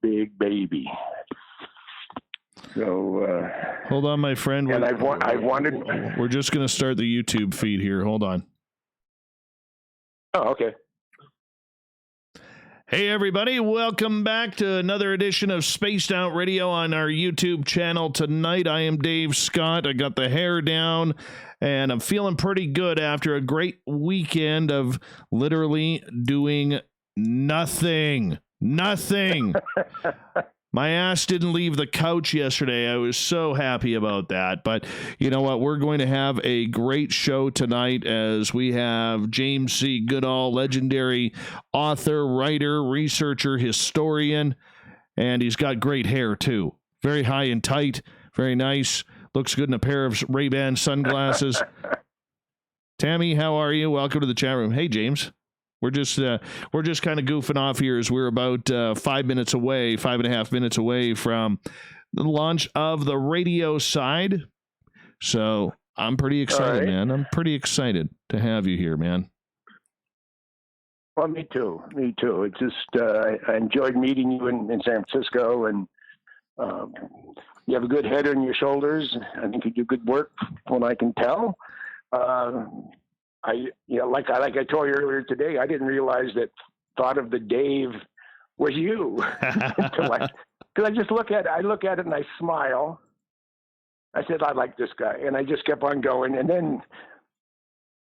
big baby. So hold on, my friend. And we're just going to start the YouTube feed here. Hold on. Oh, okay. Hey, everybody. Welcome back to another edition of Spaced Out Radio on our YouTube channel tonight. I am Dave Scott. I got the hair down, and I'm feeling pretty good after a great weekend of literally doing nothing. Nothing. My ass didn't leave the couch yesterday. I was so happy about that. But you know what? We're going to have a great show tonight as we have James C. Goodall, legendary author, writer, researcher, historian, and he's got great hair too. Very high and tight, very nice. Looks good in a pair of Ray-Ban sunglasses. Tammy, how are you? Welcome to the chat room. Hey, James. We're just kind of goofing off here as we're about 5.5 minutes away from the launch of the radio side. So I'm pretty excited, man. I'm pretty excited to have you here, man. Well, me too. It's just I enjoyed meeting you in San Francisco, and you have a good head on your shoulders. I think you do good work, from what I can tell. Like I told you earlier today, I didn't realize that Thought of the Dave was you. Because I just look at it and I smile. I said, I like this guy. And I just kept on going. And then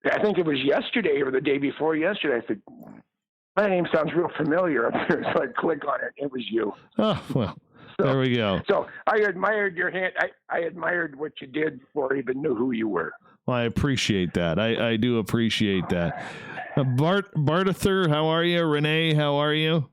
I think it was yesterday or the day before yesterday, I said, my name sounds real familiar up here. So I click on it. It was you. Oh, well, there we go. So I admired your hand. I admired what you did before I even knew who you were. Well, I appreciate that. I do appreciate that. Bartather, how are you? Renee, how are you?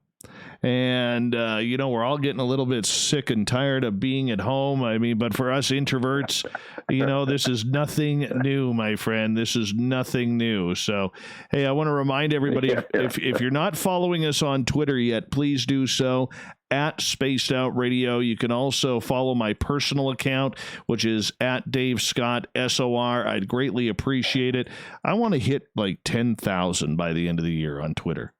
And, we're all getting a little bit sick and tired of being at home. I mean, but for us introverts, this is nothing new, my friend. This is nothing new. So, hey, I want to remind everybody, if you're not following us on Twitter yet, please do so. At Spaced Out Radio. You can also follow my personal account, which is at Dave Scott SOR. I'd greatly appreciate it. I want to hit like 10,000 by the end of the year on Twitter.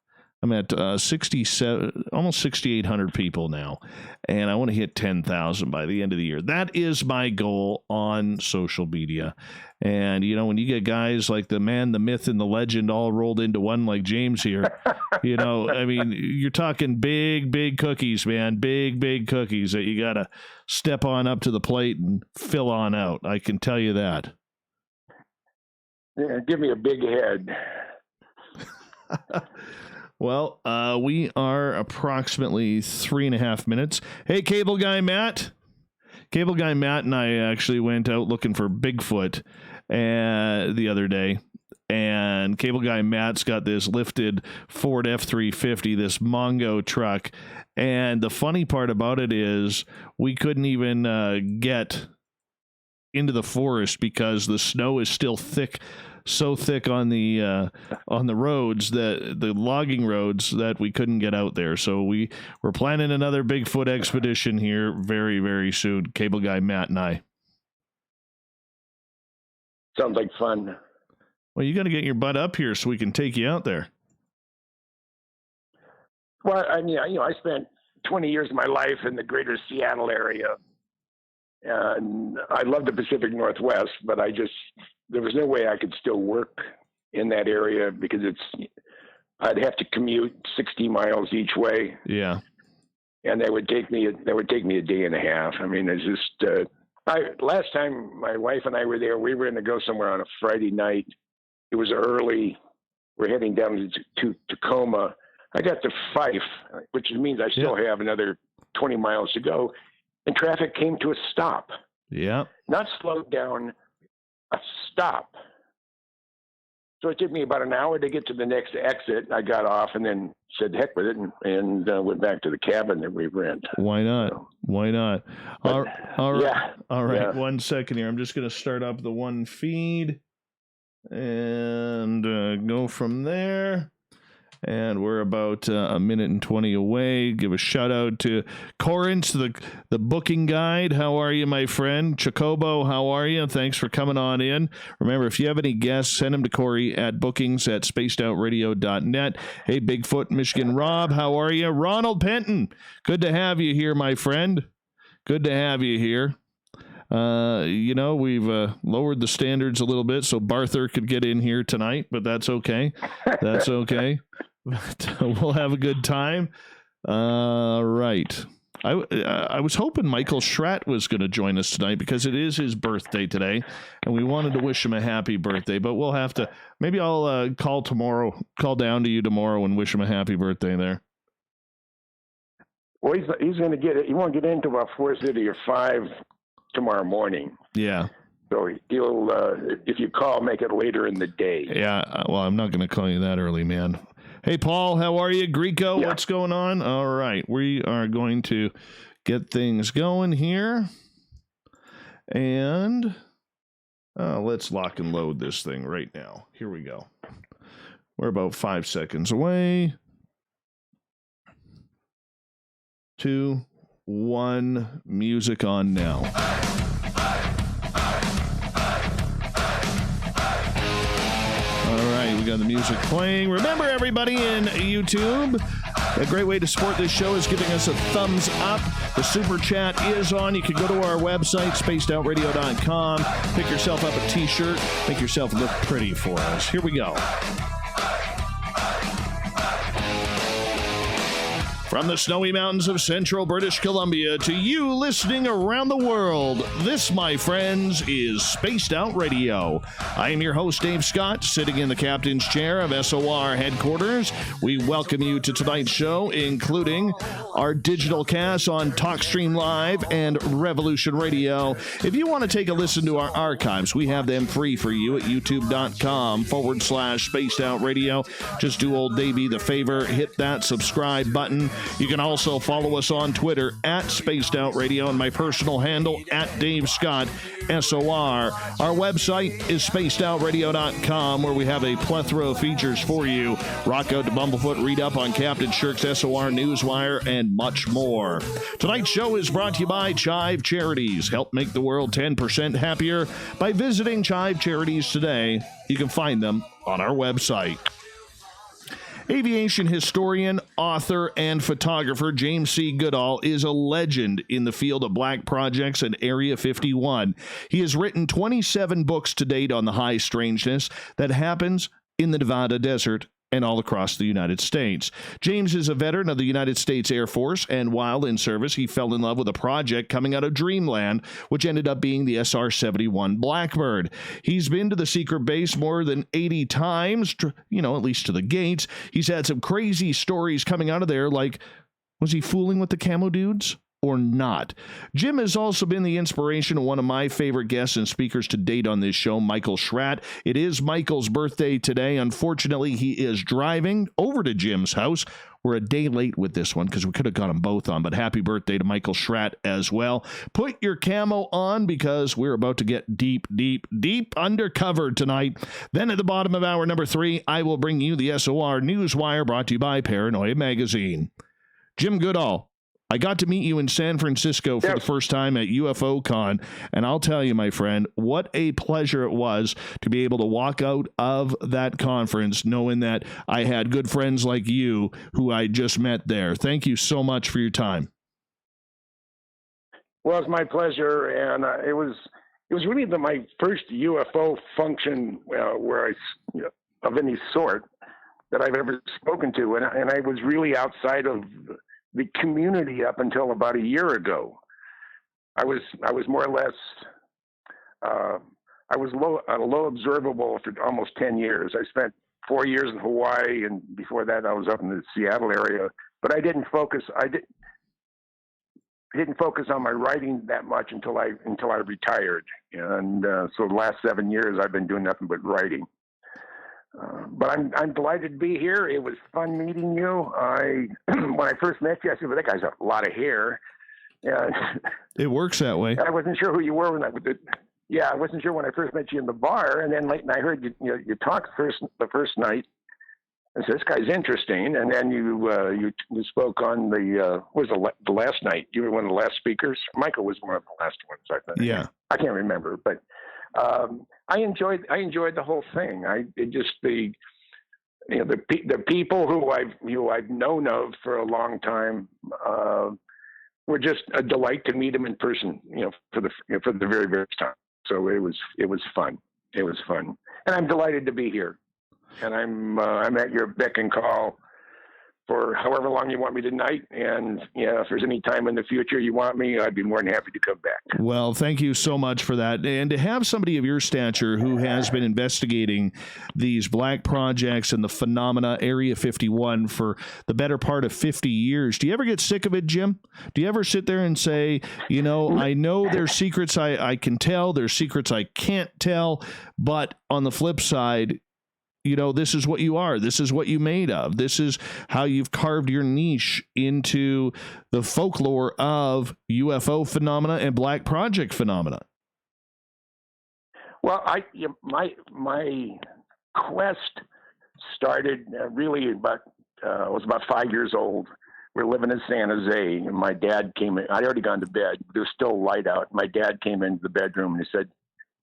I'm at 67, almost 6,800 people now, and I want to hit 10,000 by the end of the year. That is my goal on social media. And, when you get guys like the man, the myth, and the legend all rolled into one like James here, I mean, you're talking big, big cookies, man, big, big cookies that you got to step on up to the plate and fill on out. I can tell you that. Yeah, give me a big head. Well, we are approximately 3.5 minutes. Hey, Cable Guy Matt. Cable Guy Matt and I actually went out looking for Bigfoot the other day. And Cable Guy Matt's got this lifted Ford F-350, this Mongo truck. And the funny part about it is we couldn't even get into the forest because the snow is still thick. So thick on the roads, that the logging roads, that we couldn't get out there. So we're planning another Bigfoot expedition here very, very soon. Cable Guy Matt and I. Sounds like fun. Well, you got to get your butt up here so we can take you out there. Well, I mean, I spent 20 years of my life in the greater Seattle area. And I love the Pacific Northwest, but there was no way I could still work in that area because I'd have to commute 60 miles each way. Yeah. And that would take me a day and a half. I mean, it's just, last time my wife and I were there, we were going to go somewhere on a Friday night. It was early. We're heading down to Tacoma. I got to Fife, which means I still have another 20 miles to go. And traffic came to a stop. Yeah. Not slowed down, a stop. So it took me about an hour to get to the next exit. I got off and then said heck with it and went back to the cabin that we rent. Why not? So, why not? All right. Yeah. All right. Yeah. 1 second here. I'm just going to start up the one feed and go from there. And we're about a minute and 20 away. Give a shout out to Corinth, the booking guide. How are you, my friend? Chocobo, how are you? Thanks for coming on in. Remember, if you have any guests, send them to Corey at bookings@spacedoutradio.net. Hey, Bigfoot, Michigan Rob, how are you? Ronald Penton, good to have you here, my friend. Good to have you here. We've lowered the standards a little bit so Barther could get in here tonight, but that's okay. That's okay. We'll have a good time. Right. I was hoping Michael Schratt was going to join us tonight because it is his birthday today, and we wanted to wish him a happy birthday, but we'll have to, maybe I'll call down to you tomorrow and wish him a happy birthday there. Well, he's going to get it. He won't get into about 4:30 or 5 tomorrow morning. Yeah. So he'll, if you call, make it later in the day. Yeah. Well, I'm not going to call you that early, man. Hey, Paul, how are you? Greco, yeah. What's going on? All right. We are going to get things going here. And let's lock and load this thing right now. Here we go. We're about 5 seconds away. 2, 1, music on now. All right, we got the music playing. Remember, everybody in YouTube, a great way to support this show is giving us a thumbs up. The super chat is on. You can go to our website, spacedoutradio.com, pick yourself up a t-shirt, make yourself look pretty for us. Here we go. From the snowy mountains of central British Columbia to you listening around the world, this, my friends, is Spaced Out Radio. I am your host, Dave Scott, sitting in the captain's chair of SOR headquarters. We welcome you to tonight's show, including our digital cast on TalkStream Live and Revolution Radio. If you want to take a listen to our archives, we have them free for you at youtube.com/Spaced Out Radio. Just do old Davey the favor, hit that subscribe button. You can also follow us on Twitter at Spaced Out Radio and my personal handle at Dave Scott SOR. Our website is spacedoutradio.com, where we have a plethora of features for you. Rock out to Bumblefoot, read up on Captain Shirk's SOR Newswire, and much more. Tonight's show is brought to you by Chive Charities. Help make the world 10% happier by visiting Chive Charities today. You can find them on our website. Aviation historian, author, and photographer James C. Goodall is a legend in the field of black projects and Area 51. He has written 27 books to date on the high strangeness that happens in the Nevada desert and all across the United States. James is a veteran of the United States Air Force, and while in service, he fell in love with a project coming out of Dreamland, which ended up being the SR71 Blackbird. He's been to the secret base more than 80 times, at least to the gates. He's had some crazy stories coming out of there, like, was he fooling with the camo dudes or not? Jim has also been the inspiration of one of my favorite guests and speakers to date on this show, Michael Schratt. It is Michael's birthday today. Unfortunately, he is driving over to Jim's house. We're a day late with this one because we could have got them both on, but happy birthday to Michael Schratt as well. Put your camo on because we're about to get deep, deep, deep undercover tonight. Then at the bottom of hour number 3, I will bring you the SOR Newswire, brought to you by Paranoia Magazine. Jim Goodall, I got to meet you in San Francisco for the first time at UFO Con, and I'll tell you, my friend, what a pleasure it was to be able to walk out of that conference knowing that I had good friends like you who I just met there. Thank you so much for your time. Well, it's my pleasure, and it was really my first UFO function of any sort that I've ever spoken to, and I was really outside of the community up until about a year ago. I was more or less, I was low observable for almost 10 years. I spent 4 years in Hawaii, and before that I was up in the Seattle area, but I didn't focus on my writing that much until I retired. And so the last 7 years I've been doing nothing but writing. But I'm delighted to be here. It was fun meeting you. When I first met you, I said, "Well, that guy's got a lot of hair." It works that way. I wasn't sure who you were I wasn't sure when I first met you in the bar, and then I heard you talk the first night, I said, this guy's interesting. And then you spoke on the last night. You were one of the last speakers. Michael was one of the last ones, I think. Yeah. I can't remember, but I enjoyed the whole thing. The people who I've known of for a long time were just a delight to meet them in person. For the very first time. So it was fun. It was fun, and I'm delighted to be here. And I'm at your beck and call for however long you want me tonight. And if there's any time in the future you want me, I'd be more than happy to come back. Well, thank you so much for that. And to have somebody of your stature who has been investigating these black projects and the phenomena, Area 51, for the better part of 50 years, do you ever get sick of it, Jim? Do you ever sit there and say, I know there's secrets I can tell, there's secrets I can't tell, but on the flip side, this is what you are. This is what you made of. This is how you've carved your niche into the folklore of UFO phenomena and black project phenomena. Well, my quest started really I was about 5 years old. We're living in San Jose, and my dad came in. I'd already gone to bed. There was still light out. My dad came into the bedroom and he said,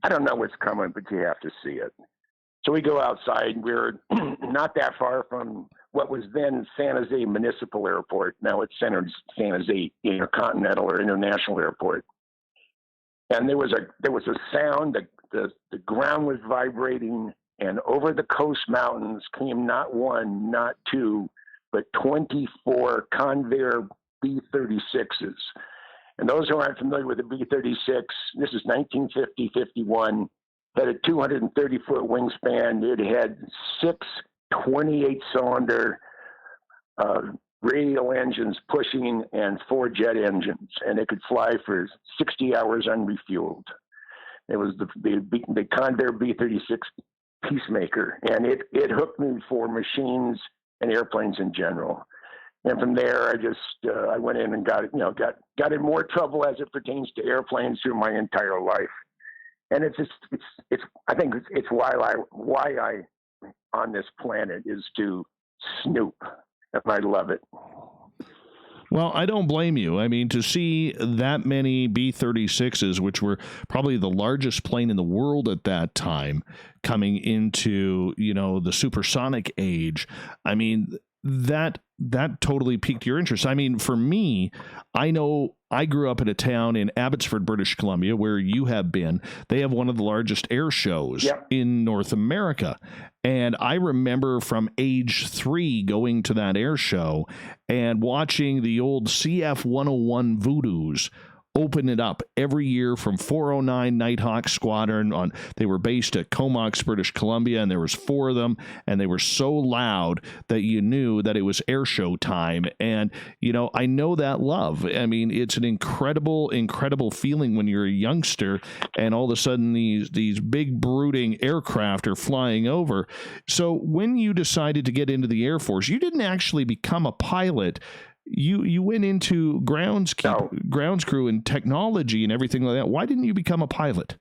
I don't know what's coming, but you have to see it. So we go outside. We're not that far from what was then San Jose Municipal Airport. Now it's San Jose Intercontinental or International Airport. And there was a sound. The ground was vibrating, and over the coast mountains came not one, not two, but 24 Convair B-36s. And those who aren't familiar with the B-36, this is 1950-51. Had a 230-foot wingspan. It had 6 28-cylinder radial engines pushing and 4 jet engines, and it could fly for 60 hours unrefueled. It was the Convair B-36 Peacemaker, and it hooked me for machines and airplanes in general. And from there, I went in and got in more trouble as it pertains to airplanes through my entire life. And I think it's why I on this planet is to snoop, and I love it. Well, I don't blame you. I mean, to see that many B-36s, which were probably the largest plane in the world at that time, coming into, the supersonic age, I mean, that totally piqued your interest. I mean, for me, I know I grew up in a town in Abbotsford, British Columbia, where you have been. They have one of the largest air shows in North America. And I remember from age 3 going to that air show and watching the old CF-101 Voodoos open it up every year from 409 Nighthawk Squadron. They were based at Comox, British Columbia, and there was 4 of them, and they were so loud that you knew that it was air show time. And, I know that love. I mean, it's an incredible, incredible feeling when you're a youngster and all of a sudden these big brooding aircraft are flying over. So when you decided to get into the Air Force, you didn't actually become a pilot. You went into grounds crew and technology and everything like that. Why didn't you become a pilot?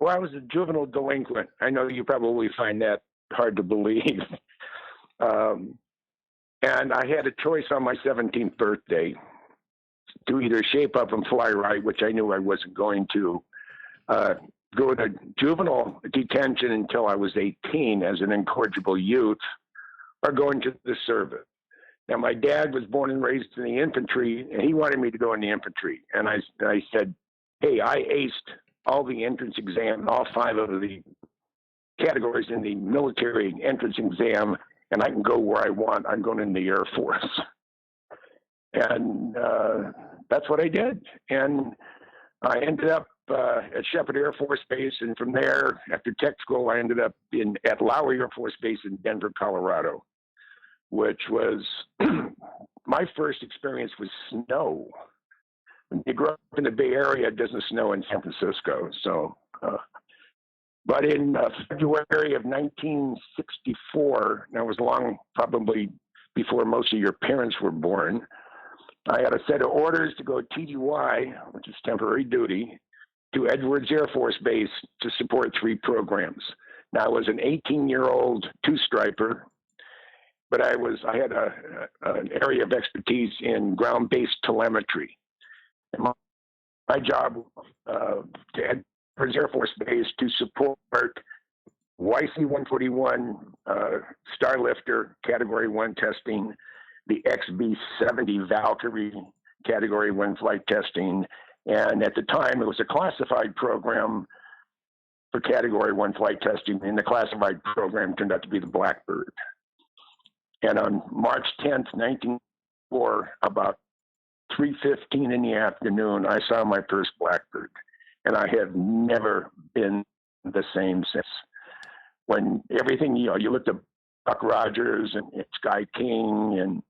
Well, I was a juvenile delinquent. I know you probably find that hard to believe. And I had a choice on my 17th birthday to either shape up and fly right, which I knew I wasn't going to, go to juvenile detention until I was 18 as an incorrigible youth, or go into the service. Now, my dad was born and raised in the infantry, and he wanted me to go in the infantry. And I said, hey, I aced all the entrance exam, all 5 of the categories in the military entrance exam, and I can go where I want. I'm going in the Air Force. And that's what I did. And I ended up at Shepherd Air Force Base, and from there, after tech school, I ended up at Lowry Air Force Base in Denver, Colorado, which was my first experience with snow. When you grow up in the Bay Area, it doesn't snow in San Francisco. So, but in February of 1964, that was long, probably before most of your parents were born, I had a set of orders to go TDY, which is temporary duty, to Edwards Air Force Base to support 3 programs. Now, I was an 18-year-old two-striper, but I had an area of expertise in ground-based telemetry. And my job at Air Force Base to support YC-141 Starlifter Category 1 testing, the XB-70 Valkyrie Category 1 flight testing, and at the time it was a classified program for Category 1 flight testing, and the classified program turned out to be the Blackbird. And on March 10th, 1904, about 3:15 in the afternoon, I saw my first Blackbird, and I have never been the same since. When everything, you looked at Buck Rogers and Sky King and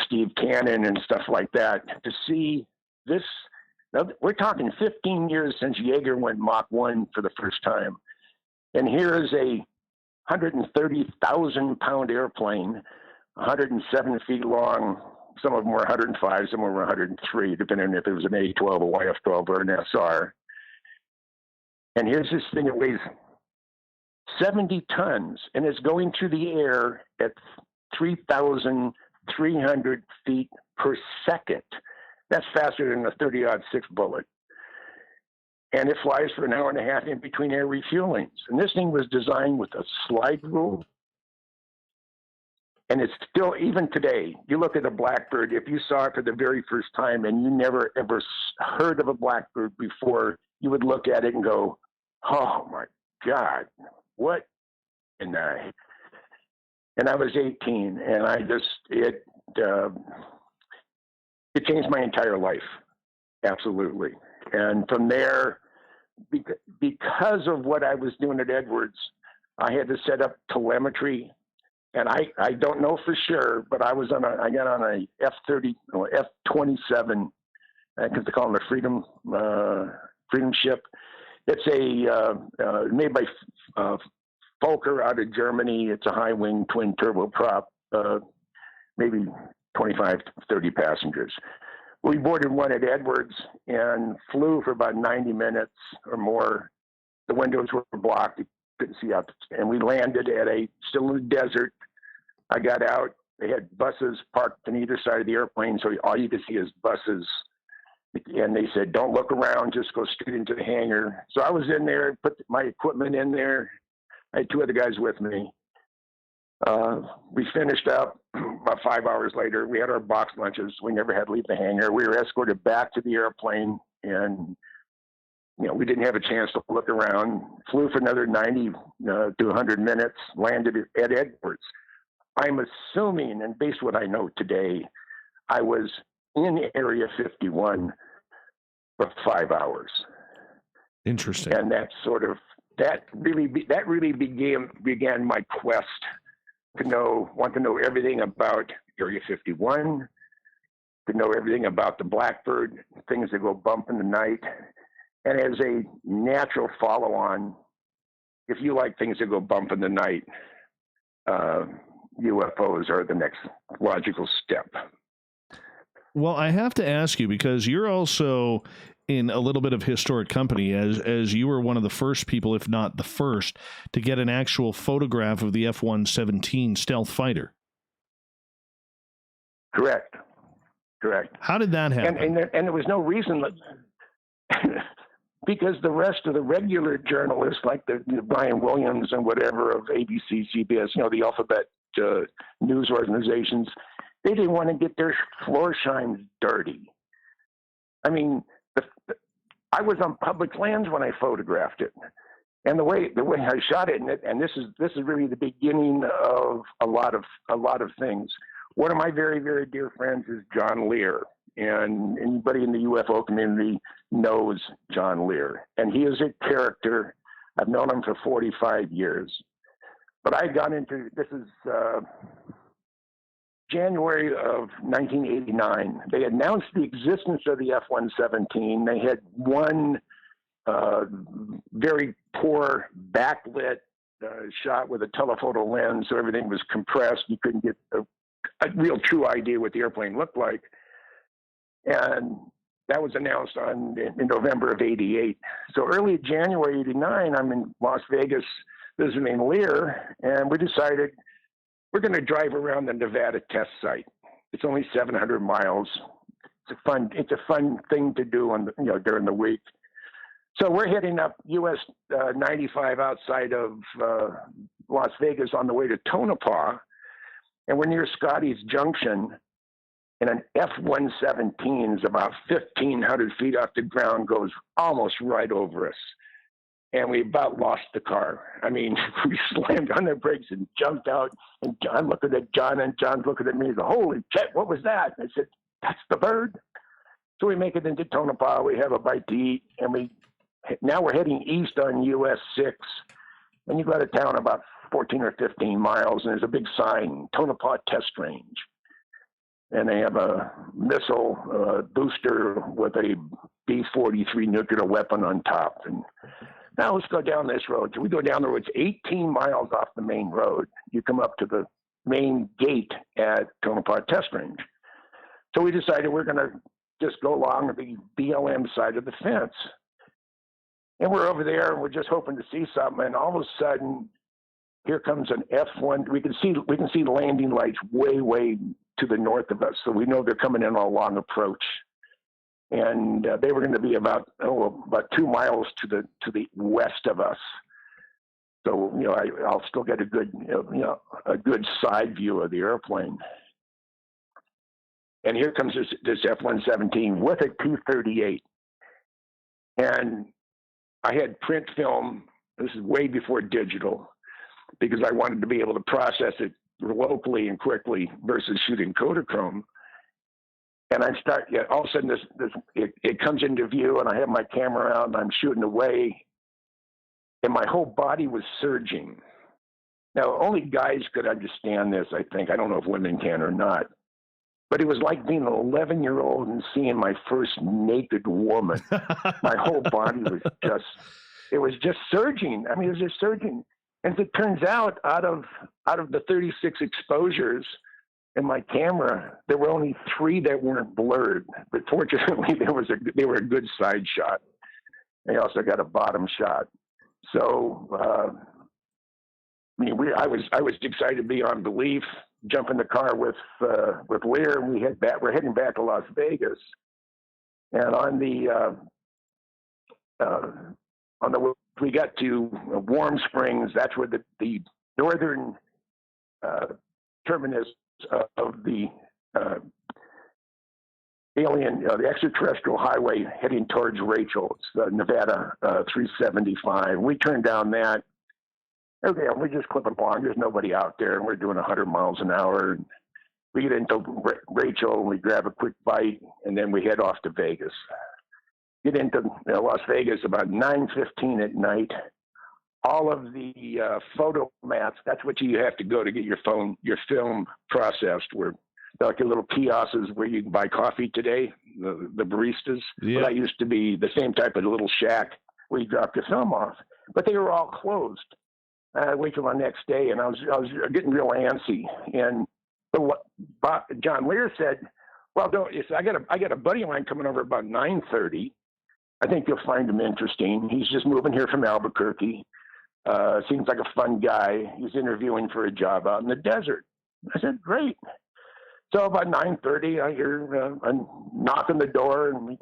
Steve Cannon and stuff like that, to see this. Now, we're talking 15 years since Jaeger went Mach 1 for the first time, and here is a 130,000-pound airplane, 107 feet long. Some of them were 105, some were 103, depending if it was an A-12, a YF-12, or an SR. And here's this thing that weighs 70 tons, and it's going through the air at 3,300 feet per second. That's faster than a 30-06 bullet. And it flies for an hour and a half in between air refuelings. And this thing was designed with a slide rule. And it's still, even today, you look at a Blackbird, if you saw it for the very first time and you never ever heard of a Blackbird before, you would look at it and go, oh my God, what? And I was 18, and it changed my entire life. Absolutely. And from there, because of what I was doing at Edwards, I had to set up telemetry. And I don't know for sure, but I got on a F-30 or F-27, because they call them a Freedom ship. It's made by Fokker out of Germany. It's a high wing twin turboprop, maybe 25 to 30 passengers. We boarded one at Edwards and flew for about 90 minutes or more. The windows were blocked. You couldn't see out. And we landed still in the desert. I got out. They had buses parked on either side of the airplane, so all you could see is buses. And they said, don't look around, just go straight into the hangar. So I was in there, put my equipment in there. I had two other guys with me. We finished up about 5 hours later. We had our box lunches. We never had to leave the hangar. We were escorted back to the airplane, and we didn't have a chance to look around. Flew for another 90 to 100 minutes, landed at Edwards. I'm assuming, and based on what I know today, I was in Area 51 for 5 hours. Interesting. And that really began my quest to want to know everything about Area 51, to know everything about the Blackbird, things that go bump in the night. And as a natural follow-on, if you like things that go bump in the night, UFOs are the next logical step. Well, I have to ask you, because you're also in a little bit of historic company, as you were one of the first people, if not the first, to get an actual photograph of the F-117 stealth fighter. Correct. How did that happen? And there was no reason because the rest of the regular journalists, like the Brian Williams and whatever of ABC, CBS, the alphabet news organizations, they didn't want to get their floor shines dirty. I mean, I was on public lands when I photographed it, and the way I shot it, and this is really the beginning of a lot of things. One of my very, very dear friends is John Lear, and anybody in the UFO community knows John Lear, and he is a character. I've known him for 45 years, but I got into this is January of 1989. They announced the existence of the F-117. They had one very poor backlit shot with a telephoto lens, so everything was compressed. You couldn't get a real true idea what the airplane looked like. And that was announced in November of '88. So early January '89, I'm in Las Vegas visiting Lear, and we decided we're going to drive around the Nevada test site. It's only 700 miles. It's a fun thing to do during the week. So we're heading up US 95 outside of Las Vegas on the way to Tonopah, and we're near Scotty's Junction, and an F-117 is about 1,500 feet off the ground, goes almost right over us. And we about lost the car. I mean, we slammed on the brakes and jumped out, and John looking at John, and John's looking at me. He said, "Holy shit, what was that?" I said, "That's the bird." So we make it into Tonopah. We have a bite to eat, and now we're heading east on US 6, and you go out of town about 14 or 15 miles, and there's a big sign, Tonopah Test Range. And they have a missile booster with a B-43 nuclear weapon on top. And now let's go down this road. So we go down the road. It's 18 miles off the main road. You come up to the main gate at Tonopah Test Range. So we decided we're going to just go along the BLM side of the fence. And we're over there, and we're just hoping to see something. And all of a sudden, here comes an F-1. We can see landing lights way to the north of us, so we know they're coming in on a long approach. And they were going to be about 2 miles to the west of us. So I'll still get a good side view of the airplane. And here comes this F-117 with a P-38, and I had print film. This is way before digital, because I wanted to be able to process it locally and quickly versus shooting Kodachrome. And all of a sudden it comes into view, and I have my camera out and I'm shooting away, and my whole body was surging. Now, only guys could understand this, I think. I don't know if women can or not. But it was like being an 11-year-old and seeing my first naked woman. My whole body was just surging. I mean, it was just surging. And as it turns out, out of the 36 exposures in my camera, there were only 3 that weren't blurred. But fortunately, they were a good side shot. They also got a bottom shot. So, I was excited to be on belief. Jump in the car with Lear, and we're heading back to Las Vegas. And on the way we got to Warm Springs, that's where the northern terminus of the the extraterrestrial highway heading towards Rachel. It's the Nevada 375. We turned down that. Okay, we're just clipping along. There's nobody out there, and we're doing 100 miles an hour. And we get into Rachel, and we grab a quick bite, and then we head off to Vegas. Get into Las Vegas about 9:15 at night. All of the photo mats, that's what you have to go to get your film processed. We're like your little kiosks where you can buy coffee today, the baristas. Yeah. Well, that used to be the same type of little shack where you drop your film off. But they were all closed. I wait till the next day, and I was getting real antsy. And John Lear said, "Well, I got a buddy of mine coming over about 9:30. I think you'll find him interesting. He's just moving here from Albuquerque. Seems like a fun guy. He's interviewing for a job out in the desert." I said, "Great." So about 9:30, I hear a knock on the door, and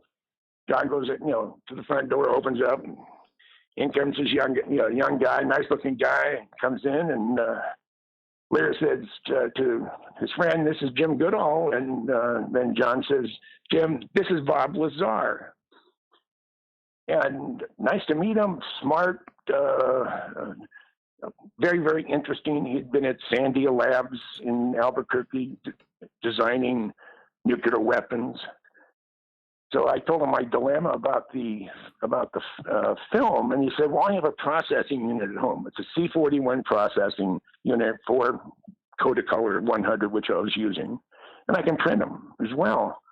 John goes, to the front door, opens up, and in comes this young guy, nice-looking guy, comes in, and Lear says to his friend, "This is Jim Goodall," and then John says, "Jim, this is Bob Lazar." And nice to meet him, smart, very, very interesting. He'd been at Sandia Labs in Albuquerque designing nuclear weapons. So I told him my dilemma about the film, and he said, "Well, I have a processing unit at home. It's a C41 processing unit for Kodacolor 100, which I was using, and I can print them as well."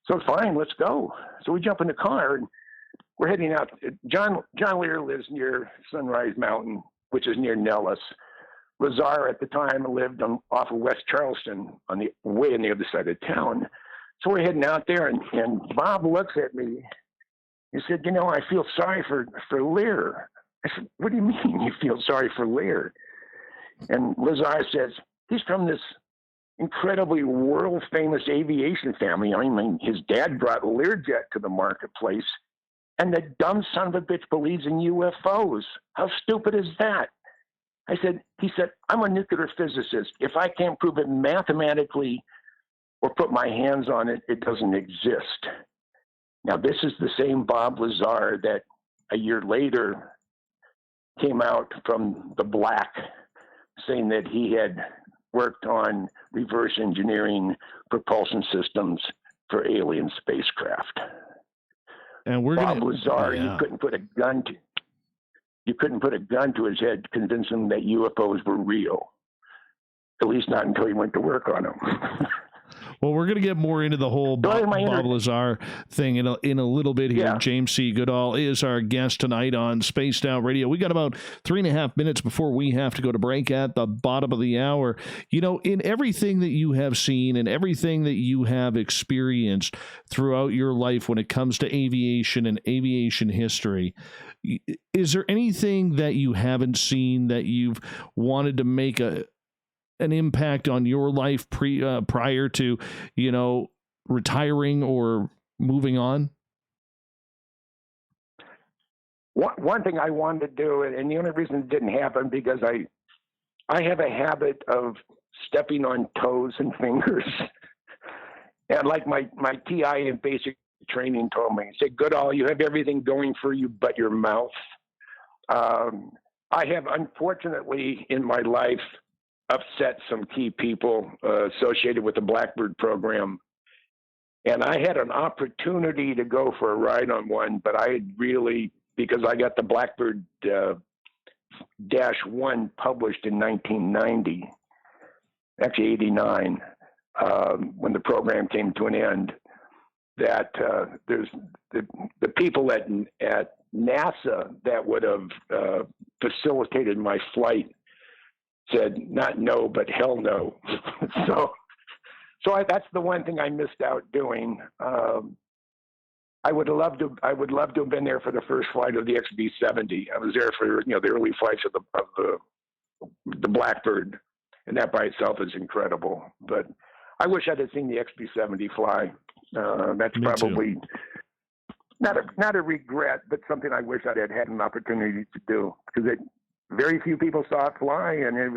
So fine, let's go. So we jump in the car, and we're heading out. John Lear lives near Sunrise Mountain, which is near Nellis. Lazar at the time lived off of West Charleston, way on the other side of town. So we're heading out there, and Bob looks at me. He said, you know, I feel sorry for Lear. I said, what do you mean you feel sorry for Lear? And Lazar says, he's from this incredibly world-famous aviation family. I mean, his dad brought Learjet to the marketplace, and the dumb son of a bitch believes in UFOs. How stupid is that? He said, I'm a nuclear physicist. If I can't prove it mathematically or put my hands on it, it doesn't exist. Now, this is the same Bob Lazar that a year later came out from the black saying that he had worked on reverse engineering propulsion systems for alien spacecraft. And we're Bob Lazar, you couldn't put a gun to his head to convince him that UFOs were real. At least not until he went to work on them. Well, we're going to get more into the whole Bob Lazar thing in a little bit here. Yeah. James C. Goodall is our guest tonight on Spaced Out Radio. We got about 3.5 minutes before we have to go to break at the bottom of the hour. You know, in everything that you have seen and everything that you have experienced throughout your life when it comes to aviation and aviation history, is there anything that you haven't seen that you've wanted to make an impact on your life prior to, you know, retiring or moving on? One thing I wanted to do, and the only reason it didn't happen, because I have a habit of stepping on toes and fingers. And like my TI in basic training told me, he said, Goodall, you have everything going for you but your mouth. I have, unfortunately, in my life, upset some key people associated with the Blackbird program. And I had an opportunity to go for a ride on one, but I had really, because I got the Blackbird -1 published in 1990, actually 89, when the program came to an end, that there's the people at NASA that would have facilitated my flight said not no, but hell no. so that's the one thing I missed out doing. I would love to have been there for the first flight of the XB-70. I was there for the early flights of the Blackbird, and that by itself is incredible. But I wish I'd have seen the XB-70 fly. That's probably not a regret, but something I wish I'd had an opportunity to do, because very few people saw it fly, and I've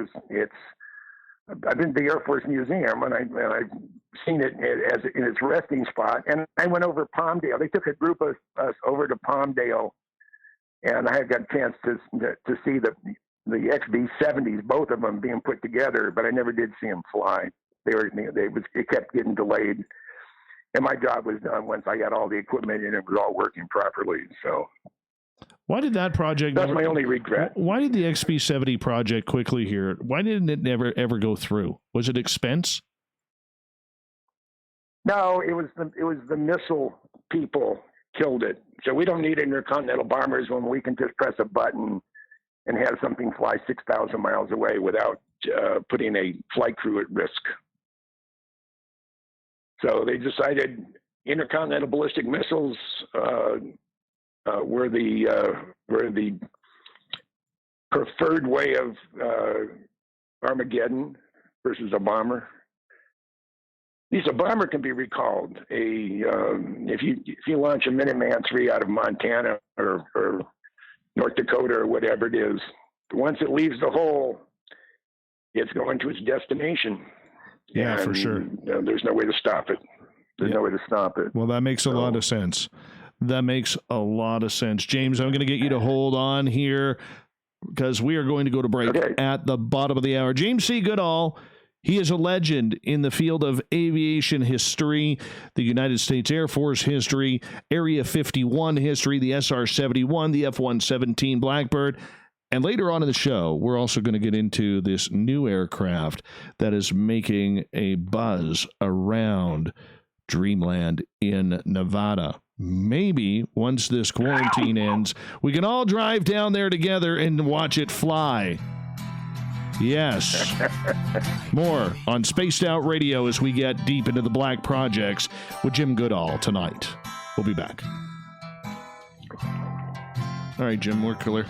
been to the Air Force Museum, and I've seen it as in its resting spot. And I went over Palmdale. They took a group of us over to Palmdale, and I had got a chance to see the XB-70s, both of them being put together, but I never did see them fly. It kept getting delayed, and my job was done once I got all the equipment and it was all working properly. So. Why did that project? That's my only regret. Why did the XB-70 project quickly here? Why didn't it ever go through? Was it expense? No, it was the missile people killed it. So we don't need intercontinental bombers when we can just press a button and have something fly 6,000 miles away without putting a flight crew at risk. So they decided intercontinental ballistic missiles were the preferred way of Armageddon versus a bomber. A bomber can be recalled. If you launch a Minuteman III out of Montana or North Dakota or whatever it is, once it leaves the hole, it's going to its destination. Yeah, and, for sure. There's no way to stop it. There's no way to stop it. Well, that makes a lot of sense. That makes a lot of sense. James, I'm going to get you to hold on here because we are going to go to break at the bottom of the hour. James C. Goodall, he is a legend in the field of aviation history, the United States Air Force history, Area 51 history, the SR71, the F-117 Blackbird. And later on in the show, we're also going to get into this new aircraft that is making a buzz around Dreamland in Nevada. Maybe once this quarantine ends, we can all drive down there together and watch it fly. Yes. More on Spaced Out Radio as we get deep into the black projects with Jim Goodall tonight. We'll be back. All right, Jim, we're clear.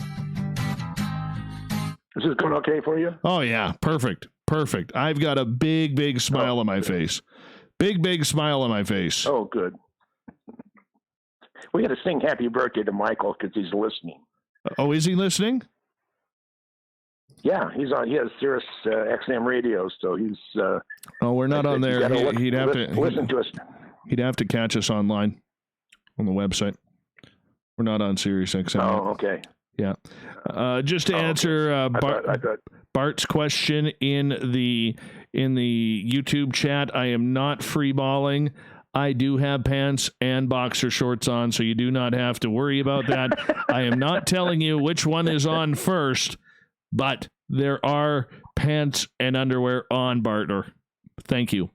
Is this going okay for you? Oh, yeah. Perfect. Perfect. I've got a big, big smile on my face. Big, big smile on my face. Oh, good. We got to sing happy birthday to Michael because he's listening. Oh, is he listening? Yeah, he's on. He has Sirius XM radio, so he's. Oh, we're not on there. He'd have to listen to us. He'd have to catch us online on the website. We're not on Sirius XM. Oh, okay. Yeah. Just to answer Bart's question in the YouTube chat, I am not freeballing. I do have pants and boxer shorts on, so you do not have to worry about that. I am not telling you which one is on first, but there are pants and underwear on, Barter. Thank you.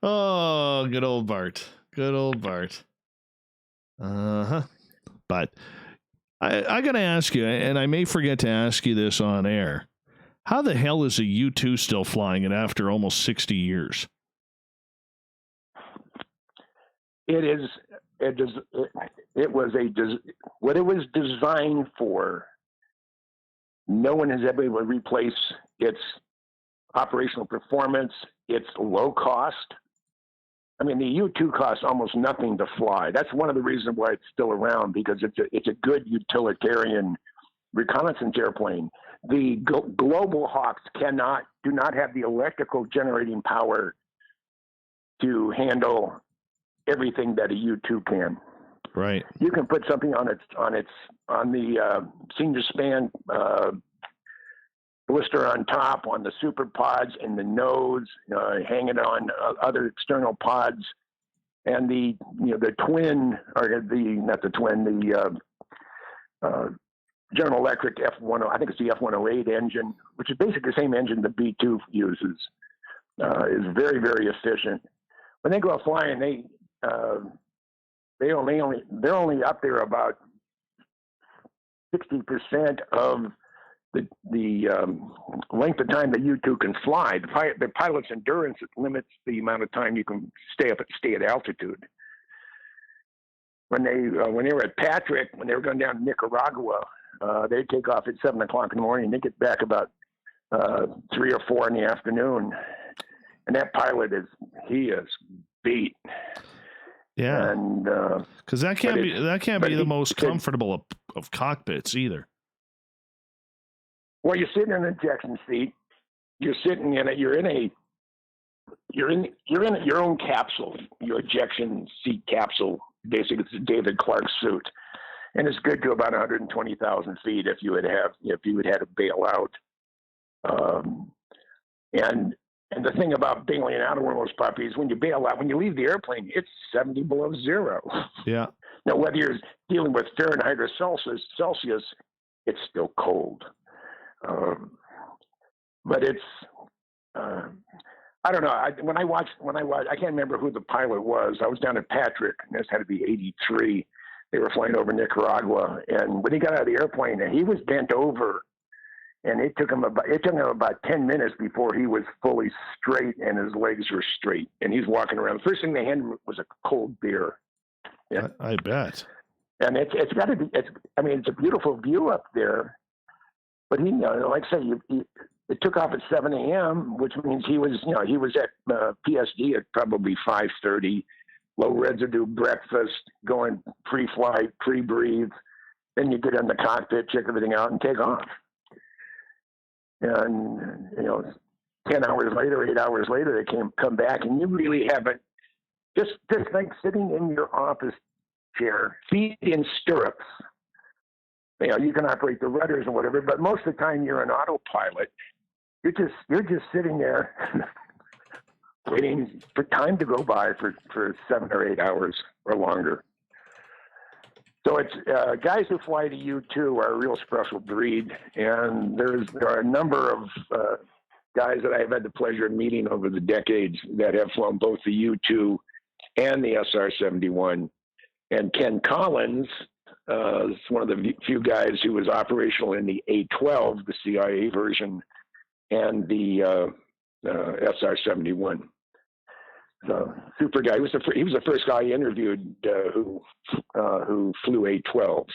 Oh, good old Bart. Good old Bart. Uh-huh. But I got to ask you, and I may forget to ask you this on air. How the hell is a U-2 still flying it after almost 60 years? It was what it was designed for. No one has ever been able to replace its operational performance. It's low cost. I mean, the U-2 costs almost nothing to fly. That's one of the reasons why it's still around, because it's a good utilitarian reconnaissance airplane. The Global Hawks do not have the electrical generating power to handle everything that a U-2 can. Right. You can put something on the senior span blister on top, on the super pods, in the nose, hanging on other external pods, and the twin, or the General Electric F1, I think it's the F108 engine, which is basically the same engine the B-2 uses, is very, very efficient. When they go out flying, they're only up there about 60% of the length of time the U-2 can fly. The pilot's endurance limits the amount of time you can stay at altitude. When they were at Patrick, when they were going down to Nicaragua, they'd take off at 7 o'clock in the morning. They get back about 3 or 4 in the afternoon, and that pilot is beat. Yeah, and because that can't be the most comfortable of cockpits either. Well, you're sitting in an ejection seat. You're sitting in it. You're in your own capsule, your ejection seat capsule. Basically, it's a David Clark suit, and it's good to about 120,000 feet if you had to bail out. And the thing about bailing out of one of those puppies, when you bail out, when you leave the airplane, it's 70 below zero. Yeah. Now, whether you're dealing with Fahrenheit or Celsius, it's still cold. But it's, I don't know. When I watched, I can't remember who the pilot was. I was down at Patrick, and this had to be 83. They were flying over Nicaragua, and when he got out of the airplane, he was bent over, and it took him about 10 minutes before he was fully straight and his legs were straight, and he's walking around. The first thing they handed him was a cold beer. Yeah. I bet. And it's got to be. It's a beautiful view up there. But he, like I say, it took off at 7 a.m., which means he was at PSD at probably 5:30, low residue breakfast, going pre-flight, pre-breathe. Then you get in the cockpit, check everything out, and take off. And 10 hours later, 8 hours later, they come back, and you really haven't. Just like sitting in your office chair, feet in stirrups. You can operate the rudders and whatever, but most of the time you're an autopilot. You're just sitting there waiting for time to go by for 7 or 8 hours or longer. So it's guys who fly the U-2 are a real special breed, and there are a number of guys that I've had the pleasure of meeting over the decades that have flown both the U-2 and the SR71. And Ken Collins, It's one of the few guys who was operational in the A-12, the CIA version, and the SR-71. So, super guy. He was the first guy I interviewed who flew A-12s.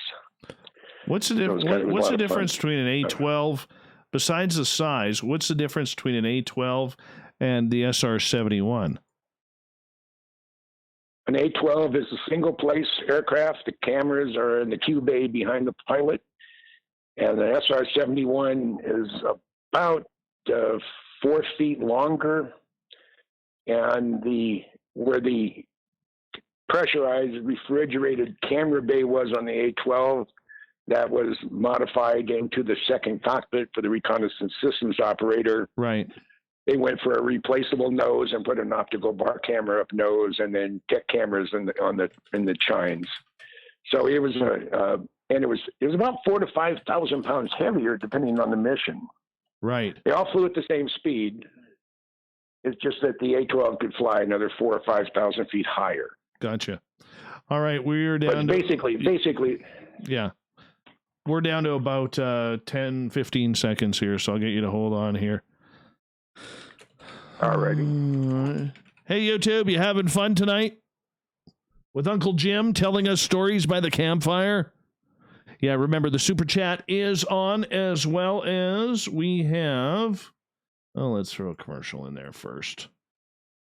What's the difference between an A-12, besides the size, what's the difference between an A-12 and the SR-71? An A-12 is a single-place aircraft. The cameras are in the Q bay behind the pilot. And the SR-71 is about 4 feet longer. And where the pressurized refrigerated camera bay was on the A-12, that was modified into the second cockpit for the reconnaissance systems operator. Right. They went for a replaceable nose and put an optical bar camera up nose, and then tech cameras in the chines. So it was it was about 4,000 to 5,000 pounds heavier, depending on the mission. Right. They all flew at the same speed. It's just that the A-12 could fly another 4,000 or 5,000 feet higher. Gotcha. All right, we're down. But basically, yeah. We're down to about 10, 15 seconds here, so I'll get you to hold on here. Alrighty. Hey, YouTube, you having fun tonight? With Uncle Jim telling us stories by the campfire? Yeah, remember the super chat is on, as well as we have... Oh, let's throw a commercial in there first.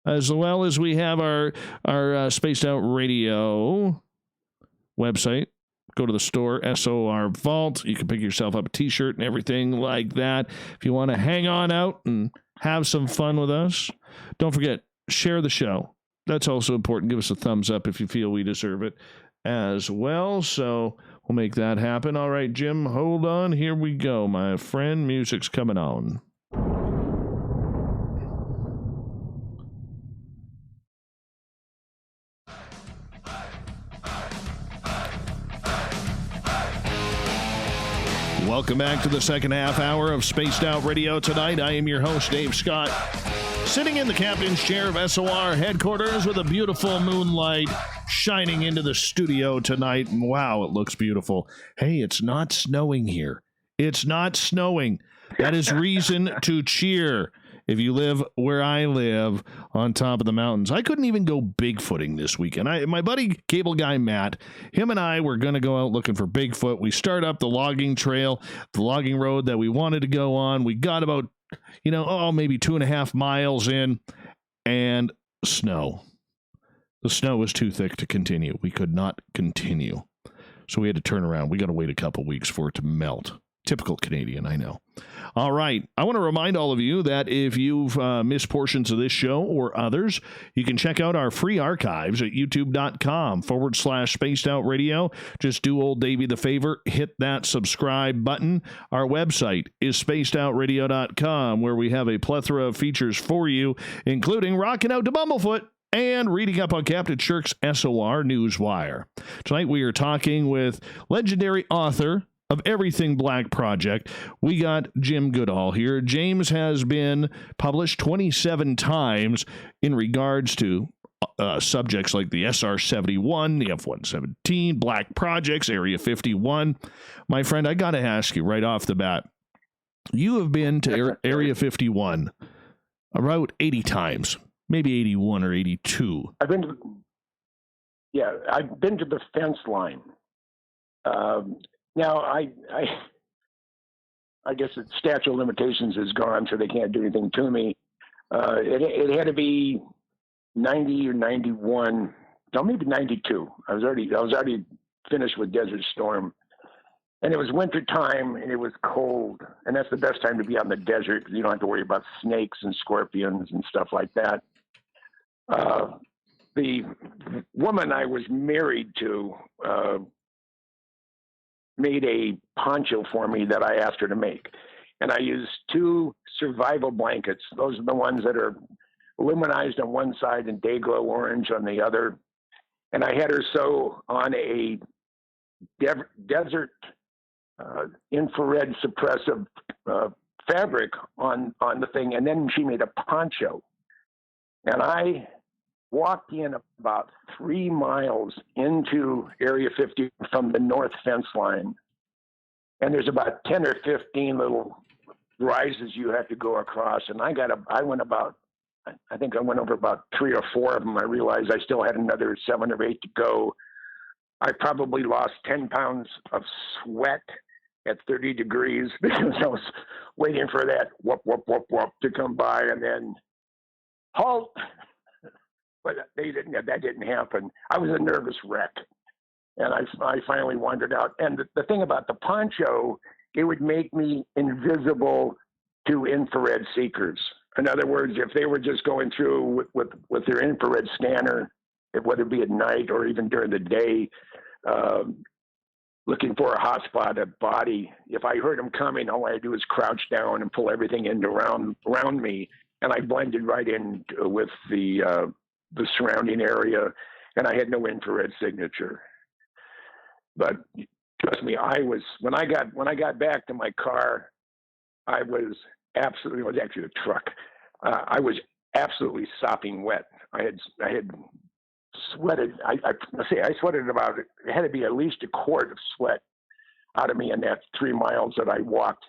As well as we have our Spaced Out Radio website. Go to the store, SOR Vault. You can pick yourself up a t-shirt and everything like that. If you want to hang on out and have some fun with us, don't forget, share the show. That's also important. Give us a thumbs up if you feel we deserve it as well. So we'll make that happen. All right, Jim, hold on. Here we go, my friend. Music's coming on. Welcome back to the second half hour of Spaced Out Radio tonight. I am your host, Dave Scott, sitting in the captain's chair of SOR headquarters with a beautiful moonlight shining into the studio tonight. Wow, it looks beautiful. Hey, it's not snowing here. It's not snowing. That is reason to cheer. If you live where I live on top of the mountains, I couldn't even go Bigfooting this weekend. My buddy, cable guy Matt, him and I were going to go out looking for Bigfoot. We start up the logging trail, the logging road that we wanted to go on. We got about, maybe 2.5 miles in, and snow. The snow was too thick to continue. We could not continue. So we had to turn around. We got to wait a couple weeks for it to melt. Typical Canadian, I know. All right. I want to remind all of you that if you've missed portions of this show or others, you can check out our free archives at youtube.com/Spaced Out Radio. Just do old Davey the favor, hit that subscribe button. Our website is spacedoutradio.com, where we have a plethora of features for you, including rocking out to Bumblefoot and reading up on Captain Shirk's SOR Newswire. Tonight we are talking with legendary author of Everything Black Project. We got Jim Goodall here. James has been published 27 times in regards to subjects like the SR71, the F-117, Black Projects, Area 51. My friend, I got to ask you right off the bat, you have been to Area 51 about 80 times, maybe 81 or 82. I've been to the fence line. Now, I guess the statute of limitations is gone, so they can't do anything to me. It had to be 90 or 91, no, maybe 92. I was already finished with Desert Storm, and it was winter time, and it was cold, and that's the best time to be out in the desert because you don't have to worry about snakes and scorpions and stuff like that. The woman I was married to made a poncho for me that I asked her to make. And I used 2 survival blankets. Those are the ones that are aluminized on one side and day glow orange on the other. And I had her sew on a desert infrared suppressive fabric on the thing. And then she made a poncho. And I walked in about 3 miles into Area 50 from the north fence line. And there's about 10 or 15 little rises you have to go across. And I think I went over about 3 or 4 of them. I realized I still had another 7 or 8 to go. I probably lost 10 pounds of sweat at 30 degrees because I was waiting for that whoop, whoop, whoop, whoop to come by and then halt. But that didn't happen. I was a nervous wreck. And I finally wandered out. And the thing about the poncho, it would make me invisible to infrared seekers. In other words, if they were just going through with their infrared scanner, whether it be at night or even during the day, looking for a hot spot, a body, if I heard them coming, all I had to do was crouch down and pull everything in around me. And I blended right in with the surrounding area, and I had no infrared signature. But trust me, when I got back to my car, I was absolutely, it was actually a truck. I was absolutely sopping wet. I had sweated. I sweated about, it had to be at least a quart of sweat out of me in that 3 miles that I walked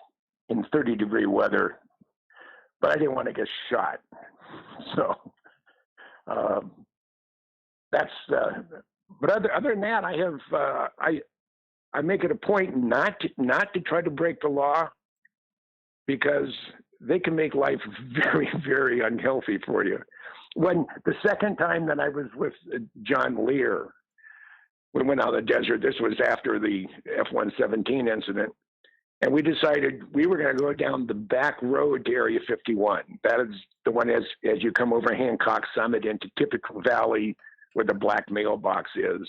in 30-degree weather. But I didn't want to get shot. So that's. But other than that, I have. I make it a point not to try to break the law, because they can make life very, very unhealthy for you. When the second time that I was with John Lear, we went out in the desert. This was after the F-117 incident. And we decided we were going to go down the back road to Area 51. That is the one as you come over Hancock Summit into Typical Valley, where the black mailbox is.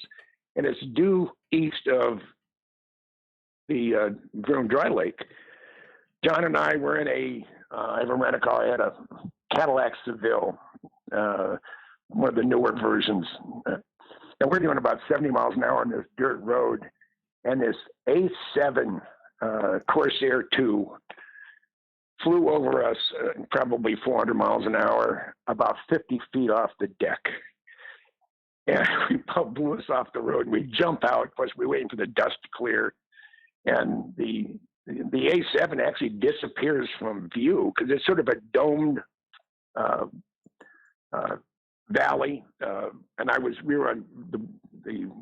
And it's due east of the Groom Dry Lake. John and I were in I have a rental. I had a Cadillac Seville, one of the newer versions. And we're doing about 70 miles an hour on this dirt road. And this A7 Corsair 2 flew over us probably 400 miles an hour, about 50 feet off the deck. And we blew us off the road. We jump out. Of course, we're waiting for the dust to clear. And the A7 actually disappears from view because it's sort of a domed valley. And we were on the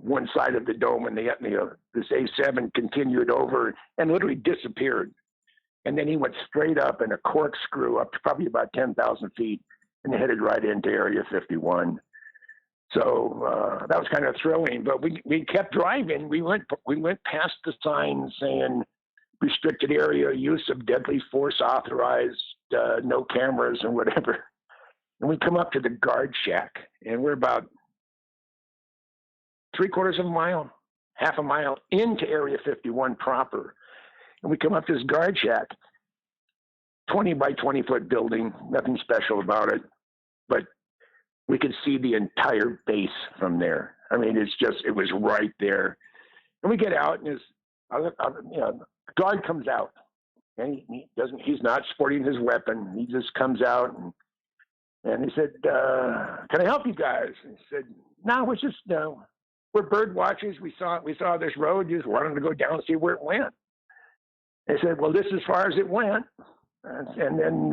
one side of the dome, and this A7 continued over and literally disappeared. And then he went straight up in a corkscrew up to probably about 10,000 feet and headed right into Area 51. So that was kind of thrilling, but we kept driving. We went past the sign saying restricted area, use of deadly force authorized, no cameras and whatever. And we come up to the guard shack, and we're about 3/4 of a mile, half a mile into Area 51 proper. And we come up to this guard shack, 20 by 20 foot building, nothing special about it, but we could see the entire base from there. I mean, it was right there. And we get out, and guard comes out, and he's not sporting his weapon. He just comes out, and he said, "Can I help you guys?" And he said, "No, it's just, we're bird watchers. We saw this road, just wanted to go down and see where it went." They said, "Well, this is as far as it went." And then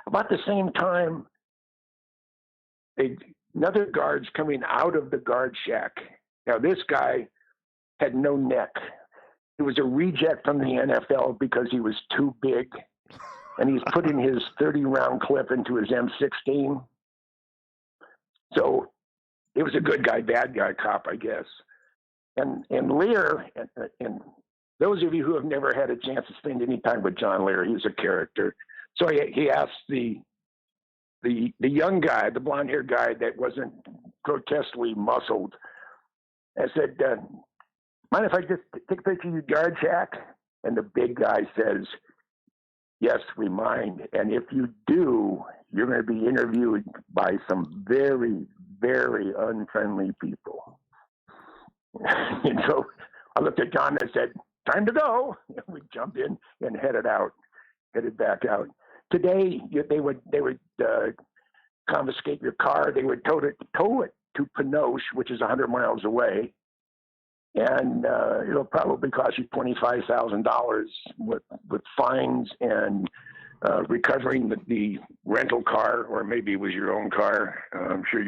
about the same time, another guard's coming out of the guard shack. Now, this guy had no neck. He was a reject from the NFL because he was too big, and he's putting his 30-round clip into his M16. So it was a good guy, bad guy cop, I guess. And Lear, and those of you who have never had a chance to spend any time with John Lear, he's a character. So he asked the young guy, the blonde-haired guy that wasn't grotesquely muscled, I said, "Mind if I just take a picture of your guard shack?" And the big guy says, "Yes, we mind. And if you do, you're going to be interviewed by some very, very unfriendly people." And so I looked at John and said, "Time to go." And we jumped in and headed back out. Today, they would confiscate your car. They would tow it to Pinoche, which is 100 miles away. And it'll probably cost you $25,000 with fines and recovering the rental car, or maybe it was your own car. I'm sure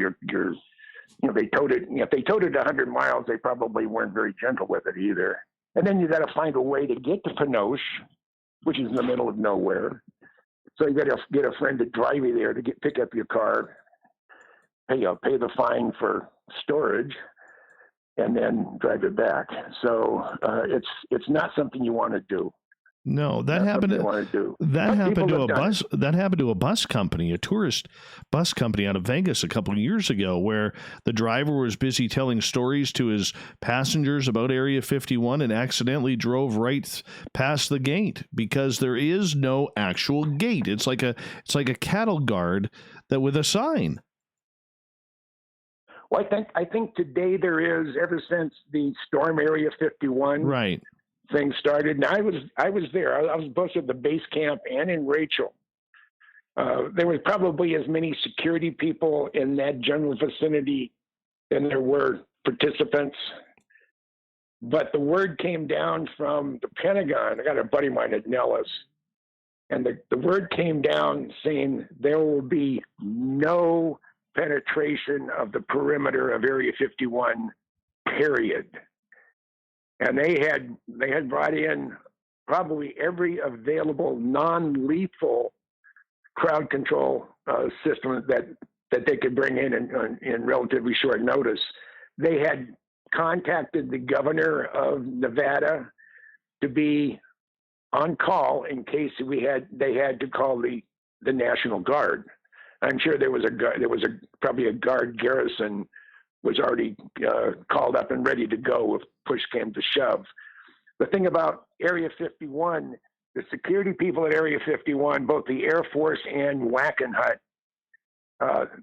they towed it. If they towed it 100 miles, they probably weren't very gentle with it either. And then you got to find a way to get to Pinoche, which is in the middle of nowhere. So you got to get a friend to drive you there to pick up your car, pay the fine for storage, and then drive it back. So it's not something you want to do. No, that happened to a bus. That happened to a bus company, a tourist bus company out of Vegas a couple of years ago, where the driver was busy telling stories to his passengers about Area 51 and accidentally drove right past the gate because there is no actual gate. It's like a cattle guard that with a sign. Well, I think today there is, ever since the storm Area 51. Right. Thing started, and I was there. I was both at the base camp and in Rachel. There was probably as many security people in that general vicinity than there were participants. But the word came down from the Pentagon. I got a buddy of mine at Nellis, and the word came down saying there will be no penetration of the perimeter of Area 51, period. And they had brought in probably every available non-lethal crowd control system that they could bring in relatively short notice. They had contacted the governor of Nevada to be on call in case they had to call the National Guard. I'm sure there was probably a guard garrison was already called up and ready to go if push came to shove. The thing about Area 51, the security people at Area 51, both the Air Force and Wackenhut,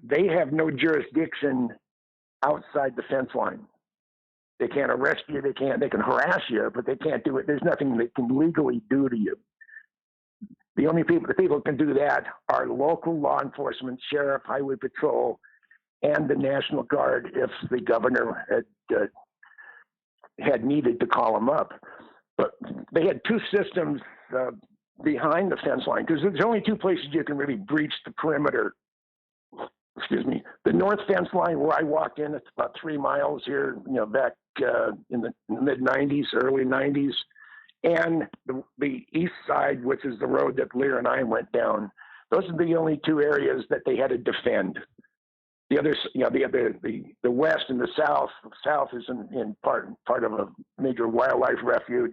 they have no jurisdiction outside the fence line. They can't arrest you. They can harass you, but they can't do it. There's nothing they can legally do to you. The people who can do that are local law enforcement, sheriff, highway patrol, and the National Guard if the governor had needed to call them up. But they had two systems behind the fence line, because there's only two places you can really breach the perimeter. Excuse me. The north fence line where I walked in, it's about 3 miles here, back in the mid-'90s, early '90s, and the east side, which is the road that Lear and I went down. Those are the only two areas that they had to defend. The others, the west and the south. South is in part of a major wildlife refuge,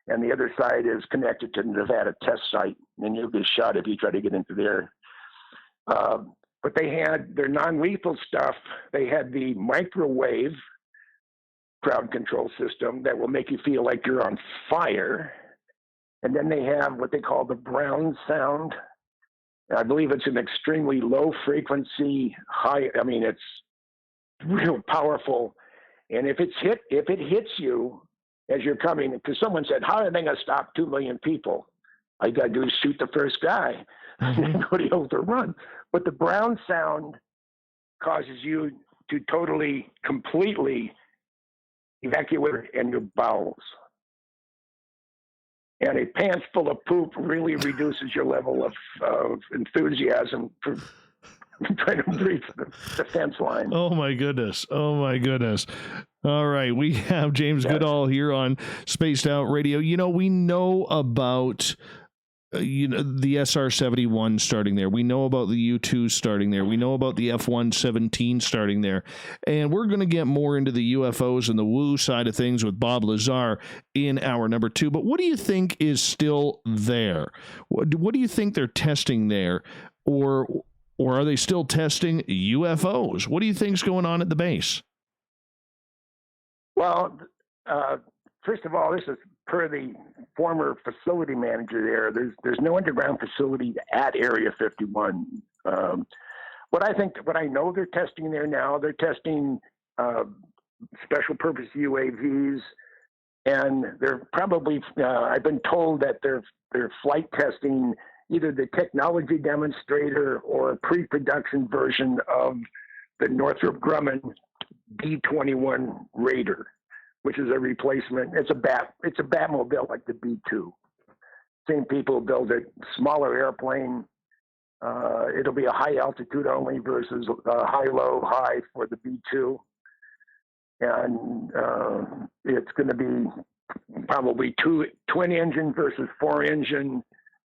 and the other side is connected to the Nevada test site, and you'll get shot if you try to get into there. But they had their non-lethal stuff. They had the microwave crowd control system that will make you feel like you're on fire, and then they have what they call the brown sound. I believe it's an extremely low frequency, it's real powerful. And if it hits you as you're coming, because someone said, how are they going to stop 2 million people? All you got to do is shoot the first guy. Nobody else to run. But the brown sound causes you to totally, completely evacuate in your bowels. And a pants full of poop really reduces your level of enthusiasm for trying to breach the fence line. Oh, my goodness. All right. We have James Goodall here on Spaced Out Radio. We know about the SR71 starting there. We know about the U-2 starting there. We know about the F-117 starting there. And we're going to get more into the UFOs and the woo side of things with Bob Lazar in hour number 2. But what do you think is still there? What do you think they're testing there? Or are they still testing UFOs? What do you think's going on at the base? Well, first of all, this is per the former facility manager there. There's no underground facility at Area 51. What I know they're testing there now, they're testing special purpose UAVs, and they're probably I've been told that they're flight testing either the technology demonstrator or a pre-production version of the Northrop Grumman B-21 Raider, which is a replacement. It's a Batmobile like the B-2. Same people build a smaller airplane. It'll be a high altitude only versus high, low, high for the B-2. And it's going to be probably twin engine versus 4 engine,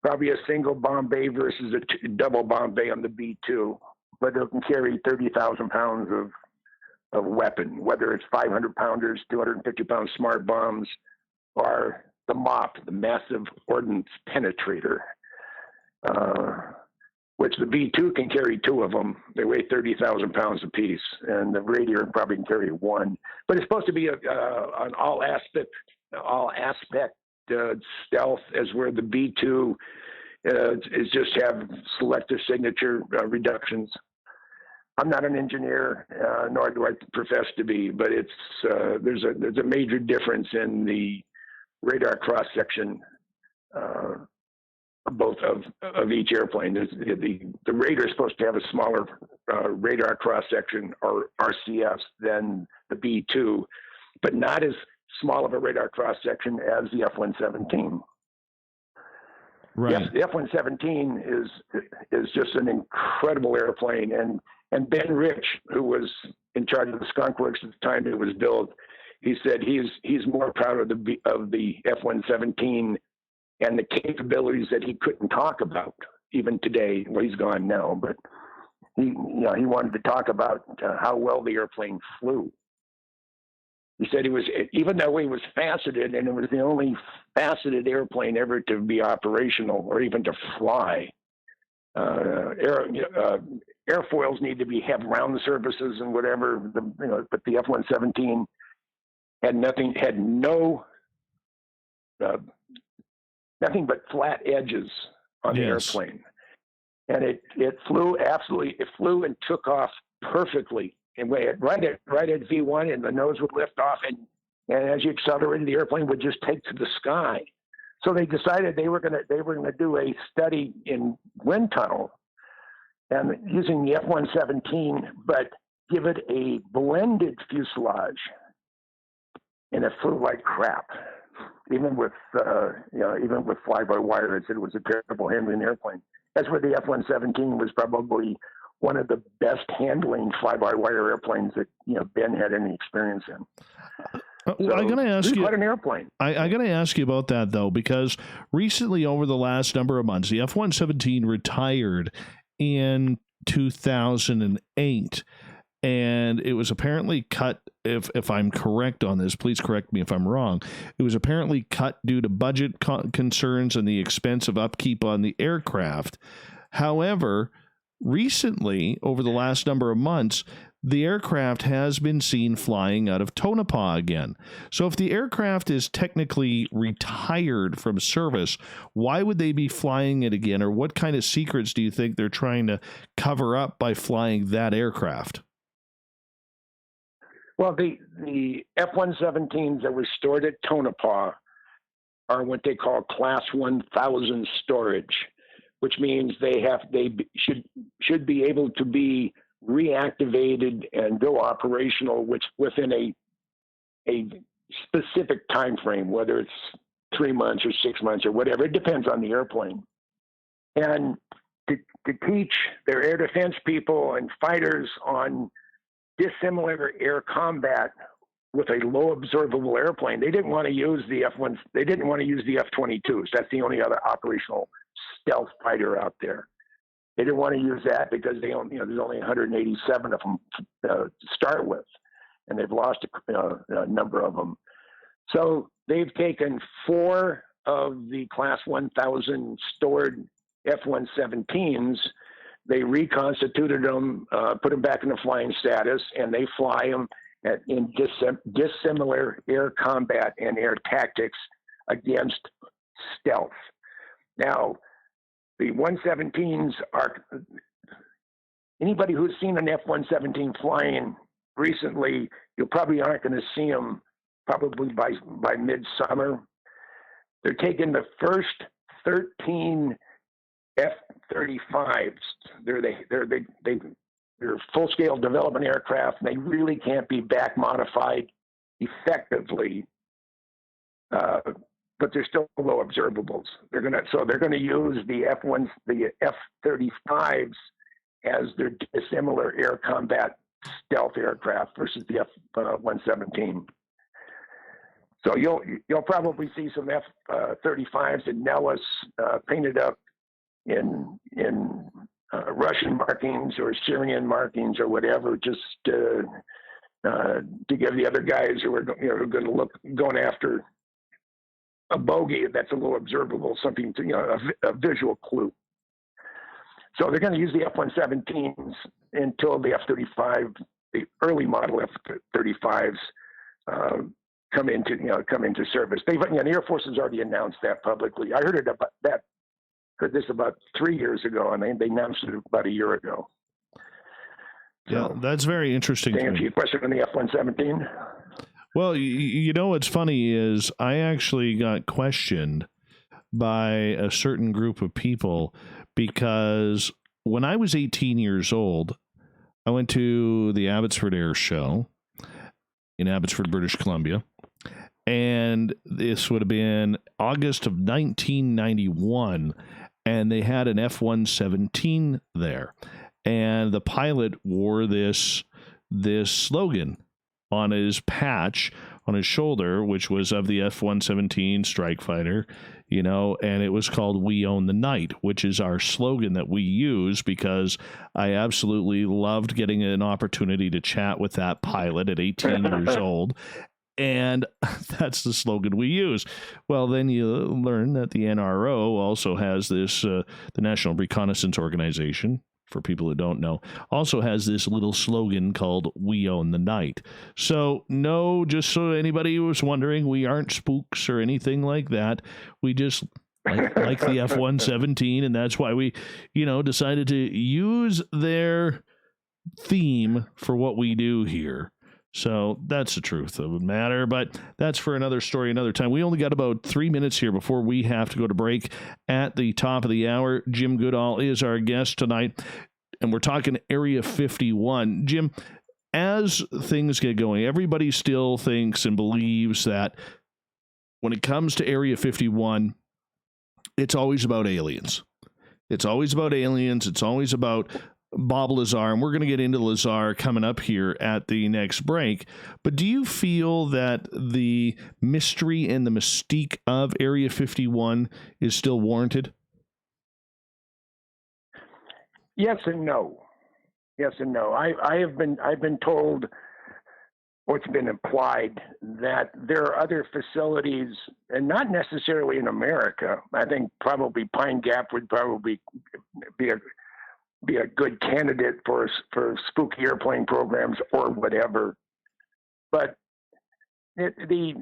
probably a single Bombay versus a double Bombay on the B-2. But it can carry 30,000 pounds of weapon, whether it's 500 pounders, 250 pound smart bombs, or the MOP, the massive ordnance penetrator, which the B-2 can carry 2 of them. They weigh 30,000 pounds apiece, and the Raider probably can carry 1. But it's supposed to be an all aspect stealth, as where the B-2 is just have selective signature reductions. I'm not an engineer, nor do I profess to be, but it's there's a major difference in the radar cross section, both of each airplane. The Raider is supposed to have a smaller radar cross section, or RCS, than the B-2, but not as small of a radar cross section as the F-117. Right. Yes, the F-117 is just an incredible airplane, and Ben Rich, who was in charge of the Skunk Works at the time it was built, he said he's more proud of the F-117 and the capabilities that he couldn't talk about even today. Well, he's gone now, but he wanted to talk about how well the airplane flew. He said even though he was faceted, and it was the only faceted airplane ever to be operational or even to fly. Airfoils need to have round surfaces and whatever, but the F-117 had nothing but flat edges on the airplane. And it flew and took off perfectly. And right at V1, and the nose would lift off, and as you accelerated, the airplane would just take to the sky. So they decided they were going to do a study in wind tunnel, and using the F-117, but give it a blended fuselage, and it flew like crap. Even with fly-by-wire, it was a terrible handling airplane. That's where the F-117 was probably one of the best handling fly-by-wire airplanes that Ben had any experience in. I'm going to ask you. Quite an airplane. I got to ask you about that though, because recently, over the last number of months, the F-117 retired in 2008. And it was apparently cut, if I'm correct on this, please correct me if I'm wrong. It was apparently cut due to budget concerns and the expense of upkeep on the aircraft. However, recently, over the last number of months, the aircraft has been seen flying out of Tonopah again. So if the aircraft is technically retired from service, why would they be flying it again? Or what kind of secrets do you think they're trying to cover up by flying that aircraft? Well, the F-117s that were stored at Tonopah are what they call Class 1000 storage, which means they should be able to be reactivated and go operational, which within a specific time frame, whether it's 3 months or 6 months or whatever. It depends on the airplane. And to teach their air defense people and fighters on dissimilar air combat with a low observable airplane, they didn't want to use the F-1. They didn't want to use the F-22s. That's the only other operational stealth fighter out there. They didn't want to use that because there's only 187 of them to start with, and they've lost a number of them. So they've taken 4 of the Class 1000 stored F-117s. They reconstituted them, put them back into flying status, and they fly them in dissimilar air combat and air tactics against stealth. Now, the 117s are, anybody who's seen an F-117 flying recently, you probably aren't going to see them probably by midsummer. They're taking the first 13 F-35s. They're full-scale development aircraft, and they really can't be back modified effectively. But they're still low observables. They're gonna use the F-35s as their dissimilar air combat stealth aircraft versus the F-117. So you'll probably see some F-35s in Nellis painted up in Russian markings or Syrian markings or whatever, just to give the other guys who are going after a bogey that's a little observable, something to, a visual clue. So they're going to use the F-117s until the F-35, the early model F-35s come into service. The Air Force has already announced that publicly. I heard this about 3 years ago, and they announced it about a year ago. Yeah, so, that's very interesting. To answer your question on the F-117. Well, what's funny is I actually got questioned by a certain group of people because when I was 18 years old, I went to the Abbotsford Air Show in Abbotsford, British Columbia, and this would have been August of 1991, and they had an F-117 there, and the pilot wore this slogan on his patch on his shoulder, which was of the F-117 strike fighter, and it was called "We Own the Night," which is our slogan that we use because I absolutely loved getting an opportunity to chat with that pilot at 18 years old. And that's the slogan we use. Well, then you learn that the NRO also has this, the National Reconnaissance Organization, for people who don't know, also has this little slogan called "We Own the Night." So, no, just so anybody was wondering, we aren't spooks or anything like that. We just like the F-117, and that's why we, decided to use their theme for what we do here. So that's the truth of the matter, but that's for another story, another time. We only got about 3 minutes here before we have to go to break at the top of the hour. Jim Goodall is our guest tonight, and we're talking Area 51. Jim, as things get going, everybody still thinks and believes that when it comes to Area 51, it's always about aliens. It's always about aliens. It's always about Bob Lazar, and we're going to get into Lazar coming up here at the next break. But do you feel that the mystery and the mystique of Area 51 is still warranted? Yes and no. Yes and no. I've been told, or it's been implied, that there are other facilities, and not necessarily in America. I think probably Pine Gap would probably be a good candidate for spooky airplane programs or whatever. But the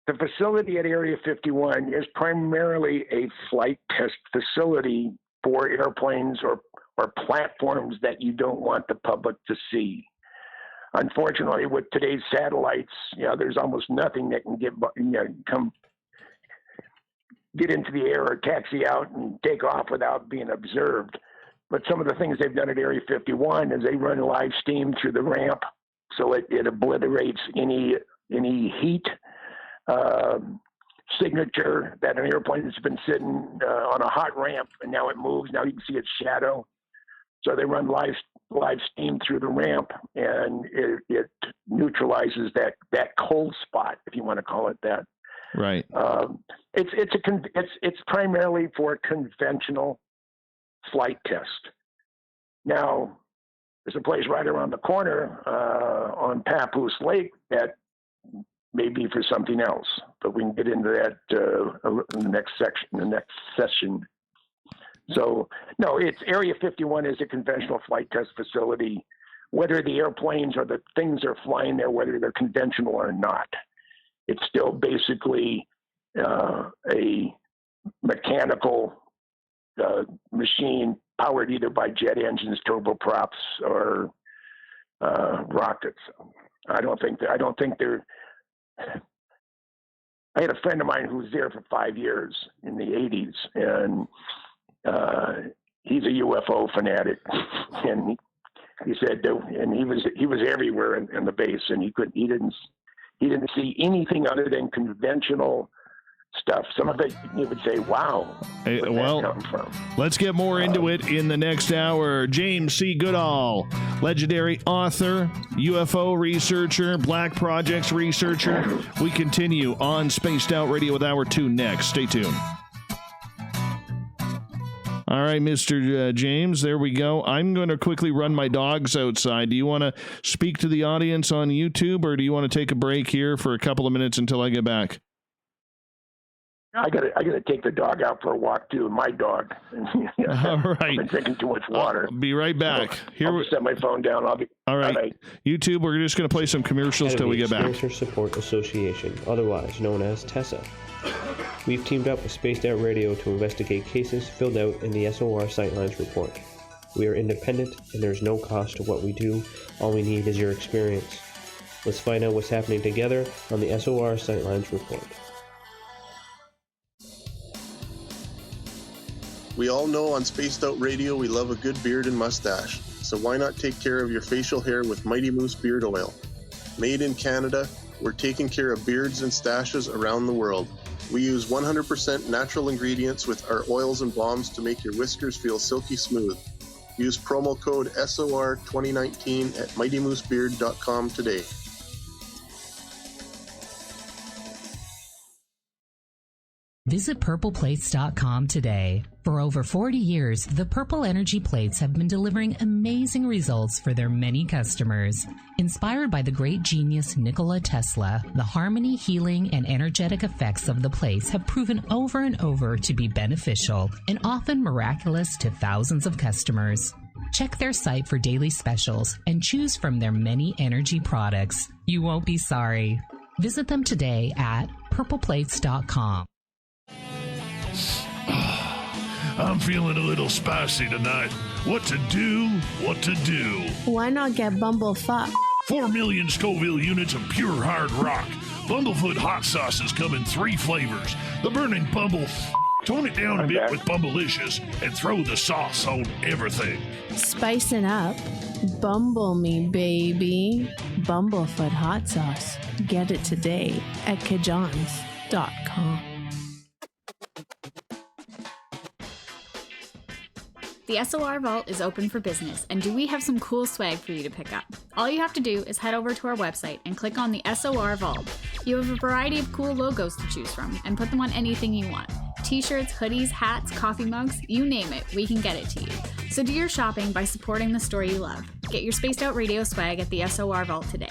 facility at Area 51 is primarily a flight test facility for airplanes or platforms that you don't want the public to see. Unfortunately, with today's satellites, there's almost nothing that can get into the air or taxi out and take off without being observed. But some of the things they've done at Area 51 is they run live steam through the ramp, so it obliterates any heat signature that an airplane has been sitting on a hot ramp, and now it moves. Now you can see its shadow. So they run live steam through the ramp, and it neutralizes that cold spot, if you want to call it that. Right. It's primarily for conventional flight test. Now, there's a place right around the corner on Papoose Lake that may be for something else, but we can get into that in the next session. So, no, it's Area 51 is a conventional flight test facility, whether the airplanes or the things are flying there, whether they're conventional or not. It's still basically a mechanical machine powered either by jet engines, turboprops, or rockets. I don't think they're. I had a friend of mine who was there for 5 years in the 80s, and he's a UFO fanatic, and he said, and he was everywhere in the base, and he didn't see anything other than conventional stuff. Some of it you would say, wow, where'd that come from? Let's get more into it in the next hour. James C. Goodall, legendary author, UFO researcher, Black Projects researcher. We continue on Spaced Out Radio with Hour 2 next. Stay tuned. All right, Mr. James, there we go. I'm going to quickly run my dogs outside. Do you want to speak to the audience on YouTube, or do you want to take a break here for a couple of minutes until I get back? I gotta take the dog out for a walk too. My dog. All right. I've been drinking too much water. I'll be right back. So I'll set my phone down. All right. YouTube, we're just going to play some commercials till we get back. Extraterrestrial Support Association, otherwise known as TESSA. We've teamed up with Spaced Out Radio to investigate cases filled out in the SOR Sightlines report. We are independent, and there's no cost to what we do. All we need is your experience. Let's find out what's happening together on the SOR Sightlines report. We all know on Spaced Out Radio we love a good beard and mustache, so why not take care of your facial hair with Mighty Moose Beard Oil? Made in Canada, we're taking care of beards and stashes around the world. We use 100% natural ingredients with our oils and balms to make your whiskers feel silky smooth. Use promo code SOR2019 at mightymoosebeard.com today. Visit purpleplates.com today. For over 40 years, the Purple Energy Plates have been delivering amazing results for their many customers. Inspired by the great genius Nikola Tesla, the harmony, healing, and energetic effects of the plates have proven over and over to be beneficial and often miraculous to thousands of customers. Check their site for daily specials and choose from their many energy products. You won't be sorry. Visit them today at purpleplates.com. I'm feeling a little spicy tonight. What to do? Why not get Bumblefuck? 4 million Scoville units of pure hard rock. Bumblefoot hot sauces come in 3 flavors. The burning Bumble. Tone it down a bit with Bumblicious and throw the sauce on everything. Spicing up. Bumble me, baby. Bumblefoot hot sauce. Get it today at kajans.com. The SOR Vault is open for business, and do we have some cool swag for you to pick up? All you have to do is head over to our website and click on the SOR Vault. You have a variety of cool logos to choose from, and put them on anything you want. T-shirts, hoodies, hats, coffee mugs, you name it, we can get it to you. So do your shopping by supporting the store you love. Get your Spaced Out Radio swag at the SOR Vault today.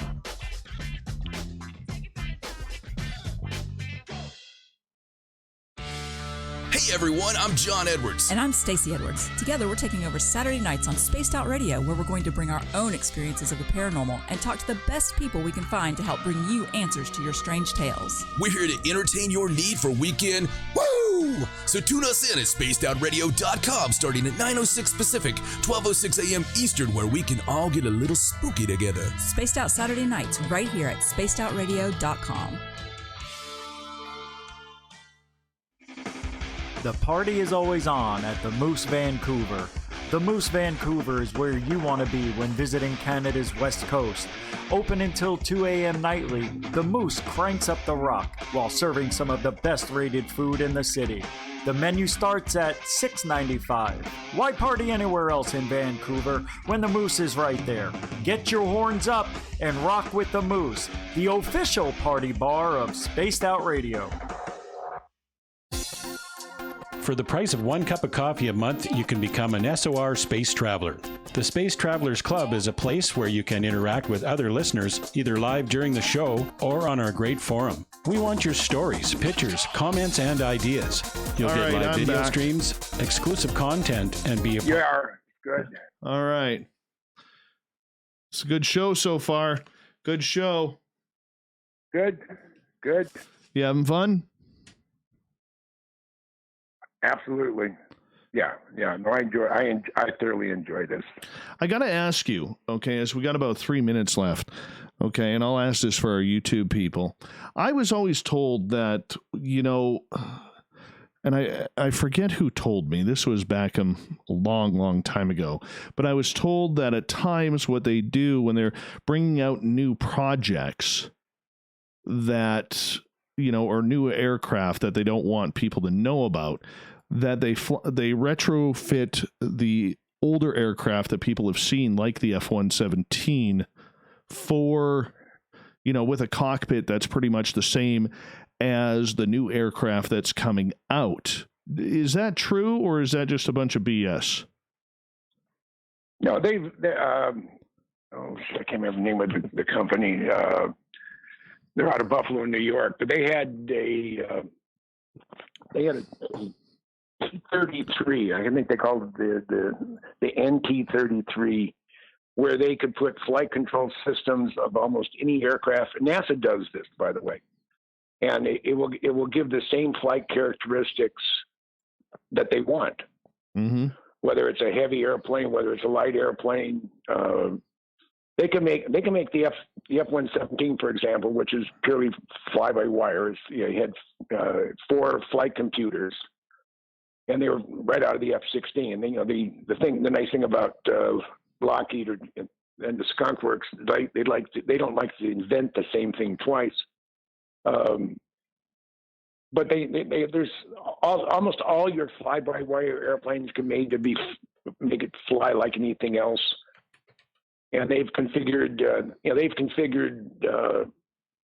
Hey everyone, I'm John Edwards. And I'm Stacey Edwards. Together we're taking over Saturday nights on Spaced Out Radio, where we're going to bring our own experiences of the paranormal and talk to the best people we can find to help bring you answers to your strange tales. We're here to entertain your need for weekend woo! So tune us in at spacedoutradio.com starting at 9:06 Pacific, 12:06 a.m. Eastern, where we can all get a little spooky together. Spaced Out Saturday nights right here at spacedoutradio.com. The party is always on at the Moose Vancouver. The Moose Vancouver is where you want to be when visiting Canada's West Coast. Open until 2 a.m. nightly, the Moose cranks up the rock while serving some of the best rated food in the city. The menu starts at $6.95. Why party anywhere else in Vancouver when the Moose is right there? Get your horns up and rock with the Moose, the official party bar of Spaced Out Radio. For the price of 1 cup of coffee a month, you can become an SOR Space Traveler. The Space Travelers Club is a place where you can interact with other listeners, either live during the show or on our great forum. We want your stories, pictures, comments, and ideas. You'll get live video streams, exclusive content, and be a part. Yeah, good. All right. It's a good show so far. Good show. Good. You having fun? Absolutely. Yeah. No, I thoroughly enjoy this. I got to ask you, okay, as we got about 3 minutes left, okay, and I'll ask this for our YouTube people. I was always told that, and I forget who told me, this was back a long time ago, but I was told that at times what they do when they're bringing out new projects that, or new aircraft that they don't want people to know about, that they retrofit the older aircraft that people have seen, like the F-117, for, with a cockpit that's pretty much the same as the new aircraft that's coming out. Is that true, or is that just a bunch of BS? No, I can't remember the name of the company. They're out of Buffalo, New York, but they had a T-33. I think they called it the NT-33, where they could put flight control systems of almost any aircraft. NASA does this, by the way, and it will give the same flight characteristics that they want. Mm-hmm. Whether it's a heavy airplane, whether it's a light airplane. They can make the F-117, for example, which is purely fly-by-wire. You had 4 flight computers, and they were right out of the F-16. And the nice thing about Lockheed and the Skunk Works, they don't like to invent the same thing twice. But there's almost all your fly-by-wire airplanes can make it fly like anything else. And they've configured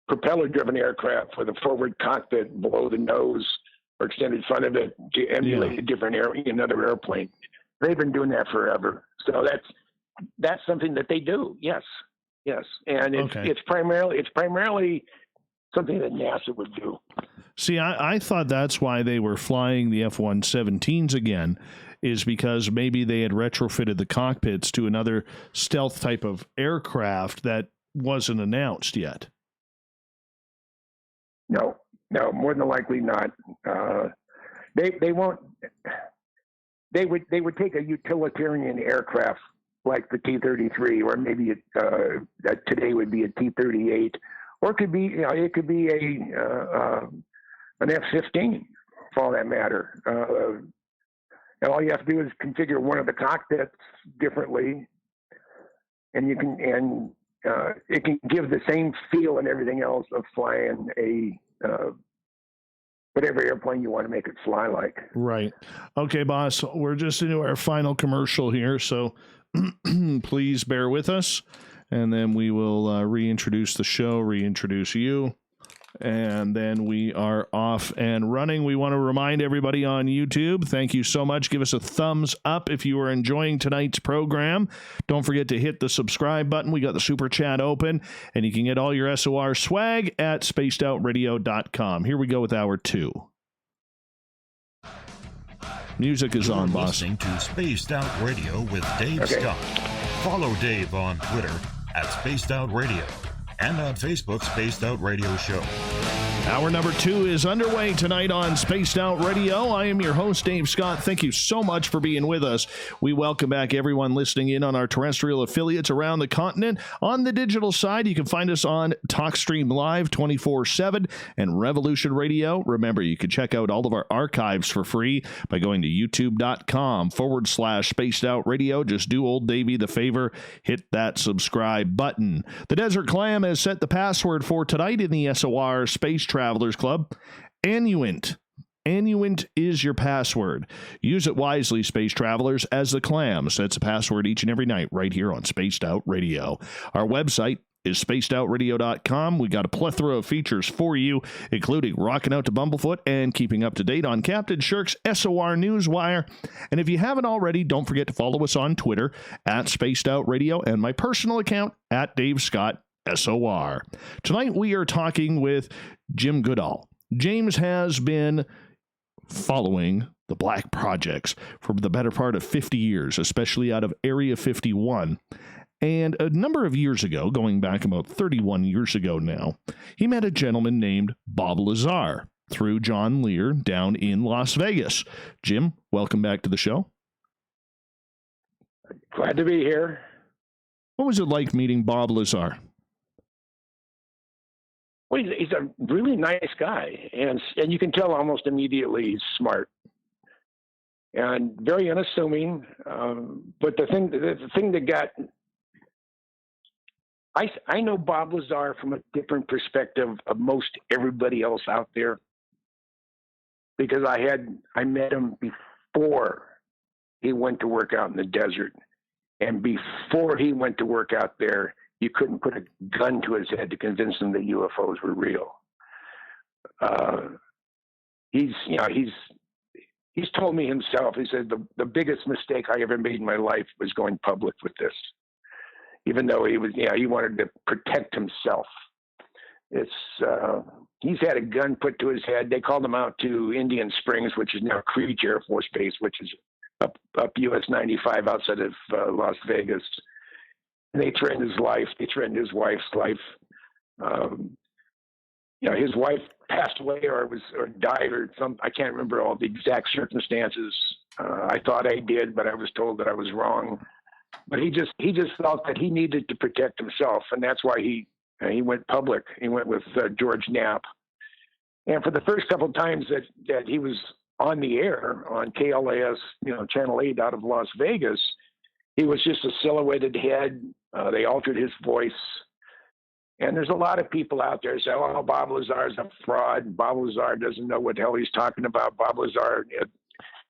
propeller-driven aircraft with a forward cockpit below the nose or extended front of it to emulate a different another airplane. They've been doing that forever. So that's something that they do. Yes, and it's primarily something that NASA would do. See, I thought that's why they were flying the F-117s again, is because maybe they had retrofitted the cockpits to another stealth type of aircraft that wasn't announced yet. No, more than likely not. They won't. They would take a utilitarian aircraft like the T-33, or maybe that today would be a T-38, or it could be an F-15 for all that matter. And all you have to do is configure one of the cockpits differently, and it can give the same feel and everything else of flying a whatever airplane you want to make it fly like. Right. Okay, boss, we're just into our final commercial here, so please bear with us, and then we will reintroduce the show, reintroduce you. And then we are off and running. We want to remind everybody on YouTube, thank you so much. Give us a thumbs up if you are enjoying tonight's program. Don't forget to hit the subscribe button. We got the super chat open, and you can get all your SOR swag at spacedoutradio.com. Here we go with hour 2. Music is on, boss. Listening to Spaced Out Radio with Dave Scott. Follow Dave on Twitter at Spaced Out Radio. And on Facebook, Spaced Out Radio Show. Hour number 2 is underway tonight on Spaced Out Radio. I am your host, Dave Scott. Thank you so much for being with us. We welcome back everyone listening in on our terrestrial affiliates around the continent. On the digital side, you can find us on TalkStream Live 24/7 and Revolution Radio. Remember, you can check out all of our archives for free by going to youtube.com/Spaced Out Radio. Just do old Davey the favor, hit that subscribe button. The Desert Clam has set the password for tonight in the SOR Space Travelers Club. Annuint. Annuint is your password. Use it wisely, space travelers, as the Clam sets a password each and every night right here on Spaced Out Radio. Our website is spacedoutradio.com. We got a plethora of features for you, including rocking out to Bumblefoot and keeping up to date on Captain Shirk's SOR Newswire. And if you haven't already, don't forget to follow us on Twitter at Spaced Out Radio and my personal account at Dave Scott SOR. Tonight we are talking with Jim Goodall. James has been following the Black Projects for the better part of 50 years, especially out of Area 51. And a number of years ago, going back about 31 years ago now, he met a gentleman named Bob Lazar through John Lear down in Las Vegas. Jim, welcome back to the show. Glad to be here. What was it like meeting Bob Lazar? Well, he's a really nice guy, and you can tell almost immediately he's smart and very unassuming. But the thing that got I know Bob Lazar from a different perspective of most everybody else out there, because I met him before he went to work out in the desert, and before he went to work out there, you couldn't put a gun to his head to convince him that UFOs were real. He's told me himself. He said the biggest mistake I ever made in my life was going public with this. Even though he wanted to protect himself. He's had a gun put to his head. They called him out to Indian Springs, which is now Creech Air Force Base, which is up US 95 outside of Las Vegas. And they threatened his life. They threatened his wife's life. His wife passed away or died or some. I can't remember all the exact circumstances. I thought I did, but I was told that I was wrong. But he just felt that he needed to protect himself, and that's why he went public. He went with George Knapp, and for the first couple of times that he was on the air on KLAS, Channel 8 out of Las Vegas, he was just a silhouetted head. They altered his voice, and there's a lot of people out there say, "Oh, Bob Lazar is a fraud. Bob Lazar doesn't know what the hell he's talking about. Bob Lazar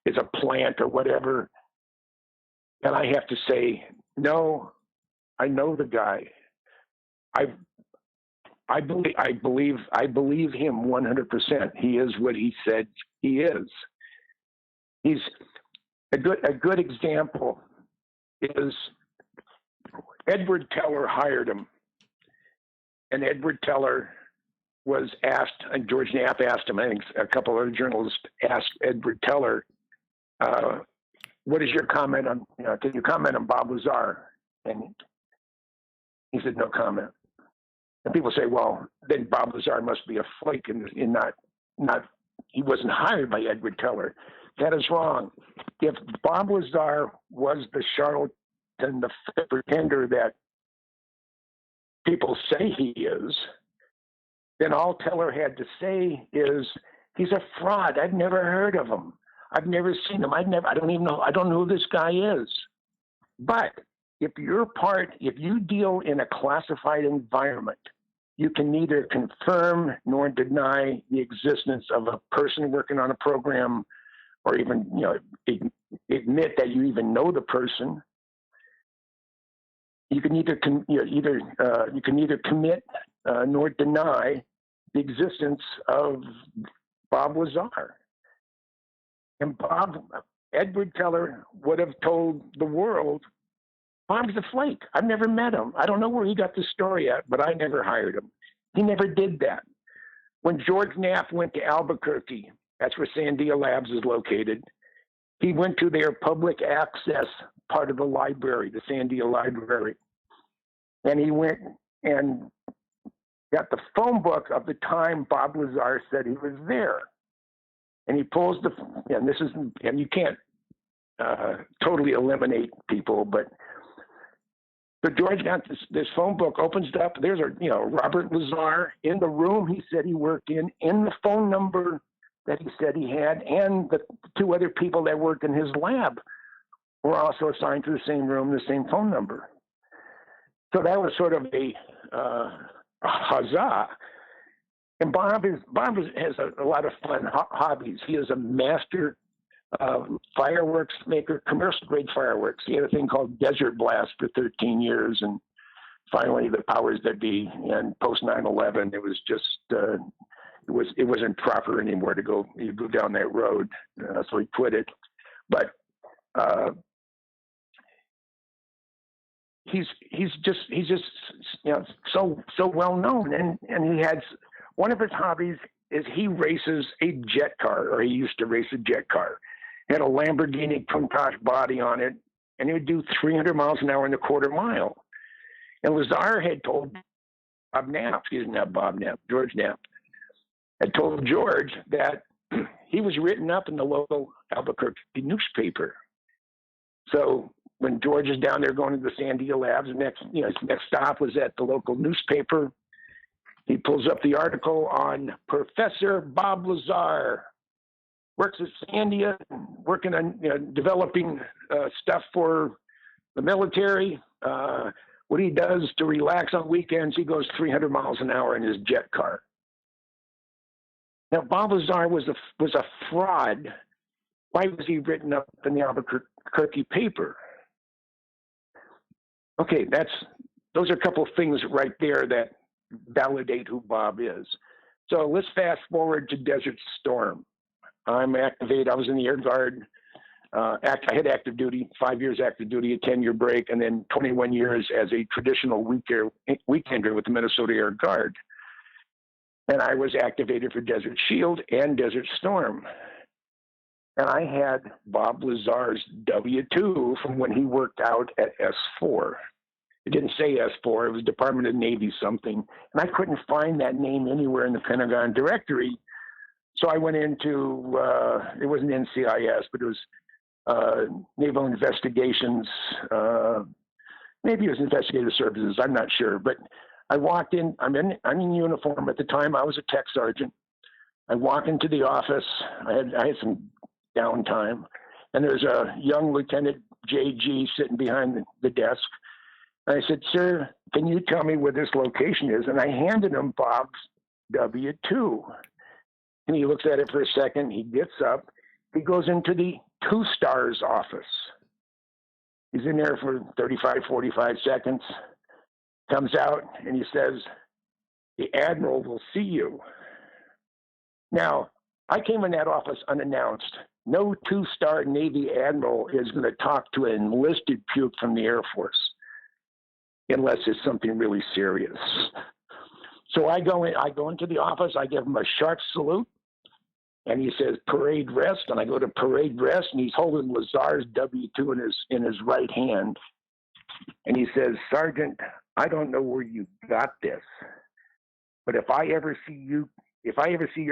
is a plant or whatever." And I have to say, no, I know the guy. I believe him 100%. He is what he said he is. He's a good example is Edward Teller hired him, and Edward Teller was asked, and George Knapp asked him. I think a couple other journalists asked Edward Teller, what is your comment on, can you comment on Bob Lazar? And he said, no comment. And people say, well, then Bob Lazar must be a flake in not, he wasn't hired by Edward Teller. That is wrong. If Bob Lazar was the charlatan, the pretender that people say he is, then all Teller had to say is, he's a fraud. I've never heard of him. I've never seen him. I don't know who this guy is. But if you deal in a classified environment, you can neither confirm nor deny the existence of a person working on a program, or even admit that you even know the person. You can neither commit nor deny the existence of Bob Lazar. And Edward Teller would have told the world, Bob's a flake. I've never met him. I don't know where he got the story at, but I never hired him. He never did that. When George Knapp went to Albuquerque, that's where Sandia Labs is located, he went to their public access part of the library, the Sandia Library. And he went and got the phone book of the time Bob Lazar said he was there. And he pulls and you can't totally eliminate people, but George got this phone book, opens it up. There's Robert Lazar in the room he said he worked in the phone number that he said he had, and the two other people that worked in his lab were also assigned to the same room, the same phone number. So that was sort of a huzzah. And Bob has a lot of fun hobbies. He is a master fireworks maker, commercial grade fireworks. He had a thing called Desert Blast for 13 years, and finally the powers that be, and post 9/11, it was just it wasn't proper anymore to go down that road, so he quit it. But he's just so well known, and he has. One of his hobbies is he races a jet car, or he used to race a jet car. He had a Lamborghini Countach body on it, and he would do 300 miles an hour in a quarter mile. And Lazar had told George Knapp, had told George that he was written up in the local Albuquerque newspaper. So when George is down there going to the Sandia Labs, his next stop was at the local newspaper. He pulls up the article on Professor Bob Lazar. Works at Sandia, working on developing stuff for the military. What he does to relax on weekends, he goes 300 miles an hour in his jet car. Now, Bob Lazar was a fraud. Why was he written up in the Albuquerque paper? Okay, those are a couple of things right there that validate who Bob is. So let's fast forward to Desert Storm. I'm activated. I was in the Air Guard. I had active duty, 5 years active duty, a 10-year break, and then 21 years as a traditional weekender with the Minnesota Air Guard. And I was activated for Desert Shield and Desert Storm. And I had Bob Lazar's W-2 from when he worked out at S4. It didn't say S4. It was Department of Navy something. And I couldn't find that name anywhere in the Pentagon directory. So I went into, it wasn't NCIS, but it was Naval Investigations. Maybe it was Investigative Services. I'm not sure. But I walked in. I'm in uniform at the time. I was a tech sergeant. I walk into the office. I had some downtime, and there's a young Lieutenant JG sitting behind the desk. And I said, "Sir, can you tell me where this location is?" And I handed him Bob's W-2. And he looks at it for a second. He gets up. He goes into the 2 stars office. He's in there for 35, 45 seconds. Comes out and he says, "The Admiral will see you." Now, I came in that office unannounced. No 2-star Navy Admiral is going to talk to an enlisted puke from the Air Force unless it's something really serious. So I go into the office. I give him a sharp salute. And he says, "Parade rest." And I go to parade rest, and he's holding Lazar's W-2 in his right hand. And he says, "Sergeant, I don't know where you got this, but if I ever see your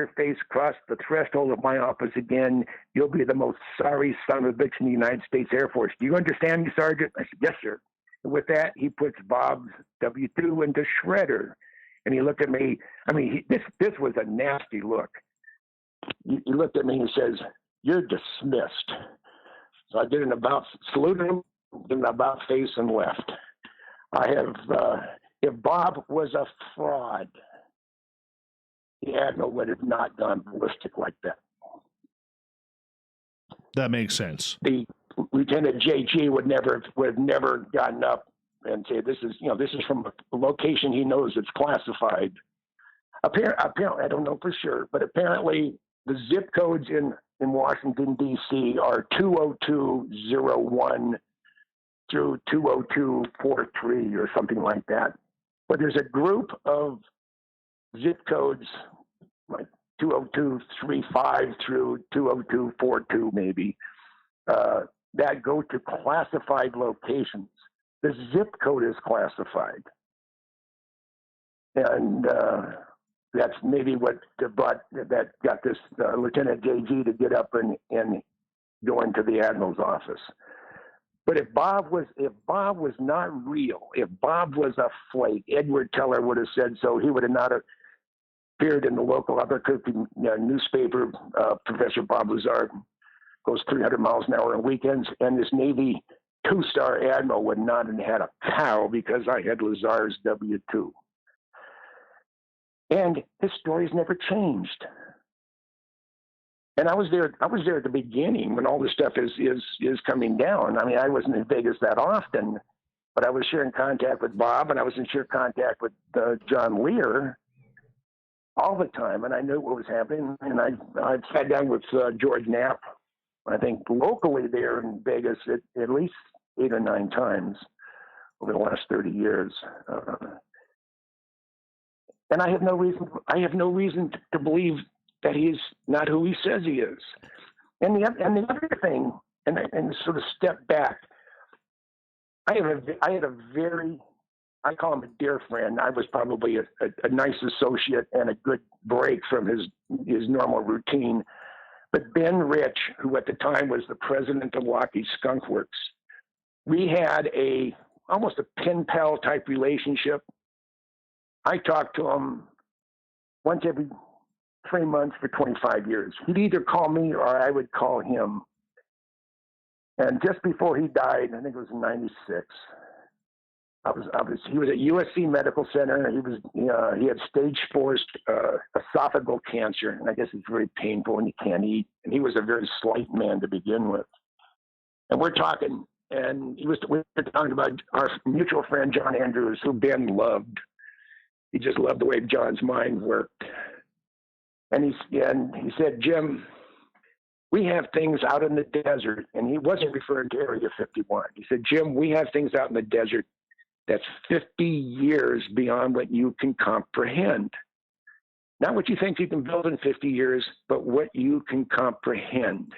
face cross the threshold of my office again, you'll be the most sorry son of a bitch in the United States Air Force. Do you understand me, Sergeant?" I said, "Yes, sir." And with that, he puts Bob's W-2 into shredder. And he looked at me. I mean, this was a nasty look. He looked at me and says, "You're dismissed." So I did an about, saluted him, did an about face, and left. If Bob was a fraud, the Admiral would have not gone ballistic like that. That makes sense. The Lieutenant JG would have never gotten up and say, this is from a location he knows it's classified. Apparently, I don't know for sure, but apparently the zip codes in Washington, D.C. are 20201 through 20243 or something like that. But there's a group of zip codes like 20235 through 20242 maybe that go to classified locations. The zip code is classified. And that's maybe what got this Lieutenant JG to get up and go into the Admiral's office. But if Bob was not real, if Bob was a flake, Edward Teller would have said so. He would have not appeared in the local Albuquerque newspaper. Professor Bob Lazar goes 300 miles an hour on weekends, and this Navy 2-star Admiral would not have had a cow because I had Lazar's W-2. And his story's never changed. And I was there at the beginning when all this stuff is coming down. I mean, I wasn't in Vegas that often, but I was sharing contact with Bob, and I was in sure contact with John Lear all the time, and I knew what was happening. And I sat down with George Knapp, I think locally there in Vegas at least 8 or 9 times over the last 30 years. And I have no reason to believe that he's not who he says he is. And the other thing, and sort of step back, I had a very, I call him a dear friend. I was probably a nice associate and a good break from his normal routine. But Ben Rich, who at the time was the president of Lockheed Skunk Works, we had almost a pen pal type relationship. I talked to him once every 3 months for 25 years. He'd either call me or I would call him. And just before he died, I think it was in '96. He was at USC Medical Center. He had stage 4 esophageal cancer, and I guess it's very painful and you can't eat. And he was a very slight man to begin with. And we're talking, and we were talking about our mutual friend John Andrews, who Ben loved. He just loved the way John's mind worked. And he said, Jim, we have things out in the desert, and he wasn't referring to Area 51. He said, Jim, we have things out in the desert that's 50 years beyond what you can comprehend. Not what you think you can build in 50 years, but what you can comprehend.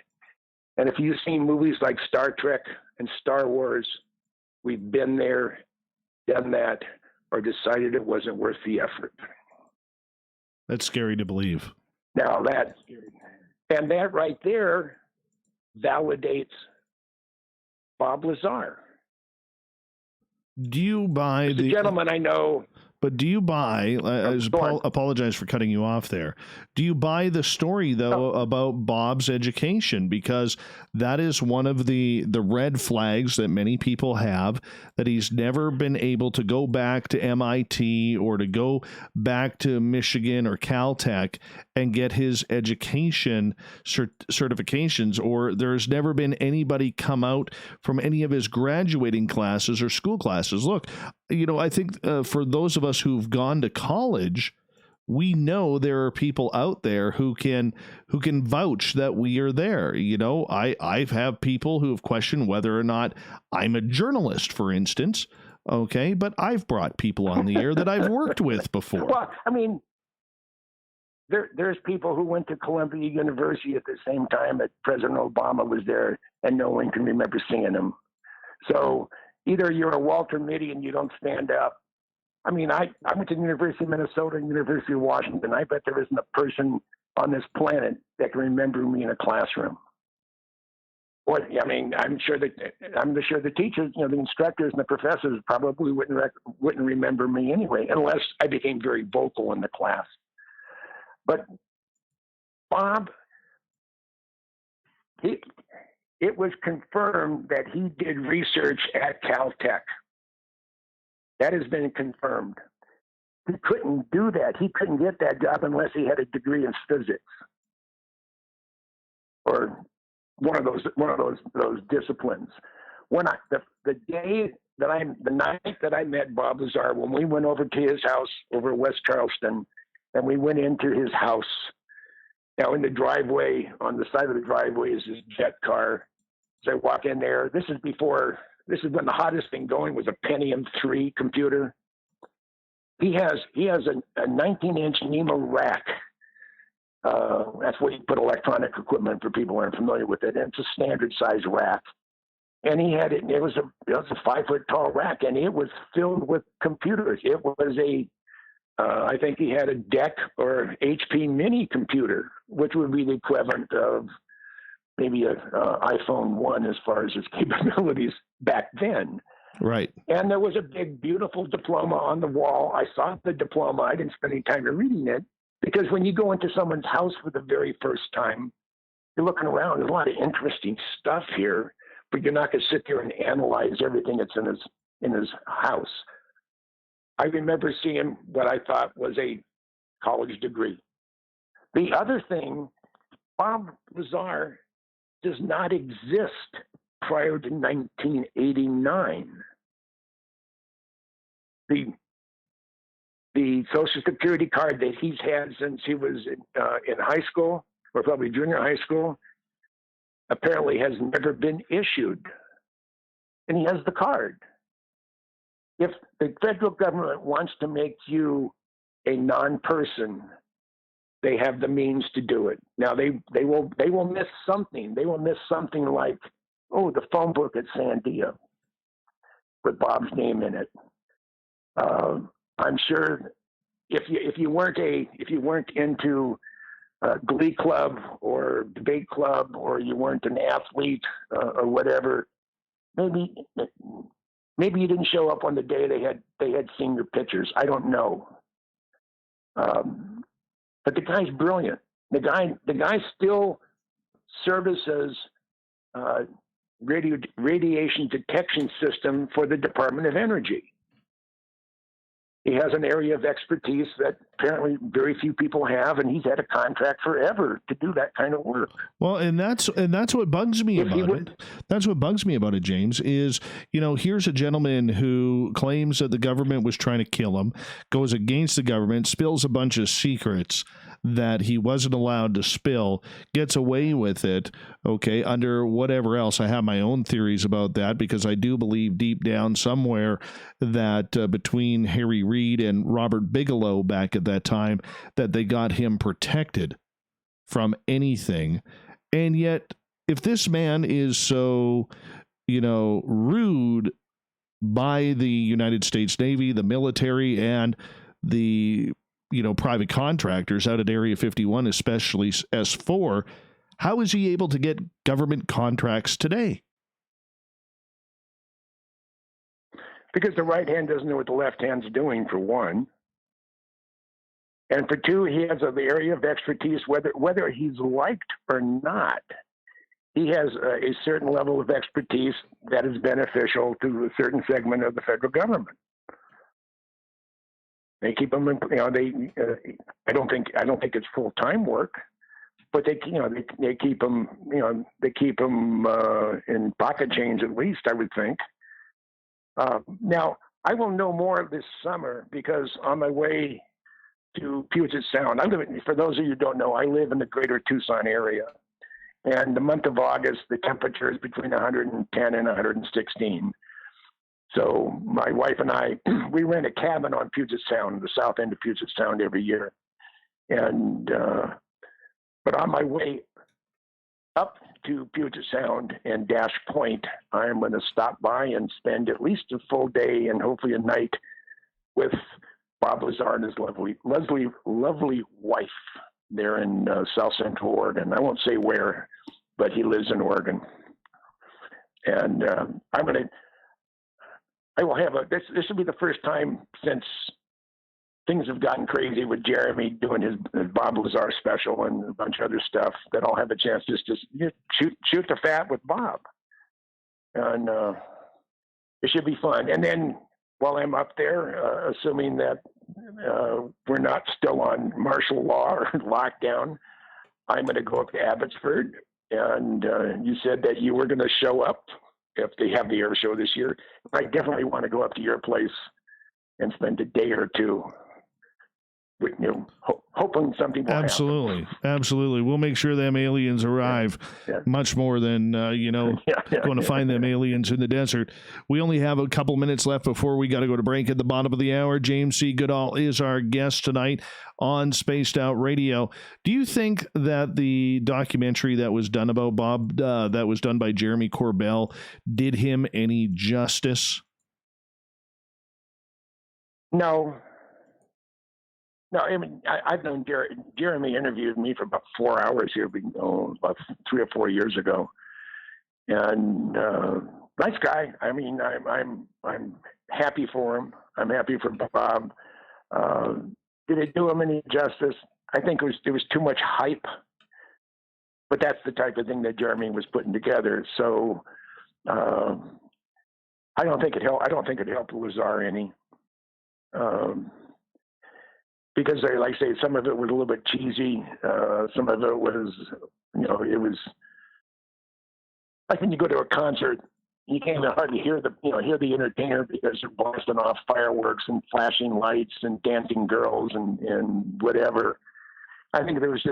And if you've seen movies like Star Trek and Star Wars, we've been there, done that, or decided it wasn't worth the effort. That's scary to believe. Now that right there validates Bob Lazar. Do you buy the gentleman I know? But do you buy, apologize for cutting you off there. Do you buy the story, though, about Bob's education? Because that is one of the red flags that many people have, that he's never been able to go back to MIT or to go back to Michigan or Caltech and get his education certifications, or there's never been anybody come out from any of his graduating classes or school classes. Look, I think for those of us who've gone to college, we know there are people out there who can vouch that we are there. I've had people who have questioned whether or not I'm a journalist, for instance. Okay, but I've brought people on the air that I've worked with before. Well, I mean, there's people who went to Columbia University at the same time that President Obama was there, and no one can remember seeing him. So either you're a Walter Mitty and you don't stand up. I mean, I went to the University of Minnesota and University of Washington. I bet there isn't a person on this planet that can remember me in a classroom. Or, I mean, I'm sure the teachers, the instructors and the professors probably wouldn't remember me anyway, unless I became very vocal in the class. But Bob, it was confirmed that he did research at Caltech. That has been confirmed. He couldn't do that. He couldn't get that job unless he had a degree in physics or one of those disciplines. The night that I met Bob Lazar, when we went over to his house over West Charleston, and we went into his house. Now in the driveway, on the side of the driveway is his jet car. So I walk in there. This is when the hottest thing going was a Pentium 3 computer. He has a 19-inch NEMA rack. That's where you put electronic equipment for people who aren't familiar with it. And it's a standard size rack. And he had it. It was a 5-foot tall rack, and it was filled with computers. It was I think he had a DEC or HP mini computer, which would be the equivalent of maybe an iPhone 1 as far as its capabilities back then. Right. And there was a big, beautiful diploma on the wall. I saw the diploma. I didn't spend any time reading it, because when you go into someone's house for the very first time, you're looking around. There's a lot of interesting stuff here, but you're not going to sit there and analyze everything that's in his house. I remember seeing what I thought was a college degree. The other thing, Bob Lazar does not exist prior to 1989. The Social Security card that he's had since he was in high school, or probably junior high school, apparently has never been issued. And he has the card. If the federal government wants to make you a non-person, they have the means to do it. Now they will miss something. They will miss something like, the phone book at Sandia with Bob's name in it. I'm sure if you weren't into Glee Club or debate club, or you weren't an athlete or whatever, maybe you didn't show up on the day they had seen your pictures. I don't know. But the guy's brilliant. The guy still services radiation detection system for the Department of Energy. He has an area of expertise that apparently very few people have, and he's had a contract forever to do that kind of work. Well, and that's what bugs me about it. That's what bugs me about it, James, is, here's a gentleman who claims that the government was trying to kill him, goes against the government, spills a bunch of secrets that he wasn't allowed to spill, gets away with it, okay, under whatever else. I have my own theories about that, because I do believe deep down somewhere that between Harry Reid and Robert Bigelow back at that time, that they got him protected from anything. And yet, if this man is so, rude by the United States Navy, the military, and the private contractors out at Area 51, especially S4, how is he able to get government contracts today? Because the right hand doesn't know what the left hand's doing, for one. And for two, he has the area of expertise, whether he's liked or not. He has a certain level of expertise that is beneficial to a certain segment of the federal government. They keep them, I don't think it's full-time work, but they keep them, in pocket change at least, I would think. Now, I will know more this summer, because on my way to Puget Sound, for those of you who don't know, I live in the greater Tucson area. And the month of August, the temperature is between 110 and 116. So my wife and I, we rent a cabin on Puget Sound, the south end of Puget Sound, every year. And but on my way up to Puget Sound and Dash Point, I'm going to stop by and spend at least a full day and hopefully a night with Bob Lazar and his lovely wife there in South Central Oregon. I won't say where, but he lives in Oregon. And I will have this will be the first time since things have gotten crazy with Jeremy doing his Bob Lazar special and a bunch of other stuff, that I'll have a chance just to shoot the fat with Bob. And it should be fun. And then while I'm up there, assuming that we're not still on martial law or lockdown, I'm going to go up to Abbotsford. And you said that you were going to show up if they have the air show this year. I definitely want to go up to your place and spend a day or two with hoping something will happen. Absolutely. We'll make sure them aliens arrive much more than, going to find them aliens in the desert. We only have a couple minutes left before we got to go to break at the bottom of the hour. James C. Goodall is our guest tonight on Spaced Out Radio. Do you think that the documentary that was done about Bob, that was done by Jeremy Corbell, did him any justice? No, I mean, I've known Jeremy interviewed me for about 4 hours here, about 3 or 4 years ago, and nice guy. I mean, I'm happy for him. I'm happy for Bob. Did it do him any justice? I think there was too much hype, but that's the type of thing that Jeremy was putting together. So I don't think it helped. I don't think it helped Lazar any. Because, like I say, some of it was a little bit cheesy. Some of it was, it was like when you go to a concert, you can't hardly hear the entertainer because they're blasting off fireworks and flashing lights and dancing girls and whatever. I think it was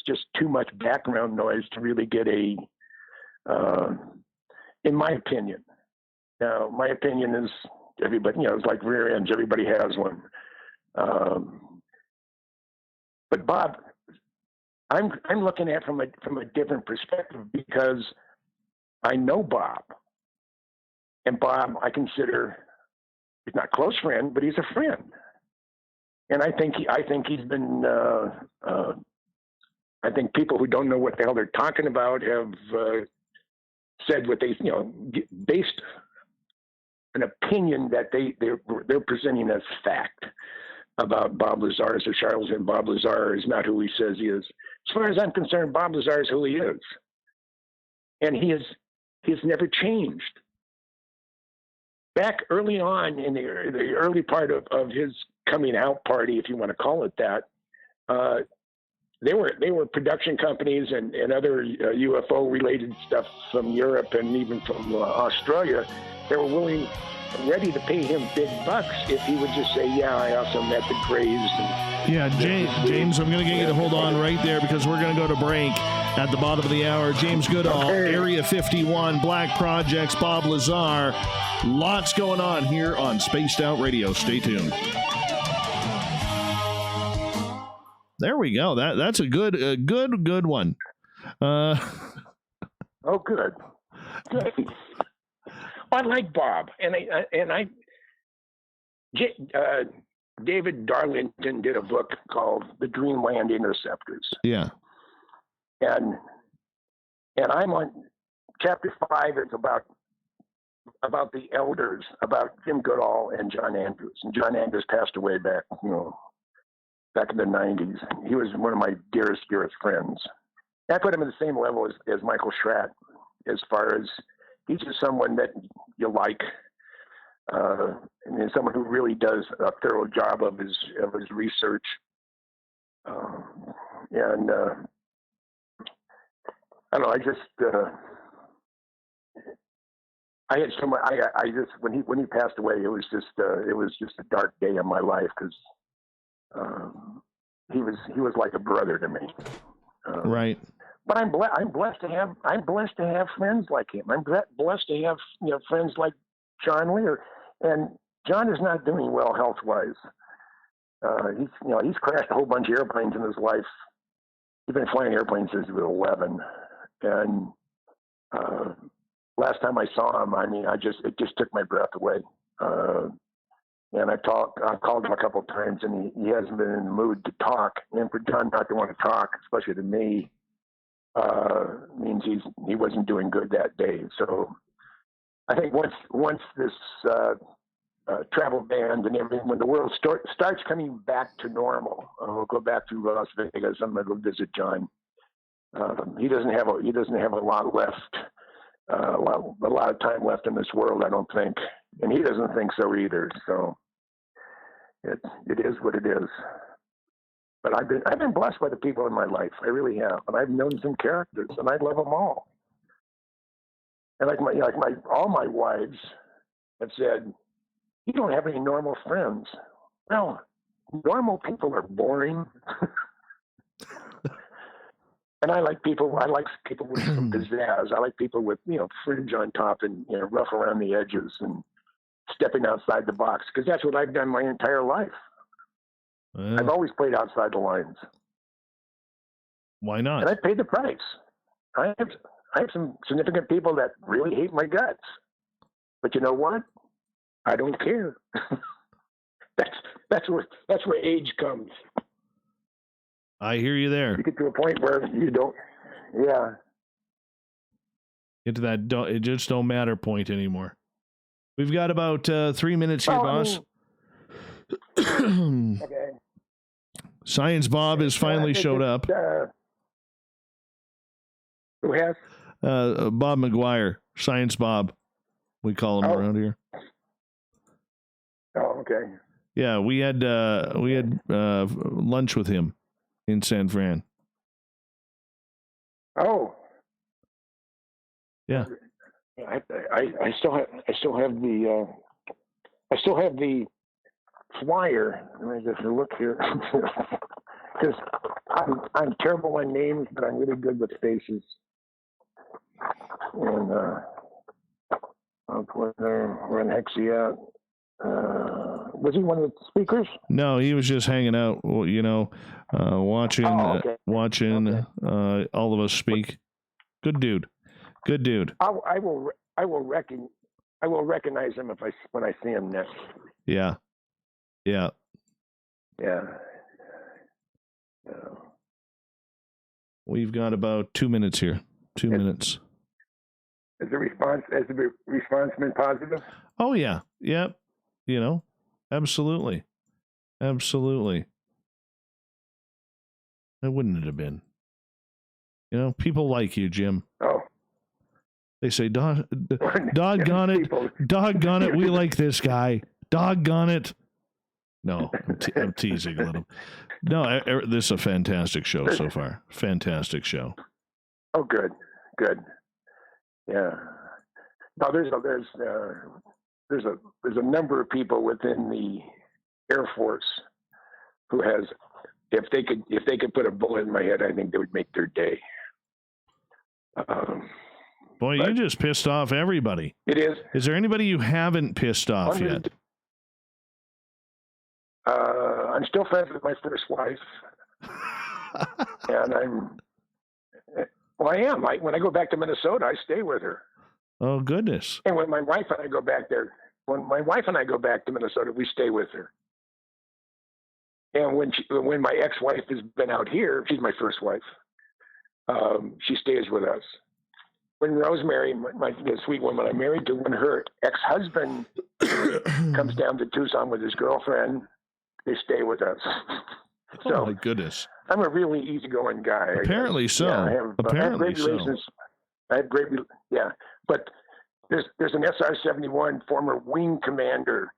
just too much background noise to really get in my opinion. Now, my opinion is everybody, it's like rear ends. Everybody has one. But Bob, I'm looking at it from a different perspective, because I know Bob, and Bob I consider, he's not a close friend, but he's a friend, and I think he's been. I think people who don't know what the hell they're talking about have said what they based an opinion that they're presenting as fact. about Bob Lazar as a charlatan. Bob Lazar is not who he says he is. As far as I'm concerned, Bob Lazar is who he is. And he has never changed. Back early on in the early part of his coming out party, if you want to call it that, they were production companies and other UFO related stuff from Europe and even from Australia. They were ready to pay him big bucks if he would just say, yeah, I also met the Greys. Yeah, James, I'm going to get you to hold on right there because we're going to go to break at the bottom of the hour. James Goodall, Area 51, Black Projects, Bob Lazar. Lots going on here on Spaced Out Radio. Stay tuned. There we go. That's a good one. Oh, good. I like Bob, and David Darlington did a book called The Dreamland Interceptors. Yeah, and I'm on chapter 5. It's about the elders, about Jim Goodall and John Andrews. And John Andrews passed away back in the 90s. He was one of my dearest friends. I put him at the same level as Michael Schratt, as far as he's just someone that you like. Someone who really does a thorough job of his research. I don't know. I had so much. I just when he passed away, it was just a dark day in my life because he was like a brother to me. Right. But I'm blessed to have friends like him. I'm blessed to have friends like John Lear. And John is not doing well health-wise. He's crashed a whole bunch of airplanes in his life. He's been flying airplanes since he was 11. And last time I saw him, it just took my breath away. And I called him a couple of times, and he hasn't been in the mood to talk. And for John not to want to talk, especially to me, means he wasn't doing good that day. So I think once this travel ban and everything, when the world starts coming back to normal, we'll go back to Las Vegas. I'm going to go visit John. He doesn't have a lot left, a lot of time left in this world, I don't think, and he doesn't think so either. So it is what it is. But I've been blessed by the people in my life. I really have, and I've known some characters, and I love them all. And all my wives have said, "You don't have any normal friends." Well, normal people are boring. And I like people with some pizzazz. I like people with fringe on top and rough around the edges and stepping outside the box, because that's what I've done my entire life. I've always played outside the lines. Why not? And I paid the price. I have some significant people that really hate my guts. But you know what? I don't care. That's where age comes. I hear you there. You get to a point where you don't. Yeah. Get to that it just don't matter point anymore. We've got about 3 minutes here, boss. Okay. Science Bob has finally showed up. Who has? Bob McGuire, Science Bob. We call him around here. Oh, okay. Yeah, we had lunch with him in San Fran. Oh. Yeah. I still have the flyer. Let me just look here, because I'm terrible on names, but I'm really good with faces. And where the heck's he at? Was he one of the speakers? No, he was just hanging out. Watching all of us speak. Good dude. I will recognize him when I see him next. Yeah. We've got about 2 minutes here. 2 minutes. Has the response been positive? Oh yeah. Yep. Absolutely. Absolutely. That wouldn't it have been? You know, people like you, Jim. Oh. They say, doggone it, we like this guy. Doggone it. No, I'm teasing a little. No, this is a fantastic show so far. Fantastic show. Oh, good. Yeah. No, there's a number of people within the Air Force who has, if they could put a bullet in my head, I think they would make their day. Boy, you just pissed off everybody. It is. Is there anybody you haven't pissed off yet? I'm still friends with my first wife, and I am. When I go back to Minnesota, I stay with her. Oh goodness! And when my wife and I go back to Minnesota, we stay with her. And when my ex-wife has been out here, she's my first wife. She stays with us. When Rosemary, the sweet woman I married to, when her ex-husband comes down to Tucson with his girlfriend, they stay with us. So, oh my goodness! I'm a really easygoing guy. Apparently so. Yeah, I have great relations. I have great, yeah. But there's an SR71 former wing commander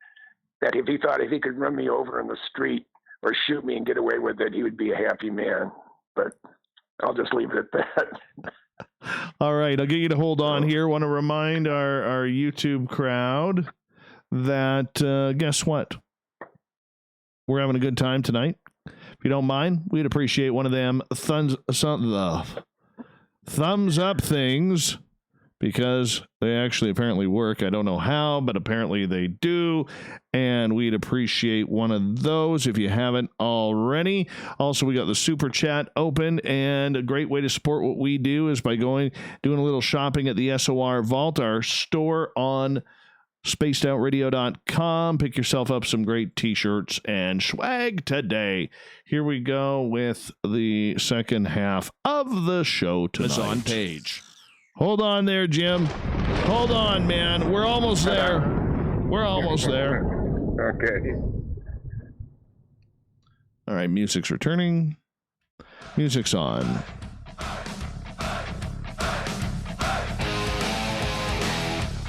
that if he could run me over in the street or shoot me and get away with it, he would be a happy man. But I'll just leave it at that. All right, I'll get you to hold on here. Want to remind our YouTube crowd that guess what? We're having a good time tonight. If you don't mind, we'd appreciate one of them thumbs up things, because they actually apparently work. I don't know how, but apparently they do. And we'd appreciate one of those if you haven't already. Also, we got the super chat open, and a great way to support what we do is by doing a little shopping at the SOR Vault, our store on spacedoutradio.com. Pick yourself up some great t-shirts and swag today. Here we go with the second half of the show tonight. It's on page. Hold on there, Jim. Hold on, man. We're almost there. We're almost there. Okay. All right, music's returning. Music's on.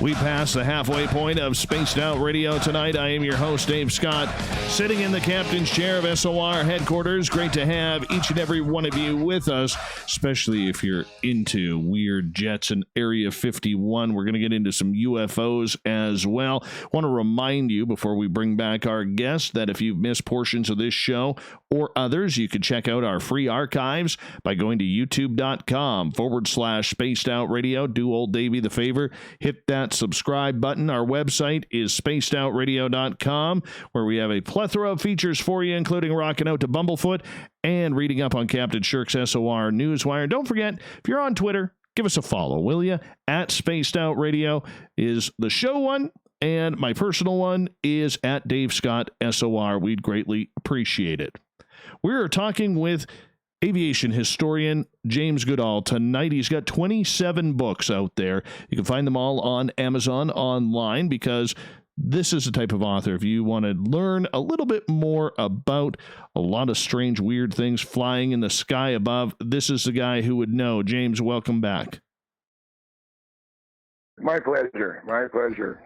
We passed the halfway point of Spaced Out Radio tonight. I am your host, Dave Scott, sitting in the captain's chair of SOR headquarters. Great to have each and every one of you with us, especially if you're into weird jets in Area 51. We're going to get into some UFOs as well. Want to remind you before we bring back our guest that if you've missed portions of this show or others, you can check out our free archives by going to youtube.com/Spaced Out Radio. Do old Davey the favor, hit that subscribe button. Our website is spacedoutradio.com, where we have a plethora of features for you, including rocking out to Bumblefoot and reading up on Captain Shirk's SOR Newswire. And don't forget, if you're on Twitter, give us a follow, will you? At Spaced Out Radio is the show one, and my personal one is at Dave Scott SOR. We'd greatly appreciate it. We're talking with aviation historian James Goodall tonight. He's got 27 books out there. You can find them all on Amazon online, because this is the type of author, if you want to learn a little bit more about a lot of strange, weird things flying in the sky above, this is the guy who would know. James, welcome back. My pleasure. My pleasure.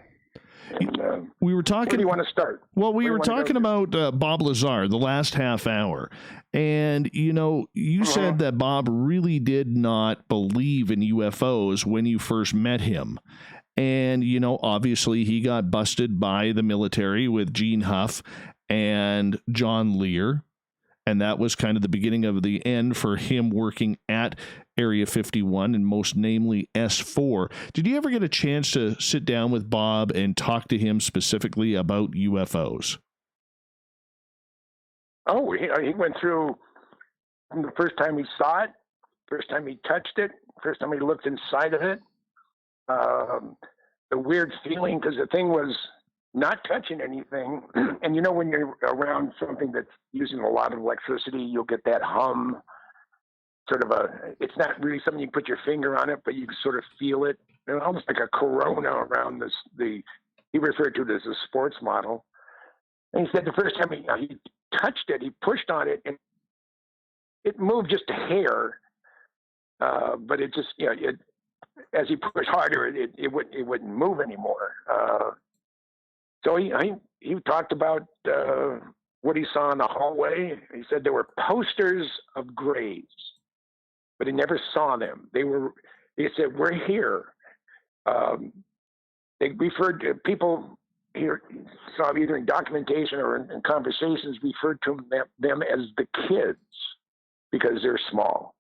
And, we were talking. Where do you want to start? Well, we were talking about Bob Lazar the last half hour. And, you said that Bob really did not believe in UFOs when you first met him. And, obviously he got busted by the military with Gene Huff and John Lear. And that was kind of the beginning of the end for him working at Area 51, and most namely S4. Did you ever get a chance to sit down with Bob and talk to him specifically about UFOs? Oh, he went through from the first time he saw it, first time he touched it, first time he looked inside of it, the weird feeling, because the thing was not touching anything. And when you're around something that's using a lot of electricity, you'll get that hum, it's not really something you put your finger on it, but you can sort of feel it. Almost like a corona around he referred to it as a sports model. And he said the first time he touched it, he pushed on it, and it moved just a hair, but it just, as he pushed harder, it wouldn't move anymore. So he talked about what he saw in the hallway. He said there were posters of graves, but he never saw them. He said, we're here. They referred to people here, saw either in documentation or in conversations, referred to them as the kids because they're small.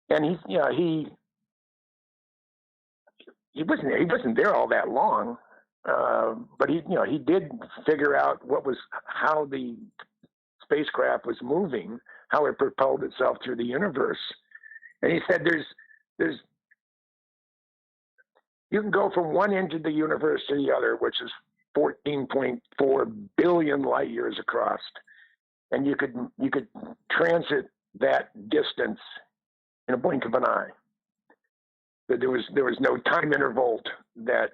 And he wasn't there all that long, but he did figure out how the spacecraft was moving, how it propelled itself through the universe. And he said there's you can go from one end of the universe to the other, which is 14.4 billion light years across, and you could transit that distance in a blink of an eye. There was no time interval that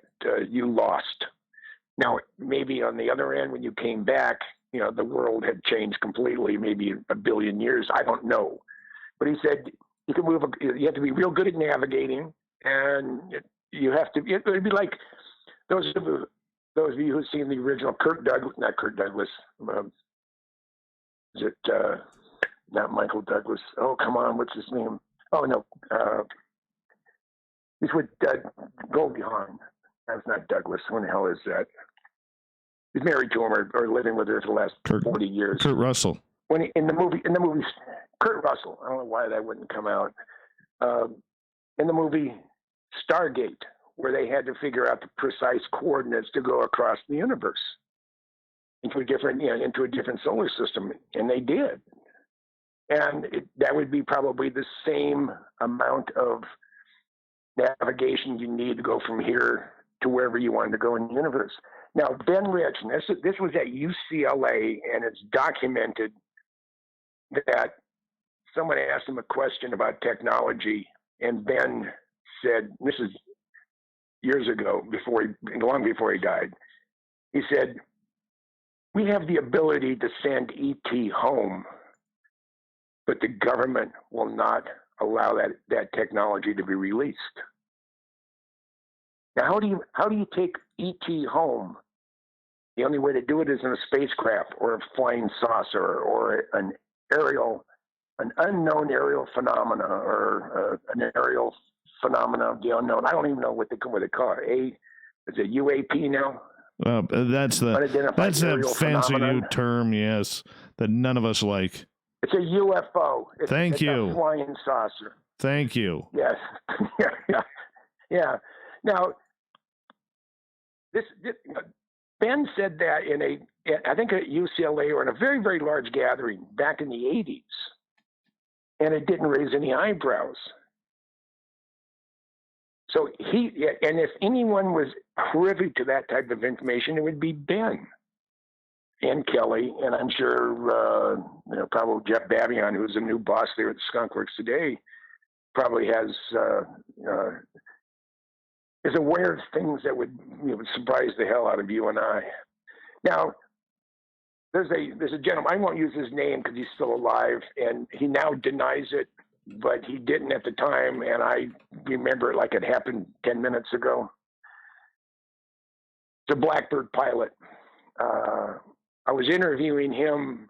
you lost. Now, maybe on the other end, when you came back, the world had changed completely, maybe a billion years. I don't know. But he said you can move. You have to be real good at navigating, and you have to. It'd be like those of you who've seen the original not Kirk Douglas. Is it not Michael Douglas? Oh, come on, what's his name? Oh no, he's with Goldie Hawn. That's not Douglas. When the hell is that? He's married to him or living with her for the last 40 years. Kurt Russell. In the movie, Kurt Russell. I don't know why that wouldn't come out. In the movie Stargate, where they had to figure out the precise coordinates to go across the universe into a different solar system, and they did. And that would be probably the same amount of navigation you need to go from here to wherever you wanted to go in the universe. Now, Ben Rich, and this was at UCLA, and it's documented that someone asked him a question about technology, and Ben said, this is years ago, long before he died, he said, we have the ability to send ET home, but the government will not allow that technology to be released. Now, how do you take ET home? The only way to do it is in a spacecraft or a flying saucer or an unknown aerial phenomena or an aerial phenomena of the unknown. I don't even know what they call it. Is it UAP now? That's a fancy new term, yes, that none of us like. It's a UFO. Thank you. A flying saucer. Thank you. Yes. Yeah. Now, this Ben said that I think at UCLA or in a very, very large gathering back in the 80s, and it didn't raise any eyebrows. So and if anyone was privy to that type of information, it would be Ben and Kelly, and I'm sure probably Jeff Babion, who's the new boss there at the Skunk Works today, probably is aware of things that would surprise the hell out of you and I. Now, there's a gentleman, I won't use his name because he's still alive, and he now denies it, but he didn't at the time, and I remember it like it happened 10 minutes ago. It's a Blackbird pilot. I was interviewing him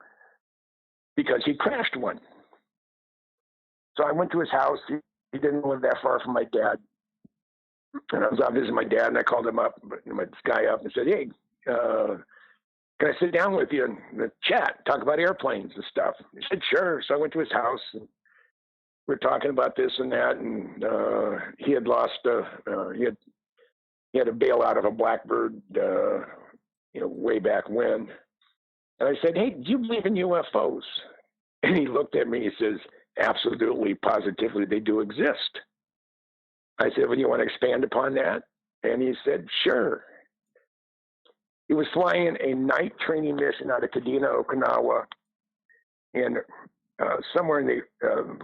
because he crashed one. So I went to his house. He didn't live that far from my dad. And I was out visiting my dad, and I called him up, this guy up, and said, hey, can I sit down with you and chat, talk about airplanes and stuff? He said, sure. So I went to his house, and we were talking about this and that, and he had lost, he had a bailout of a Blackbird, way back when. And I said, hey, do you believe in UFOs? And he looked at me, he says, absolutely, positively, they do exist. I said, well, do you want to expand upon that? And he said, sure. He was flying a night training mission out of Kadena, Okinawa, and somewhere in the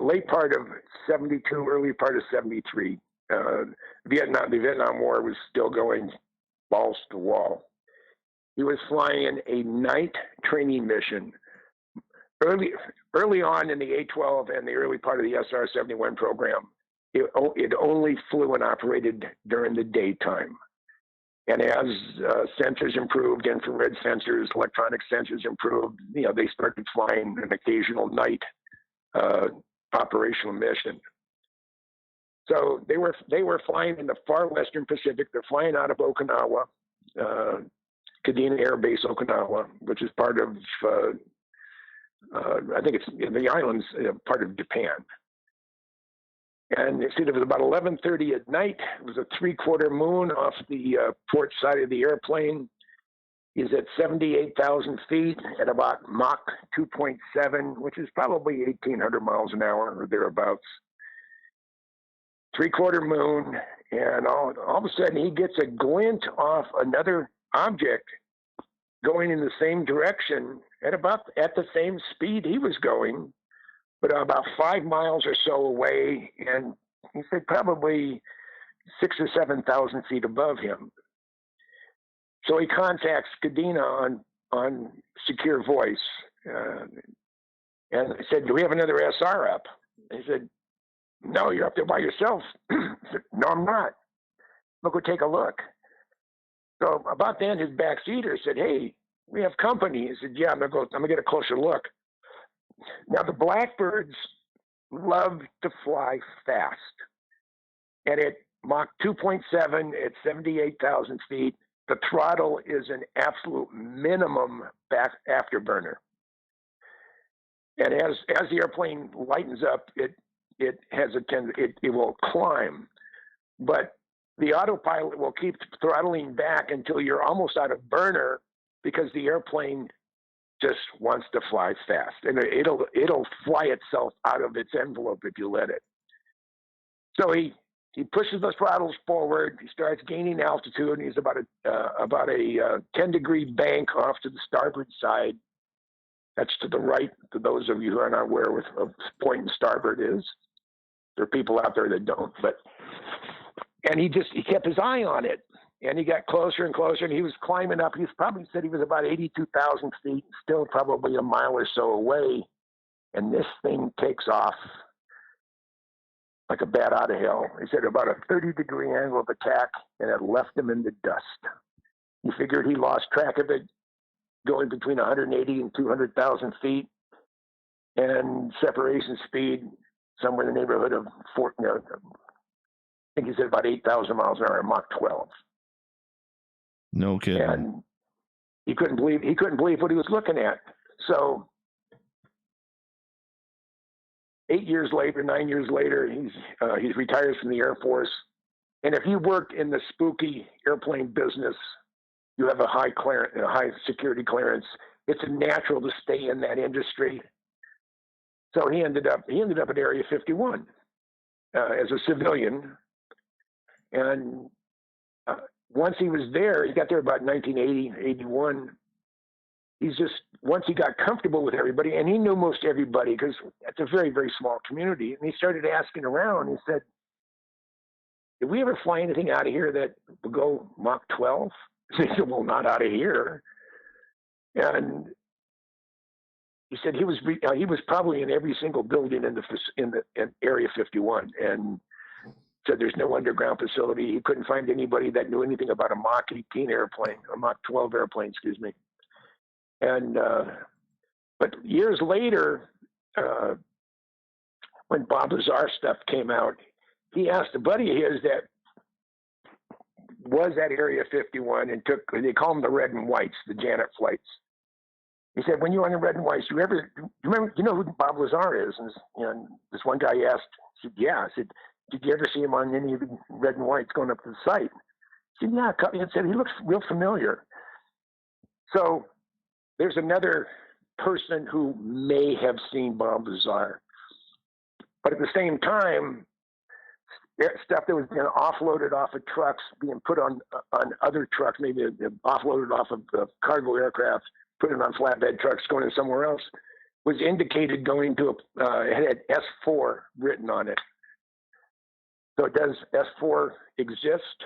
late part of 72, early part of 73. The Vietnam War was still going balls to the wall. he was flying a night training mission. Early on in the A-12 and the early part of the SR71 program, it only flew and operated during the daytime. And as sensors improved, infrared sensors, electronic sensors improved, they started flying an occasional night operational mission. So they were flying in the far western Pacific. They're flying out of Okinawa, Kadena Air Base, Okinawa, which is part of, I think it's in the islands, part of Japan. And it was about 11:30 at night. It was a 3/4 moon off the port side of the airplane. He's at 78,000 feet at about Mach 2.7, which is probably 1,800 miles an hour or thereabouts. 3/4 moon, and all of a sudden he gets a glint off another object going in the same direction at the same speed he was going, but about 5 miles or so away, and he said probably 6,000 or 7,000 feet above him. So he contacts Kadena on secure voice, and I said, "Do we have another SR up?" He said, "No, you're up there by yourself." I said, "No, I'm not. Look, go take a look." So about then, his backseater said, "Hey, we have company." He said, "Yeah, I'm gonna get a closer look." Now the Blackbirds love to fly fast, and at Mach 2.7 at 78,000 feet, the throttle is an absolute minimum back afterburner. And as the airplane lightens up, it has it will climb, but the autopilot will keep throttling back until you're almost out of burner, because the airplane just wants to fly fast, and it'll fly itself out of its envelope if you let it. So he pushes the throttles forward. He starts gaining altitude, and he's about a 10-degree bank off to the starboard side. That's to the right, to those of you who are not aware of point and starboard is. There are people out there that don't, and he kept his eye on it, and he got closer and closer, and he was climbing up. He probably said he was about 82,000 feet, still probably a mile or so away, and this thing takes off like a bat out of hell. He said about a 30-degree angle of attack, and it left him in the dust. He figured he lost track of it going between 180 and 200,000 feet, and separation speed somewhere in the neighborhood of I think he said about 8,000 miles an hour at Mach 12. No kidding. And he couldn't believe what he was looking at. So 9 years later, he retires from the Air Force. And if you worked in the spooky airplane business, you have a high security clearance. It's natural to stay in that industry. So he ended up at Area 51 as a civilian. And once he was there, he got there about 1980, 81. Once he got comfortable with everybody, and he knew most everybody because it's a very, very small community, and he started asking around. He said, "Did we ever fly anything out of here that would go Mach 12? He said, "Well, not out of here." And he said he was probably in every single building in Area 51, and said there's no underground facility. He couldn't find anybody that knew anything about a Mach 18 airplane, a Mach 12 airplane, excuse me. And but years later, when Bob Lazar stuff came out, he asked a buddy of his that was at Area 51 and they call them the red and whites, the Janet flights. He said, "When you were on the red and whites, do you know who Bob Lazar is?" And this one guy asked, he said, "Yeah." I said, "Did you ever see him on any of the red and whites going up to the site?" He said, "Yeah." He said, "He looks real familiar." So there's another person who may have seen Bob Lazar. But at the same time, stuff that was offloaded off of trucks being put on other trucks, maybe offloaded off of the cargo aircraft, put it on flatbed trucks going to somewhere else, was indicated going to it had S4 written on it. So does S4 exist?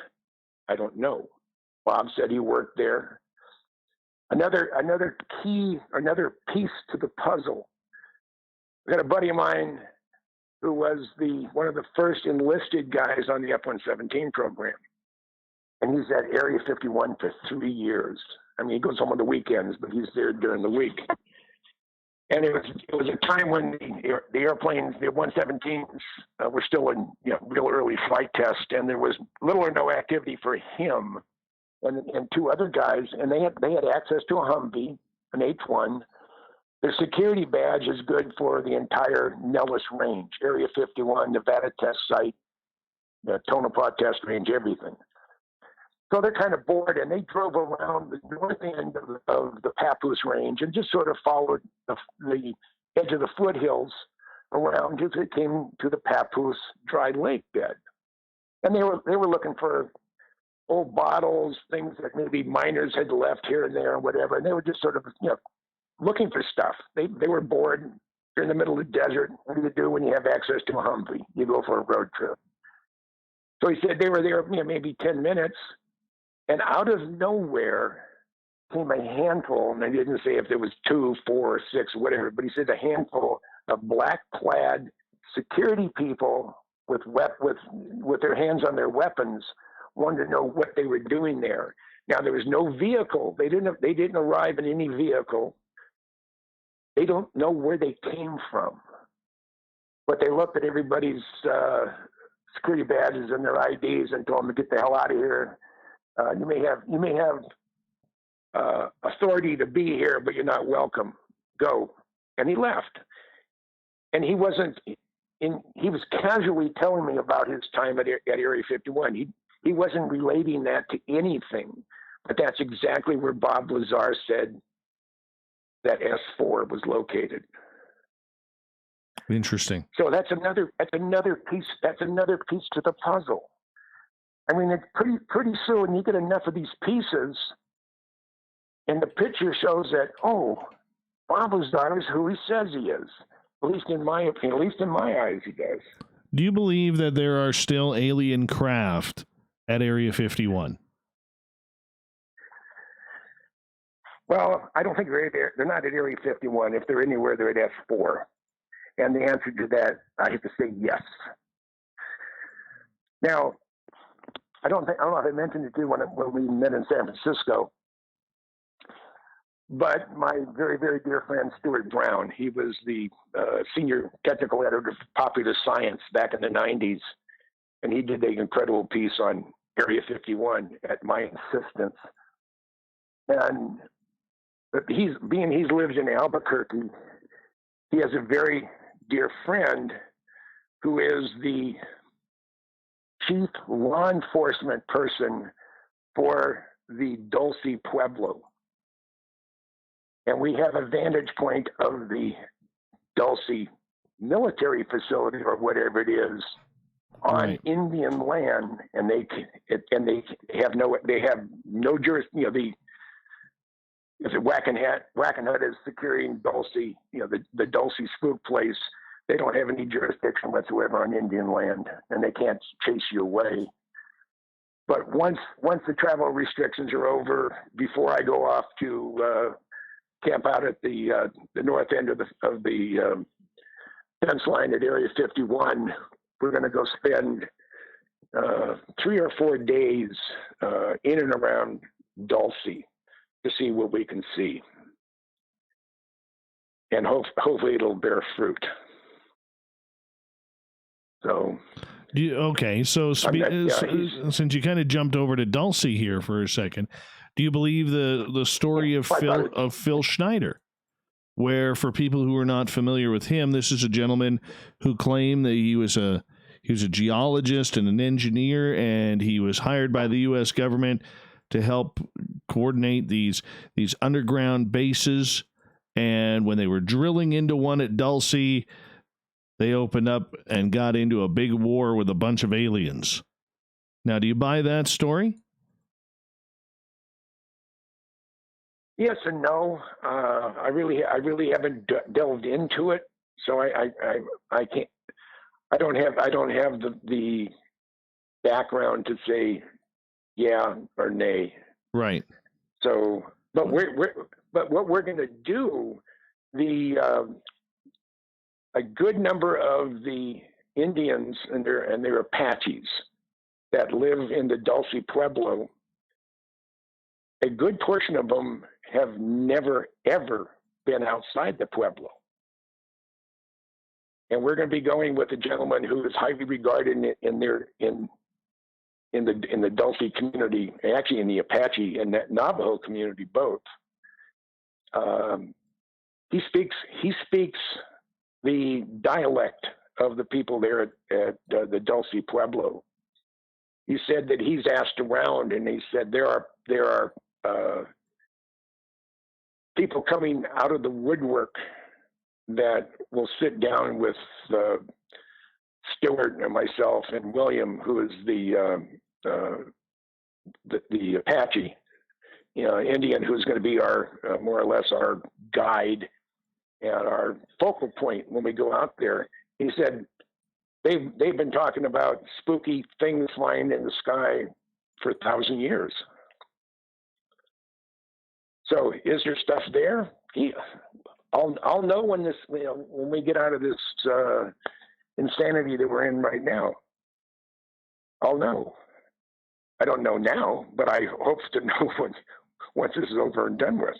I don't know. Bob said he worked there. another piece to the puzzle. I got a buddy of mine who was one of the first enlisted guys on the F-117 program. And he's at Area 51 for 3 years. I mean, he goes home on the weekends, but he's there during the week. And it was a time when the airplanes, the 117s, were still in real early flight test, and there was little or no activity for him and two other guys, and they had access to a Humvee, an H-1. Their security badge is good for the entire Nellis range, Area 51, Nevada test site, the Tonopah test range, everything. So they're kind of bored, and they drove around the north end of the Papoose Range and just sort of followed the edge of the foothills around until they came to the Papoose dry lake bed. And they were looking for old bottles, things that maybe miners had left here and there or whatever, and they were just sort of looking for stuff. They were bored. You're in the middle of the desert. What do you do when you have access to a Humvee? You go for a road trip. So he said they were there maybe 10 minutes. And out of nowhere came a handful, and I didn't say if there was 2, 4, 6, whatever, but he said a handful of black-clad security people with their hands on their weapons, wanted to know what they were doing there. Now there was no vehicle; they didn't arrive in any vehicle. They don't know where they came from, but they looked at everybody's security badges and their IDs and told them to get the hell out of here. You may have authority to be here, but you're not welcome. Go. And he left. And he was casually telling me about his time at Area 51. He wasn't relating that to anything, but that's exactly where Bob Lazar said that S4 was located. Interesting. So that's another piece to the puzzle. I mean, it's pretty soon you get enough of these pieces, and the picture shows that, Bob Lazar is who he says he is. At least in my opinion, at least in my eyes, he does. Do you believe that there are still alien craft at Area 51? Well, I don't think they're not at Area 51. If they're anywhere, they're at S4. And the answer to that, I have to say yes. Now, I don't know if I mentioned it to you when we met in San Francisco, but my very, very dear friend Stuart Brown, he was the senior technical editor of Popular Science back in the 90s, and he did an incredible piece on Area 51 at my insistence. And he's lived in Albuquerque. He has a very dear friend who is the chief law enforcement person for the Dulce Pueblo. And we have a vantage point of the Dulce military facility or whatever it is on Indian land, and they have no jurisdiction. Wackenhut is securing Dulce, the Dulce spook place. They don't have any jurisdiction whatsoever on Indian land, and they can't chase you away. But once the travel restrictions are over, before I go off to camp out at the north end of the fence line at Area 51, we're going to go spend 3 or 4 days in and around Dulce to see what we can see, and hopefully it'll bear fruit. So, since you kind of jumped over to Dulce here for a second, do you believe the story of Phil Schneider, where, for people who are not familiar with him, this is a gentleman who claimed that he was a geologist and an engineer, and he was hired by the U.S. government to help coordinate these underground bases, and when they were drilling into one at Dulce, they opened up and got into a big war with a bunch of aliens. Now, do you buy that story? Yes and no. I really haven't delved into it, so I can't. I don't have the background to say yeah or nay. Right. So But what we're going to do, a good number of the Indians and their Apaches that live in the Dulce Pueblo, a good portion of them have never ever been outside the Pueblo. And we're going to be going with a gentleman who is highly regarded in the Dulce community, actually in the Apache and that Navajo community both. He speaks the dialect of the people there at the Dulce Pueblo. He said that he's asked around, and he said there are people coming out of the woodwork that will sit down with Stewart and myself and William, who is the Apache, Indian, who's going to be our more or less our guide and our focal point when we go out there. He said they've been talking about spooky things flying in the sky for 1,000 years. So is there stuff there? I'll know when we get out of this insanity that we're in right now. I'll know. I don't know now, but I hope to know once this is over and done with.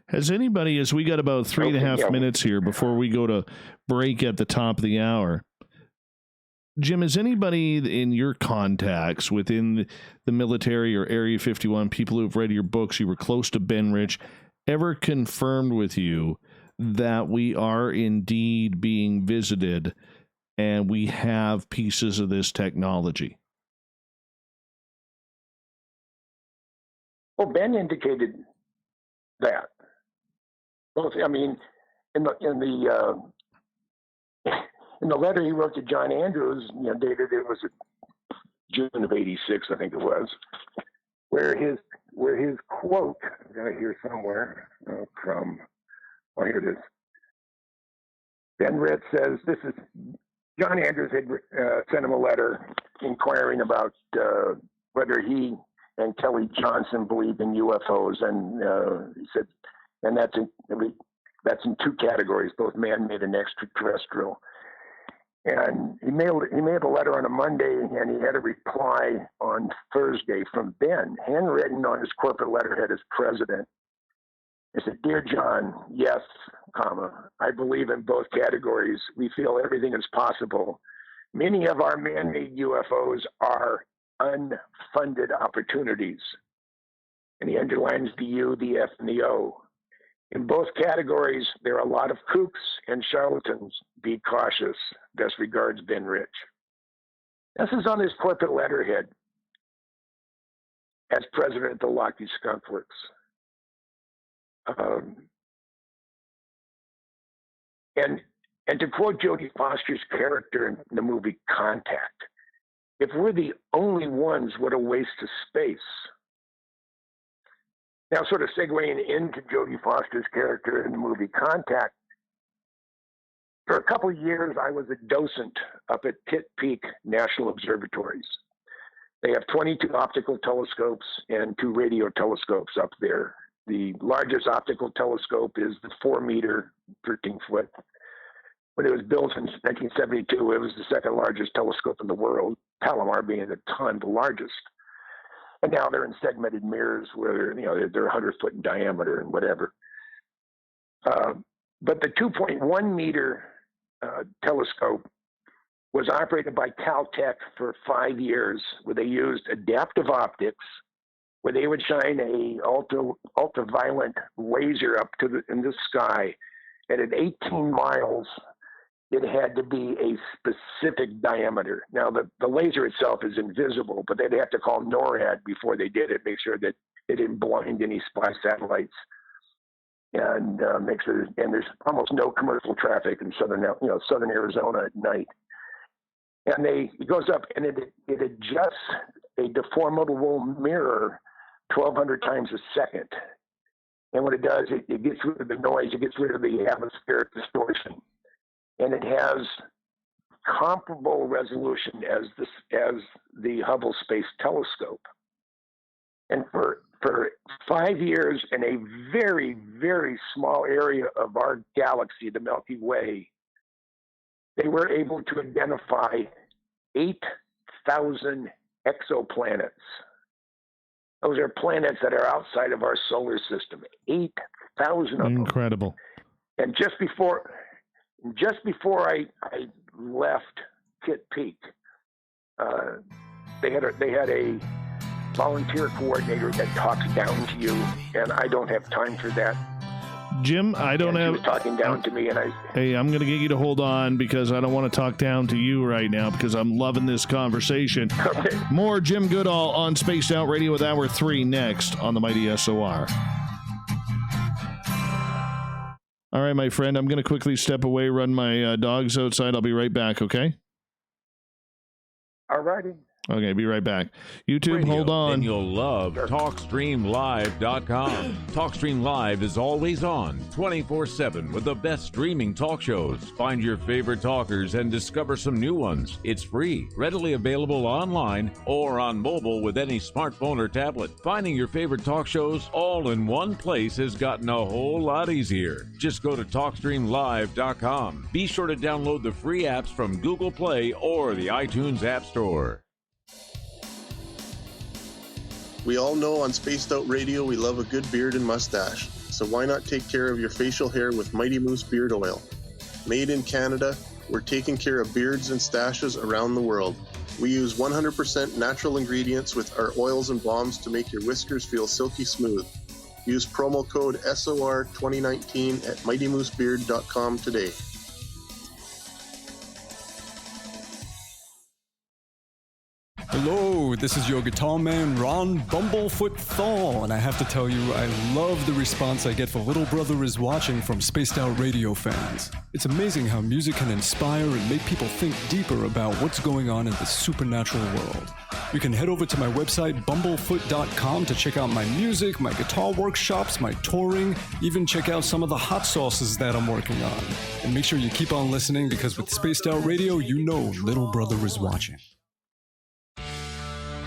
Has anybody, as we got about 3.5 minutes here before we go to break at the top of the hour, Jim, has anybody in your contacts within the military or Area 51, people who've read your books, you were close to Ben Rich, ever confirmed with you that we are indeed being visited and we have pieces of this technology? Well, Ben indicated that. Both, I mean, in the letter he wrote to John Andrews, dated it was June of '86, I think it was, where his quote, I've got it here somewhere from. Oh, here it is. Ben Ritt says, this is, John Andrews had sent him a letter inquiring about whether he and Kelly Johnson believed in UFOs. And he said, and that's in two categories, both man-made and extraterrestrial. And he mailed a letter on a Monday, and he had a reply on Thursday from Ben, handwritten on his corporate letterhead as president. He said, "Dear John, yes, I believe in both categories. We feel everything is possible. Many of our man-made UFOs are unfunded opportunities." And he underlines the U, the F, and the O. In both categories, there are a lot of kooks and charlatans. Be cautious. Best regards, Ben Rich. This is on his corporate letterhead as president of the Lockheed Skunk Works. And to quote Jodie Foster's character in the movie Contact, if we're the only ones, what a waste of space. Now, sort of segueing into Jodie Foster's character in the movie Contact, for a couple of years, I was a docent up at Pitt Peak National Observatories. They have 22 optical telescopes and 2 radio telescopes up there. The largest optical telescope is the 4-meter, 13-foot. When it was built in 1972, it was the second largest telescope in the world, Palomar being a ton the largest. And now they're in segmented mirrors where they're 100-foot in diameter and whatever. But the 2.1-meter telescope was operated by Caltech for 5 years, where they used adaptive optics, where they would shine a ultraviolet laser up in the sky, and at 18 miles, it had to be a specific diameter. Now, the laser itself is invisible, but they'd have to call NORAD before they did it, make sure that it didn't blind any spy satellites, and make sure. And there's almost no commercial traffic in southern Arizona at night. And it goes up, and it adjusts a deformable mirror 1,200 times a second. And what it does, it gets rid of the noise, it gets rid of the atmospheric distortion. And it has comparable resolution as the Hubble Space Telescope. And for for 5 years in a very, very small area of our galaxy, the Milky Way, they were able to identify 8,000 exoplanets. Those are planets that are outside of our solar system. 8,000 of them. Incredible. And just before I left Kit Peak, they had a volunteer coordinator that talks down to you, and I don't have time for that. Jim, I don't have... He was talking down to me, and Hey, I'm going to get you to hold on because I don't want to talk down to you right now because I'm loving this conversation. Okay. More Jim Goodall on Spaced Out Radio with Hour 3 next on the Mighty SOR. All right, my friend, I'm going to quickly step away, run my dogs outside. I'll be right back, okay? All righty. Okay, be right back. YouTube, Radio, hold on. And you'll love TalkStreamLive.com. TalkStream Live is always on, 24/7, with the best streaming talk shows. Find your favorite talkers and discover some new ones. It's free, readily available online or on mobile with any smartphone or tablet. Finding your favorite talk shows all in one place has gotten a whole lot easier. Just go to TalkStreamLive.com. Be sure to download the free apps from Google Play or the iTunes App Store. We all know on Spaced Out Radio we love a good beard and mustache, so why not take care of your facial hair with Mighty Moose Beard Oil? Made in Canada, we're taking care of beards and stashes around the world. We use 100% natural ingredients with our oils and balms to make your whiskers feel silky smooth. Use promo code SOR2019 at MightyMooseBeard.com today. Hello, this is your guitar man, Ron Bumblefoot Thal, and I have to tell you, I love the response I get for Little Brother is Watching from Spaced Out Radio fans. It's amazing how music can inspire and make people think deeper about what's going on in the supernatural world. You can head over to my website, bumblefoot.com, to check out my music, my guitar workshops, my touring, even check out some of the hot sauces that I'm working on. And make sure you keep on listening, because with Spaced Out Radio, you know Little Brother is watching.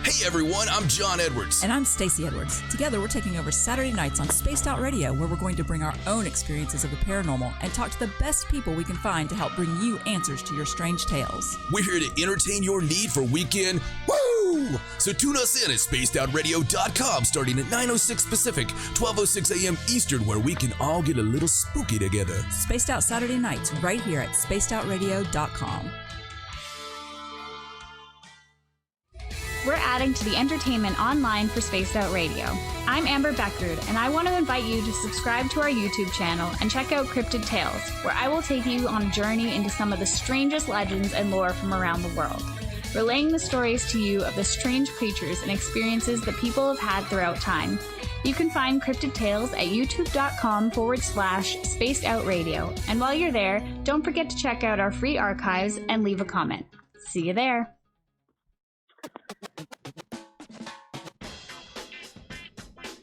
Hey everyone, I'm John Edwards. And I'm Stacey Edwards. Together we're taking over Saturday nights on Spaced Out Radio, where we're going to bring our own experiences of the paranormal and talk to the best people we can find to help bring you answers to your strange tales. We're here to entertain your need for weekend woo! So tune us in at spacedoutradio.com starting at 9:06 Pacific, 12:06 a.m. Eastern, where we can all get a little spooky together. Spaced Out Saturday nights right here at spacedoutradio.com. We're adding to the entertainment online for Spaced Out Radio. I'm Amber Beckard, and I want to invite you to subscribe to our YouTube channel and check out Cryptid Tales, where I will take you on a journey into some of the strangest legends and lore from around the world, relaying the stories to you of the strange creatures and experiences that people have had throughout time. You can find Cryptid Tales at youtube.com/Spaced Out Radio. And while you're there, don't forget to check out our free archives and leave a comment. See you there.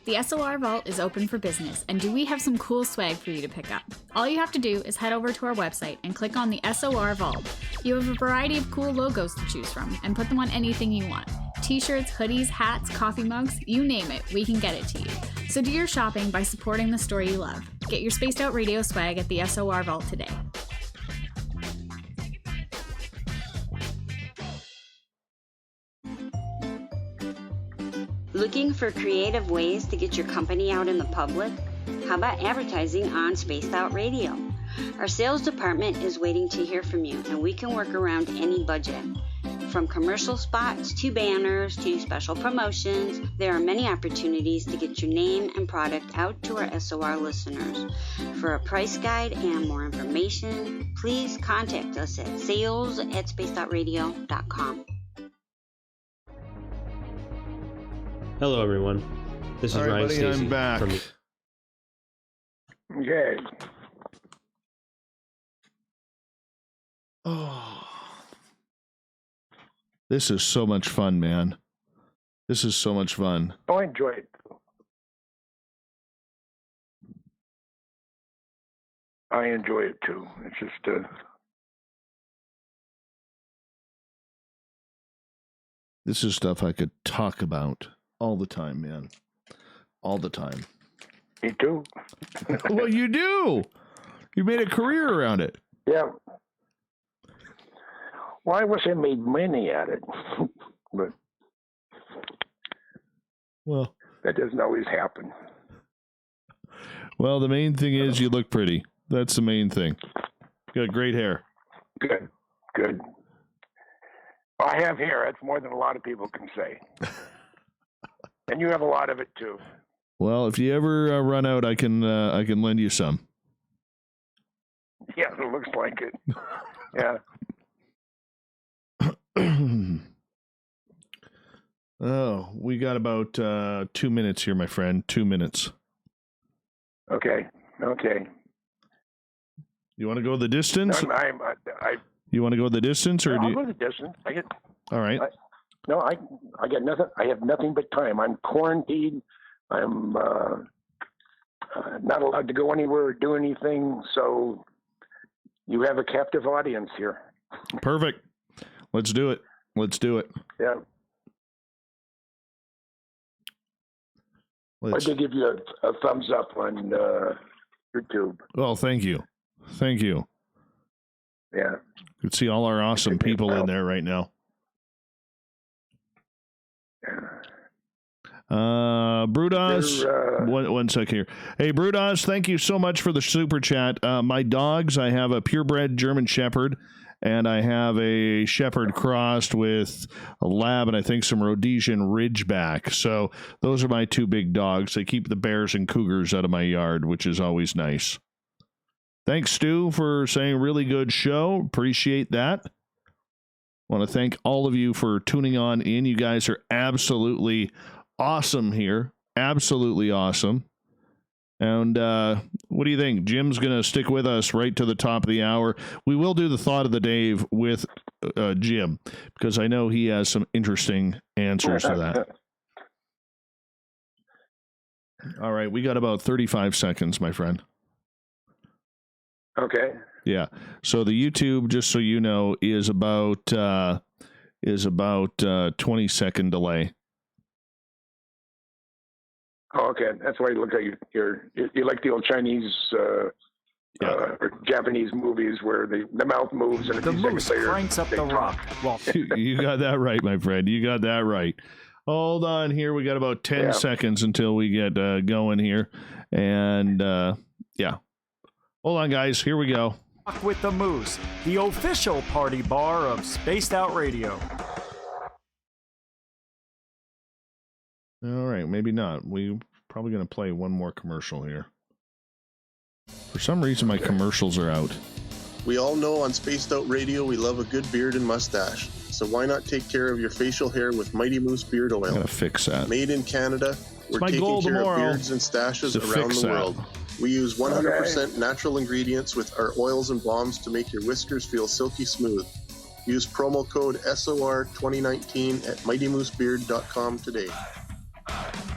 The SOR Vault is open for business, and do we have some cool swag for you to pick up? All you have to do is head over to our website and click on the SOR Vault. You have a variety of cool logos to choose from, and put them on anything you want. T-shirts, hoodies, hats, coffee mugs, you name it, we can get it to you. So do your shopping by supporting the story you love. Get your Spaced Out Radio swag at the SOR Vault today. Looking for creative ways to get your company out in the public? How about advertising on Spaced Out Radio? Our sales department is waiting to hear from you, and we can work around any budget. From commercial spots to banners to special promotions, there are many opportunities to get your name and product out to our SOR listeners. For a price guide and more information, please contact us at sales@spacedoutradio.com. Hello, everyone. This is Ryan Stacey. I'm back. Okay. Oh, this is so much fun, man. This is so much fun. Oh, I enjoy it. I enjoy it too. It's just this is stuff I could talk about all the time, man. All the time. Me too. Well, you do. You made a career around it. Yeah. Well, I wish I made money at it, but well, that doesn't always happen. Well, the main thing is you look pretty. That's the main thing. You got great hair. Good. Good. I have hair. That's more than a lot of people can say. And you have a lot of it too. Well, if you ever run out, I can lend you some. Yeah, it looks like it. Yeah. Oh, we got about 2 minutes here, my friend. 2 minutes. Okay. You want to go the distance? You want to go the distance, or I'll go the distance. All right. I got nothing. I have nothing but time. I'm quarantined. I'm not allowed to go anywhere or do anything. So you have a captive audience here. Perfect. Let's do it. Yeah. I did give you a thumbs up on YouTube. Well, thank you. Yeah. You can see all our awesome people in there right now. Brudas, one sec here. Hey, Brudas, thank you so much for the super chat. My dogs, I have a purebred German Shepherd, and I have a Shepherd crossed with a Lab and I think some Rhodesian Ridgeback. So those are my two big dogs. They keep the bears and cougars out of my yard, which is always nice. Thanks, Stu, for saying really good show. Appreciate that. Want to thank all of you for tuning on in. You guys are absolutely awesome here. Absolutely awesome. And what do you think? Jim's going to stick with us right to the top of the hour. We will do the thought of the day with Jim, because I know he has some interesting answers to that. All right. We got about 35 seconds, my friend. Okay. Yeah. So the YouTube, just so you know, is about 20-second delay. Oh, okay. That's why you look like you like the old Chinese or Japanese movies where the mouth moves and a few seconds later cranks up the rock. Well, you got that right, my friend. You got that right. Hold on here. We got about 10 seconds until we get going here. And yeah. Hold on, guys. Here we go. Rock with the Moose, the official party bar of Spaced Out Radio. All right, maybe not. We're probably going to play one more commercial here. For some reason, my commercials are out. We all know on Spaced Out Radio we love a good beard and mustache. So why not take care of your facial hair with Mighty Moose Beard Oil? I gotta fix that. Made in Canada, we're taking care of beards and stashes around the world. We use 100% natural ingredients with our oils and balms to make your whiskers feel silky smooth. Use promo code SOR2019 at mightymoosebeard.com today.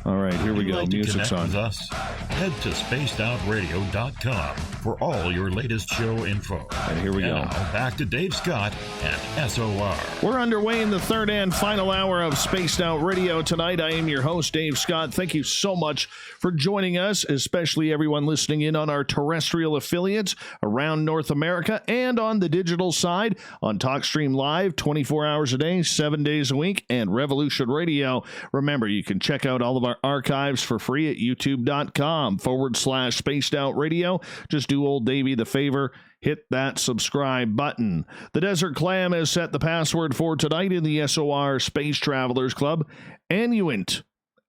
All right, here we go. Music's on. With us? Head to spacedoutradio.com for all your latest show info. And here we go. Now, back to Dave Scott and SOR. We're underway in the third and final hour of Spaced Out Radio tonight. I am your host, Dave Scott. Thank you so much for joining us, especially everyone listening in on our terrestrial affiliates around North America and on the digital side on TalkStream Live 24 hours a day, 7 days a week, and Revolution Radio. Remember, you can check out all of our archives for free at youtube.com/Spaced Out Radio. Just do old Davey the favor. Hit that subscribe button. The Desert Clam has set the password for tonight in the SOR Space Travelers Club. Annuant.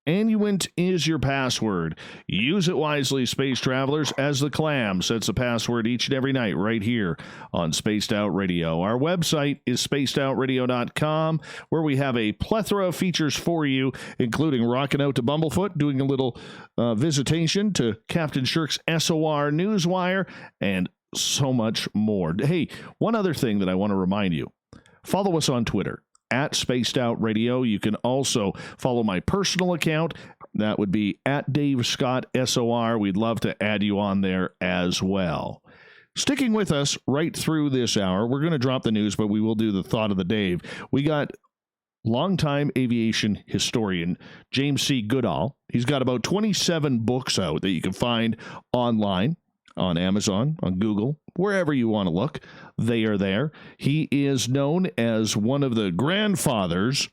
Annuant is your password. Use it wisely, Space Travelers, as the Clam sets the password each and every night right here on Spaced Out Radio. Our website is spacedoutradio.com, where we have a plethora of features for you, including rocking out to Bumblefoot, doing a little visitation to Captain Shirk's SOR Newswire, and so much more. Hey, one other thing that I want to remind you. Follow us on Twitter at Spaced Out Radio. You can also follow my personal account. That would be at Dave Scott SOR. We'd love to add you on there as well. Sticking with us right through this hour, we're going to drop the news, but we will do the thought of the Dave. We got longtime aviation historian, James C. Goodall. He's got about 27 books out that you can find online, on Amazon, on Google, wherever you want to look. They are there. He is known as one of the grandfathers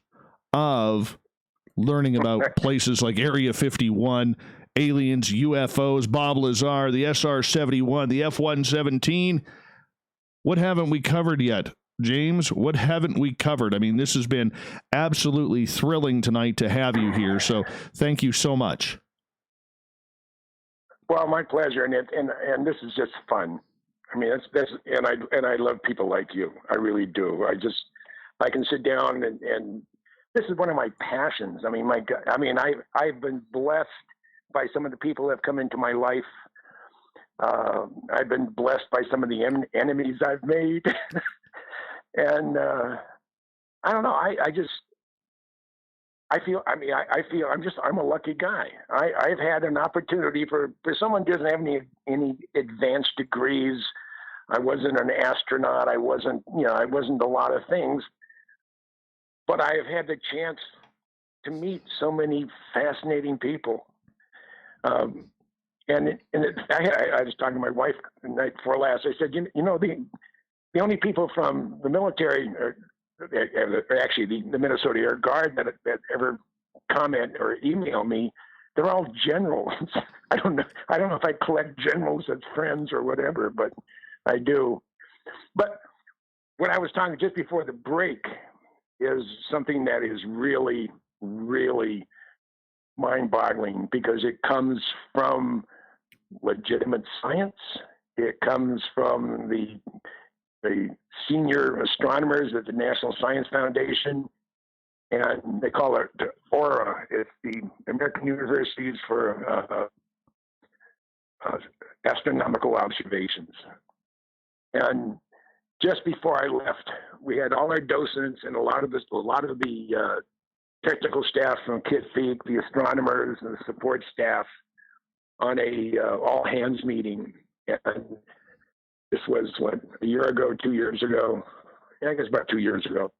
of learning about places like Area 51, aliens, UFOs, Bob Lazar, the SR71, the F-117. What haven't we covered yet? James, what haven't we covered? I mean, this has been absolutely thrilling tonight to have you here. So thank you so much. Well, my pleasure, and this is just fun. I mean, that's and I love people like you. I really do. I can sit down and this is one of my passions. I mean, I've been blessed by some of the people that have come into my life. I've been blessed by some of the enemies I've made. And I don't know. I feel I'm a lucky guy. I've had an opportunity for someone who doesn't have any advanced degrees. I wasn't an astronaut. I wasn't a lot of things, but I have had the chance to meet so many fascinating people. I was talking to my wife the night before last. I said, you know, the only people from the military, or actually the Minnesota Air Guard, that ever comment or email me, they're all generals. I don't know if I collect generals as friends or whatever, but I do. But what I was talking just before the break is something that is really, really mind-boggling, because it comes from legitimate science. It comes from the senior astronomers at the National Science Foundation, and they call it AURA. It's the American Universities for Astronomical Observations. And just before I left, we had all our docents and a lot of the technical staff from Kit Feek, the astronomers and the support staff, on a all hands meeting. And this was a year ago, 2 years ago. I guess about 2 years ago.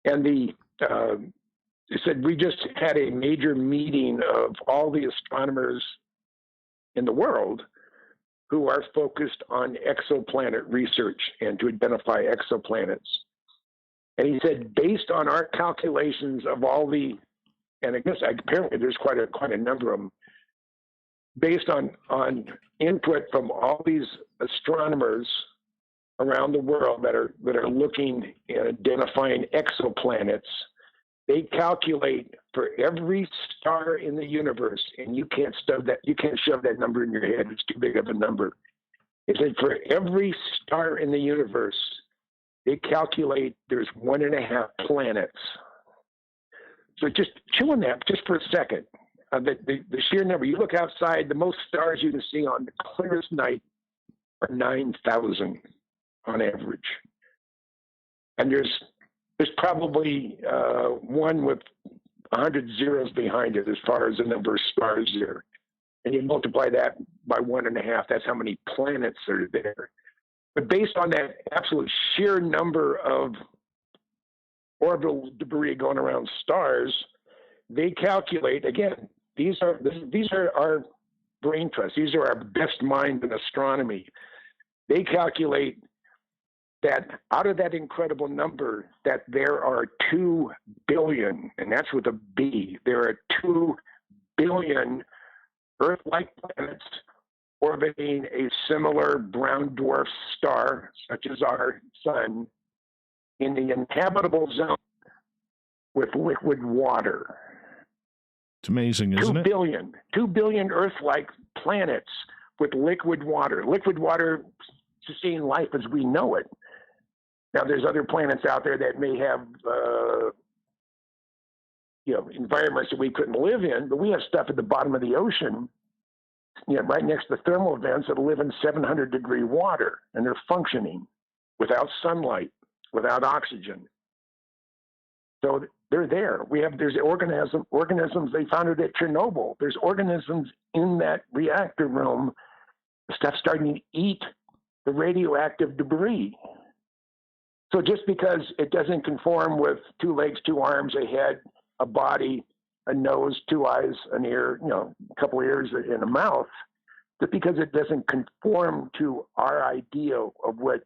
And they said, we just had a major meeting of all the astronomers in the world who are focused on exoplanet research and to identify exoplanets. And he said, based on our calculations of all and I guess apparently there's quite a number of them, based on input from all these astronomers around the world that are looking and identifying exoplanets, they calculate for every star in the universe, and you can't shove that number in your head. It's too big of a number. It said for every star in the universe, they calculate there's 1.5 planets. So just chew on that just for a second. The sheer number. You look outside, the most stars you can see on the clearest night are 9,000 on average. And there's probably one with 100 zeros behind it as far as the number of stars there. And you multiply that by 1.5, that's how many planets are there. But based on that absolute sheer number of orbital debris going around stars, they calculate, again, these are our brain trusts. These are our best minds in astronomy. They calculate that out of that incredible number, that there are 2 billion, and that's with a B, there are 2 billion Earth-like planets orbiting a similar brown dwarf star, such as our sun, in the inhabitable zone with liquid water. It's amazing, isn't it? 2 billion Earth-like planets with liquid water. Liquid water sustain life as we know it. Now, there's other planets out there that may have, environments that we couldn't live in, but we have stuff at the bottom of the ocean, right next to the thermal vents that live in 700-degree water, and they're functioning without sunlight, without oxygen. So they're there. There's organisms. They found it at Chernobyl. There's organisms in that reactor room. The stuff's starting to eat the radioactive debris. So just because it doesn't conform with 2 legs, 2 arms, a head, a body, a nose, 2 eyes, an ear, a couple of ears, and a mouth, just because it doesn't conform to our idea of what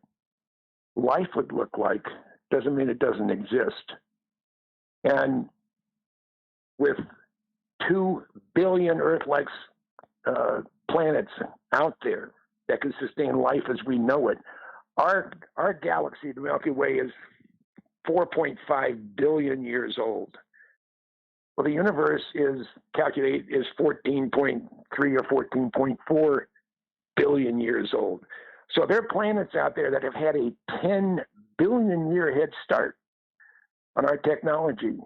life would look like, doesn't mean it doesn't exist. And with 2 billion Earth-like planets out there that can sustain life as we know it, our galaxy, the Milky Way, is 4.5 billion years old. Well, the universe is 14.3 or 14.4 billion years old. So there are planets out there that have had a 10 billion year head start on our technology.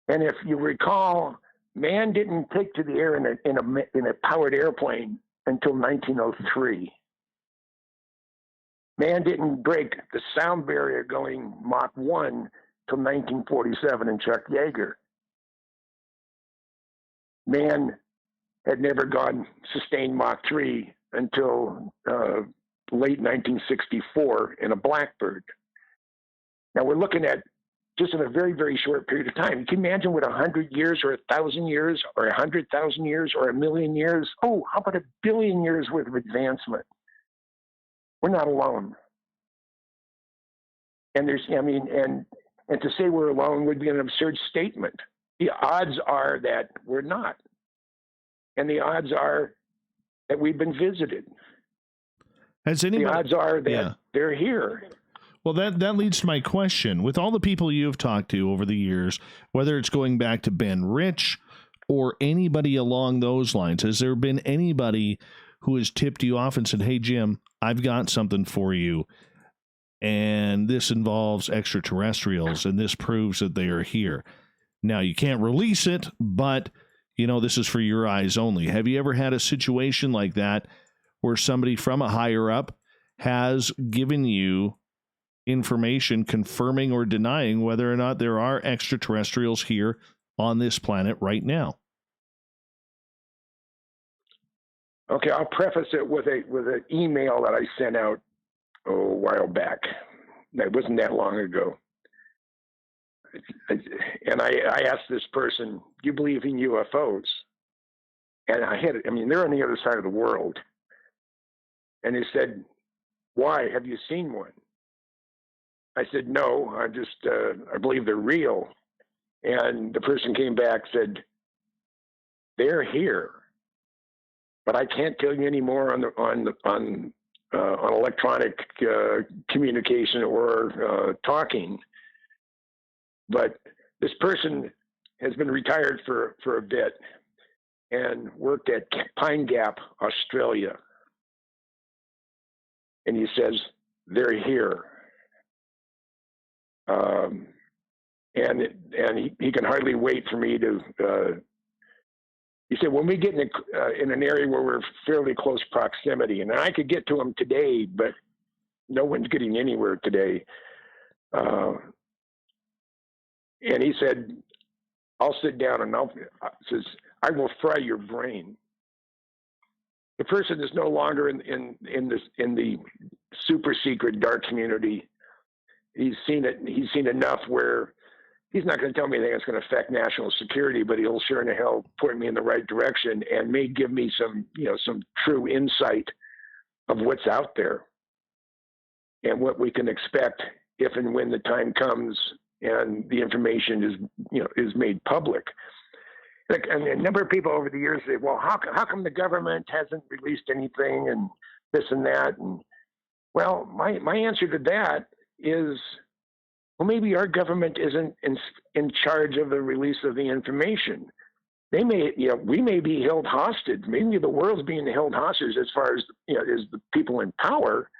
And if you recall, man didn't take to the air in a powered airplane until 1903. Man didn't break the sound barrier going Mach 1 till 1947 in Chuck Yeager. Man had never gone sustained Mach 3 until late 1964 in a Blackbird. Now we're looking at just in a very, very short period of time. You can imagine what 100 years or 1,000 years or 100,000 years or 1,000,000 years. Oh, how about 1 billion years worth of advancement? We're not alone. And and to say we're alone would be an absurd statement. The odds are that we're not. And the odds are that we've been visited. The odds are that they're here. Well, that leads to my question. With all the people you've talked to over the years, whether it's going back to Ben Rich or anybody along those lines, has there been anybody who has tipped you off and said, hey, Jim, I've got something for you, and this involves extraterrestrials, and this proves that they are here? Now, you can't release it, but, this is for your eyes only. Have you ever had a situation like that where somebody from a higher up has given you information confirming or denying whether or not there are extraterrestrials here on this planet right now? Okay, I'll preface it with an email that I sent out a while back. It wasn't that long ago. And I asked this person, do you believe in UFOs? And they're on the other side of the world. And he said, why? Have you seen one? I said, no, I believe they're real. And the person came back, said, they're here, but I can't tell you any more on electronic communication or talking. But this person has been retired for a bit and worked at Pine Gap, Australia. And he says, they're here. And he can hardly wait for me to, he said, when we get in an area where we're fairly close proximity, and I could get to him today, but no one's getting anywhere today. And he said, I'll sit down and I will fry your brain. The person is no longer in the super secret dark community. He's seen it. He's seen enough where he's not going to tell me anything that's going to affect national security, but he'll sure in the hell point me in the right direction and may give me some true insight of what's out there and what we can expect if and when the time comes and the information is made public. And a number of people over the years say, well, how come the government hasn't released anything and this and that? And well, my answer to that is, well, maybe our government isn't in charge of the release of the information. We may be held hostage. Maybe the world's being held hostage as far as as the people in power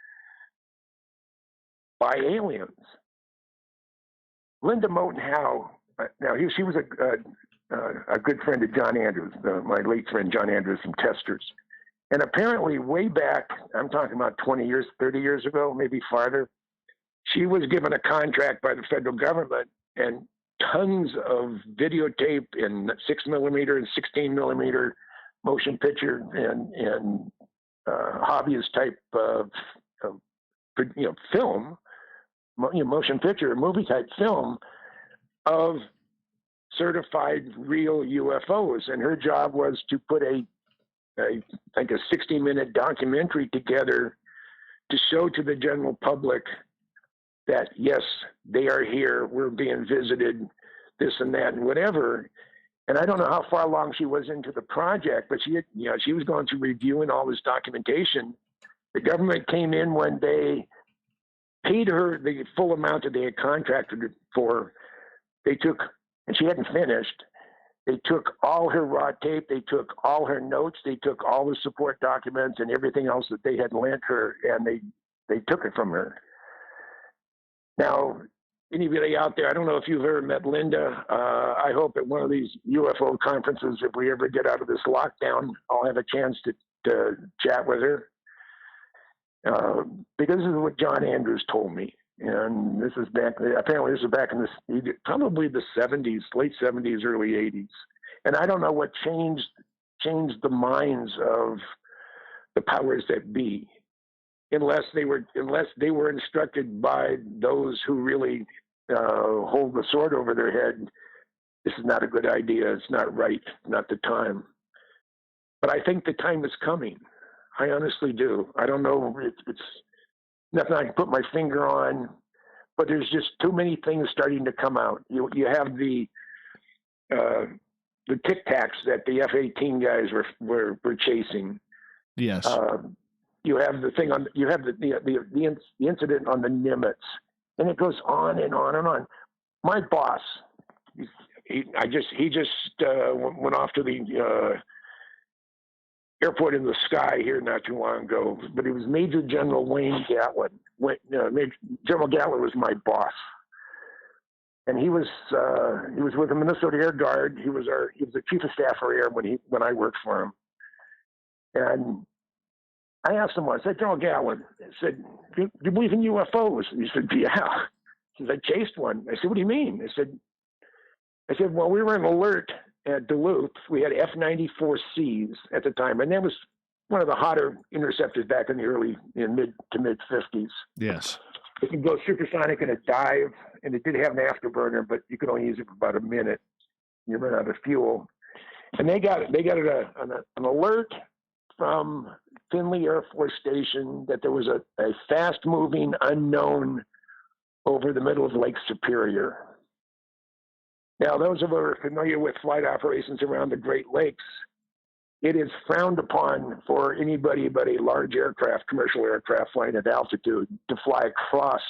by aliens. Linda Moten Howe. Now she was a good friend of John Andrews, my late friend John Andrews from Testers, and apparently way back, I'm talking about 20 years, 30 years ago, maybe farther. She was given a contract by the federal government and tons of videotape in 6mm and 16mm motion picture and hobbyist type of film motion picture, movie type film of certified real UFOs. And her job was to put I think a 60-minute documentary together to show to the general public that, yes, they are here, we're being visited, this and that and whatever. And I don't know how far along she was into the project, but she was going through reviewing all this documentation. The government came in when they paid her the full amount that they had contracted for. They took, and she hadn't finished, they took all her raw tape, they took all her notes, they took all the support documents and everything else that they had lent her, and they took it from her. Now, anybody out there, I don't know if you've ever met Linda. I hope at one of these UFO conferences, if we ever get out of this lockdown, I'll have a chance to chat with her. Because this is what John Andrews told me. And this is back in probably the 70s, late 70s, early 80s. And I don't know what changed the minds of the powers that be, unless they were instructed by those who really hold the sword over their head. This is not a good idea. It's not right. Not the time. But I think the time is coming. I honestly do. I don't know. It's nothing I can put my finger on, but there's just too many things starting to come out. You have the Tic Tacs that the F-18 guys were chasing. Yes. You have the thing on. You have the incident on the Nimitz, and it goes on and on and on. My boss, he just went off to the airport in the sky here not too long ago, but it was Major General Wayne Gatlin. General Gatlin was my boss, and he was with the Minnesota Air Guard. He was the chief of staff for air when I worked for him. And I asked him once, I said, General Gatlin, I said, do you believe in UFOs? And he said, yeah. He said, I chased one. I said, what do you mean? I said, well, we were on alert at Duluth. We had F-94Cs at the time, and that was one of the hotter interceptors back in the mid to mid 50s. Yes. It can go supersonic in a dive, and it did have an afterburner, but you could only use it for about a minute. You run out of fuel. And they got an alert from Finley Air Force Station that there was a fast-moving unknown over the middle of Lake Superior. Now, those of us who are familiar with flight operations around the Great Lakes, it is frowned upon for anybody but a large aircraft, commercial aircraft flying at altitude, to fly across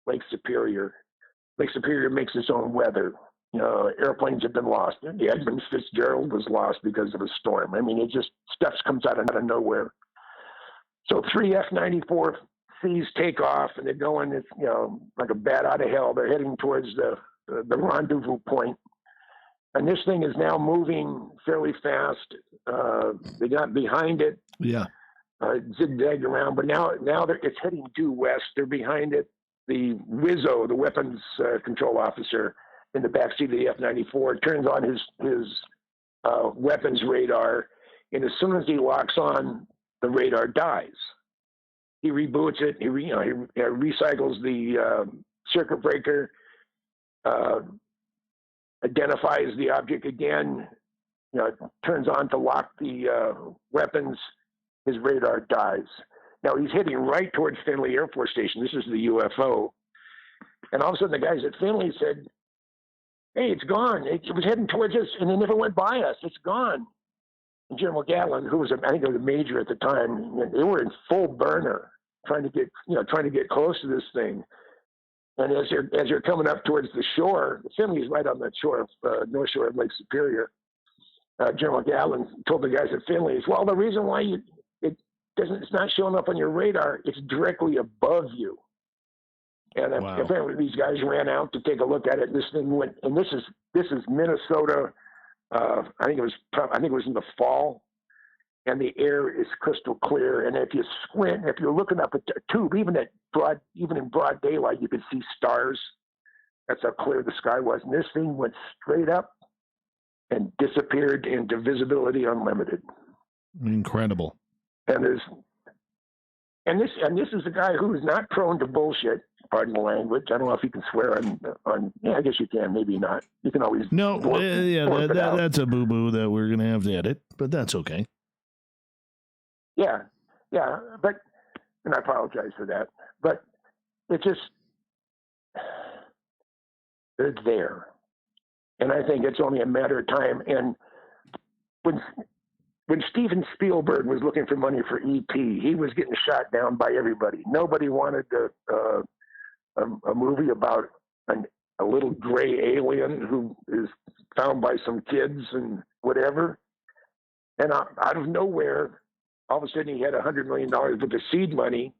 Lake Superior. Lake Superior makes its own weather. Airplanes have been lost. The Edmund Fitzgerald was lost because of a storm. I mean, it just stuff comes out of nowhere. So 3 F-94Cs take off, and they're going, like a bat out of hell. They're heading towards the rendezvous point. And this thing is now moving fairly fast. They got behind it. Yeah. Zigzagged around, but now it's heading due west. They're behind it. The WISO, the weapons control officer in the backseat of the F-94, turns on his weapons radar, and as soon as he locks on, the radar dies. He reboots it. He recycles the circuit breaker, identifies the object again, turns on to lock the weapons. His radar dies. Now he's heading right towards Finley Air Force Station. This is the UFO. And all of a sudden the guys at Finley said, hey, it's gone. It was heading towards us and it never went by us. It's gone. And General Gatlin, who was, I think, a major at the time, they were in full burner trying to get close to this thing. And as you're coming up towards the shore, Finley's right on the shore of north shore of Lake Superior. General Gatlin told the guys at Finley, well, the reason why it's not showing up on your radar, it's directly above you. And apparently these guys ran out to take a look at it. This thing went, and this is Minnesota. I think it was in the fall, and the air is crystal clear. And if you squint, if you're looking up at the tube, even in broad daylight, you could see stars. That's how clear the sky was. And this thing went straight up and disappeared into visibility unlimited. Incredible. And And this is a guy who is not prone to bullshit. Pardon the language. I don't know if you can swear on. Yeah, I guess you can. Maybe not. You can always. That's a boo boo that we're gonna have to edit, but that's okay. Yeah, but and I apologize for that. But it just they're there, and I think it's only a matter of time. And when Steven Spielberg was looking for money for E.T., he was getting shot down by everybody. Nobody wanted a movie about a little gray alien who is found by some kids and whatever. And out of nowhere, all of a sudden he had $100 million worth of seed money,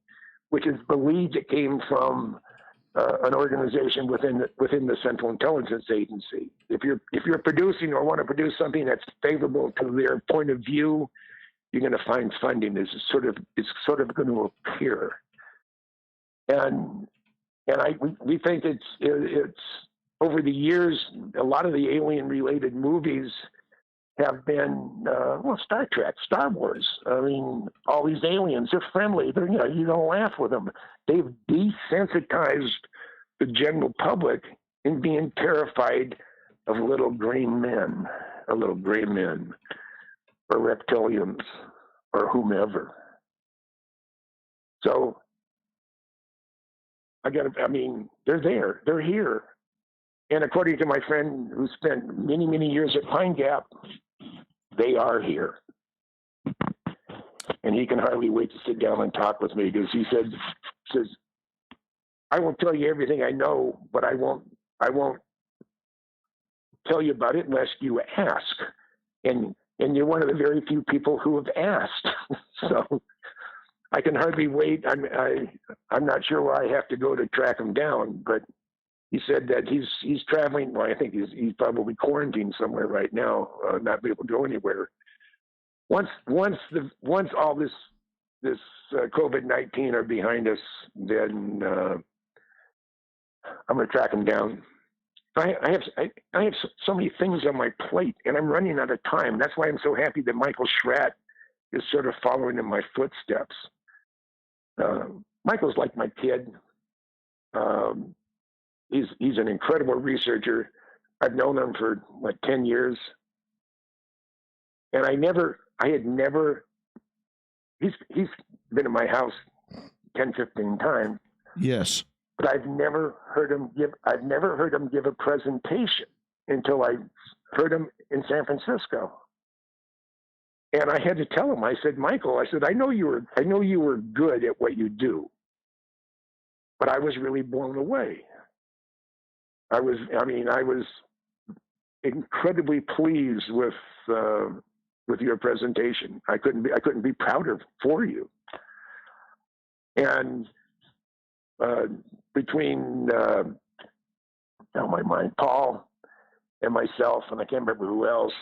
which is believed it came from an organization within the Central Intelligence Agency. If you're producing or want to produce something that's favorable to their point of view, you're going to find funding. It's sort of going to appear, and we think it's over the years. A lot of the alien related movies have been Star Trek, Star Wars. I mean, all these aliens, they're friendly. You don't laugh with them. They've desensitized the general public in being terrified of little green men, or reptilians, or whomever. So they're there. They're here. And according to my friend who spent many, many years at Pine Gap, they are here. And he can hardly wait to sit down and talk with me, because he says, I won't tell you everything I know, but I won't tell you about it unless you ask. And you're one of the very few people who have asked. So I can hardly wait. I'm not sure where I have to go to track him down, but he said that he's traveling. Well, I think he's probably quarantined somewhere right now, not be able to go anywhere. Once all this COVID-19 are behind us, then I'm going to track him down. I have so many things on my plate, and I'm running out of time. That's why I'm so happy that Michael Schratt is sort of following in my footsteps. Michael's like my kid. He's an incredible researcher. I've known him for 10 years, and he's been in my house 10, 15 times. Yes. But I've never heard him give a presentation until I heard him in San Francisco. And I had to tell him, I said, Michael, I know you were good at what you do, but I was really blown away. I was incredibly pleased with your presentation. I couldn't be prouder for you. And between Paul and myself, and I can't remember who else,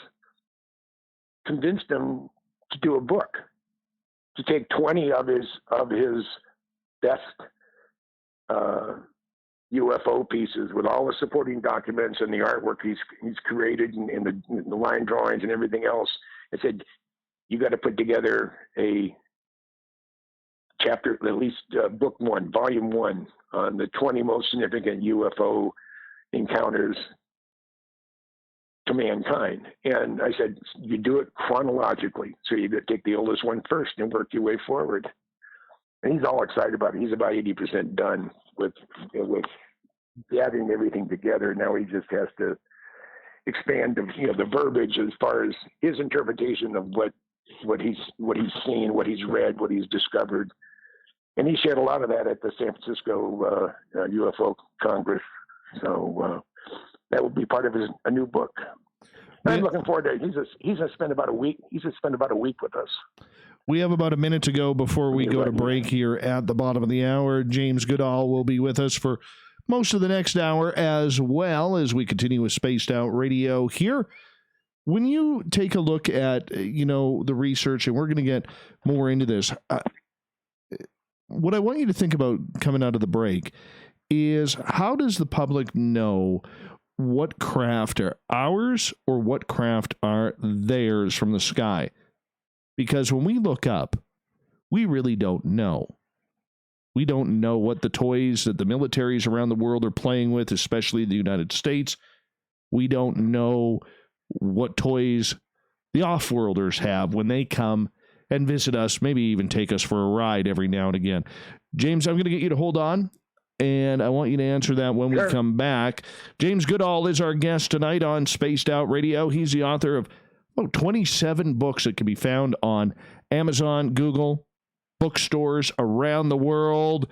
convinced him to do a book, to take 20 of his best UFO pieces with all the supporting documents and the artwork he's created and the line drawings and everything else, and said, you got to put together a chapter, at least book 1, volume 1, on the 20 most significant UFO encounters to mankind. And I said, you do it chronologically. So you take the oldest one first and work your way forward. And he's all excited about it. He's about 80% done with gathering everything together. Now he just has to expand the verbiage as far as his interpretation of what he's seen, what he's read, what he's discovered. And he shared a lot of that at the San Francisco UFO Congress. So that will be part of a new book. And I'm looking forward to it. He's going to spend about a week. With us. We have about a minute to go before we go to break here at the bottom of the hour. James Goodall will be with us for most of the next hour, as well as we continue with Spaced Out Radio here. When you take a look at, the research, and we're going to get more into this, what I want you to think about coming out of the break is, how does the public know what craft are ours or what craft are theirs from the sky? Because when we look up, we really don't know. We don't know what the toys that the militaries around the world are playing with, especially the United States. We don't know what toys the off-worlders have when they come and visit us, maybe even take us for a ride every now and again. James, I'm going to get you to hold on, and I want you to answer that when we come back. James Goodall is our guest tonight on Spaced Out Radio. He's the author of 27 books that can be found on Amazon, Google, bookstores around the world,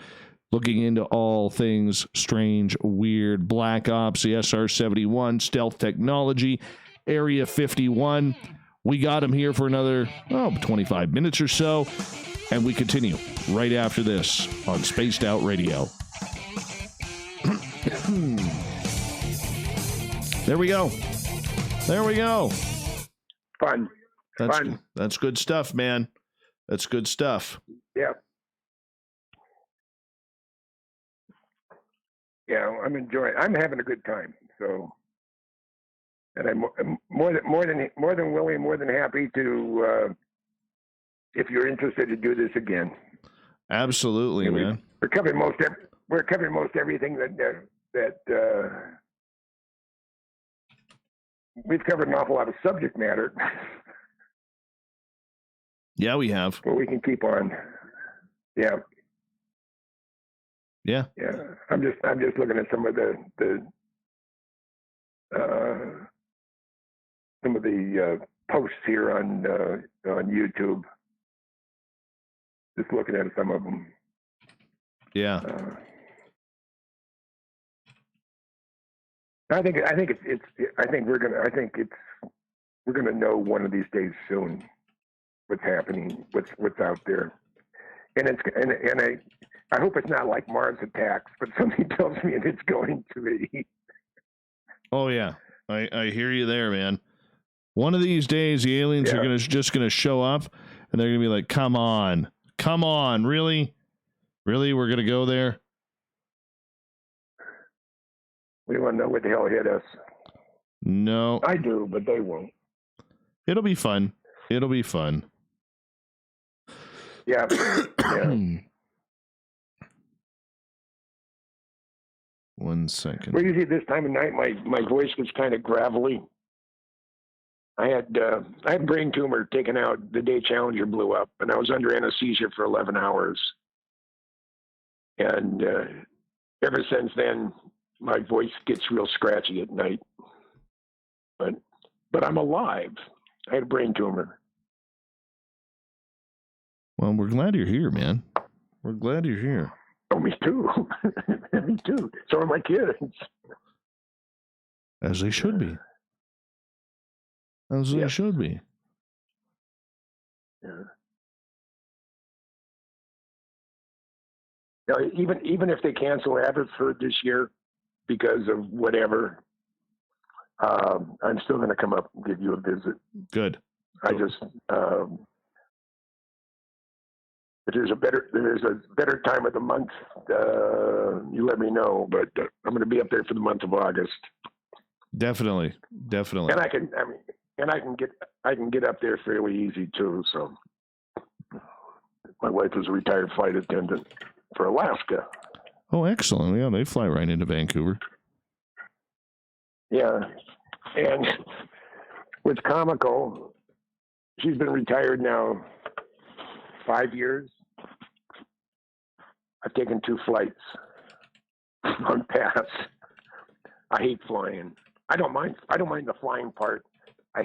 looking into all things strange, weird, Black Ops, the SR71, stealth technology, Area 51. We got him here for another 25 minutes or so, and we continue right after this on Spaced Out Radio. There we go. There we go. Fun. That's good stuff, man. That's good stuff. Yeah. Yeah, I'm having a good time. So, and I'm more than willing, more than happy to, if you're interested, to do this again. Absolutely, man. We're covering most everything that we've covered an awful lot of subject matter. Yeah, we have. Well, we can keep on. Yeah. Yeah. Yeah. I'm just looking at some of the posts here on YouTube. Just looking at some of them. Yeah. I think we're gonna know one of these days soon what's happening, what's out there, and I hope it's not like Mars attacks, but something tells me it's going to be. Oh yeah, I hear you there, man. One of these days, the aliens are just gonna show up, and they're gonna be like, "Come on, really, we're gonna go there." We want to know what the hell hit us. No, I do, but they won't. It'll be fun. Yeah. Yeah. 1 second. Well, usually this time of night, my voice was kind of gravelly. I had brain tumor taken out the day Challenger blew up, and I was under anesthesia for 11 hours. And ever since then, my voice gets real scratchy at night. But I'm alive. I had a brain tumor. Well, we're glad you're here, man. We're glad you're here. Oh, me too. Me too. So are my kids. As they should be. They should be. Yeah. Now, even if they cancel Abbotsford this year because of whatever, I'm still going to come up and give you a visit. Good. I just if there's a better time of the month, you let me know. But I'm going to be up there for the month of August. Definitely. And I can get up there fairly easy too. So my wife is a retired flight attendant for Alaska. Oh, excellent! Yeah, they fly right into Vancouver. Yeah, and what's comical, she's been retired now 5 years. I've taken 2 flights on pass. I hate flying. I don't mind the flying part. I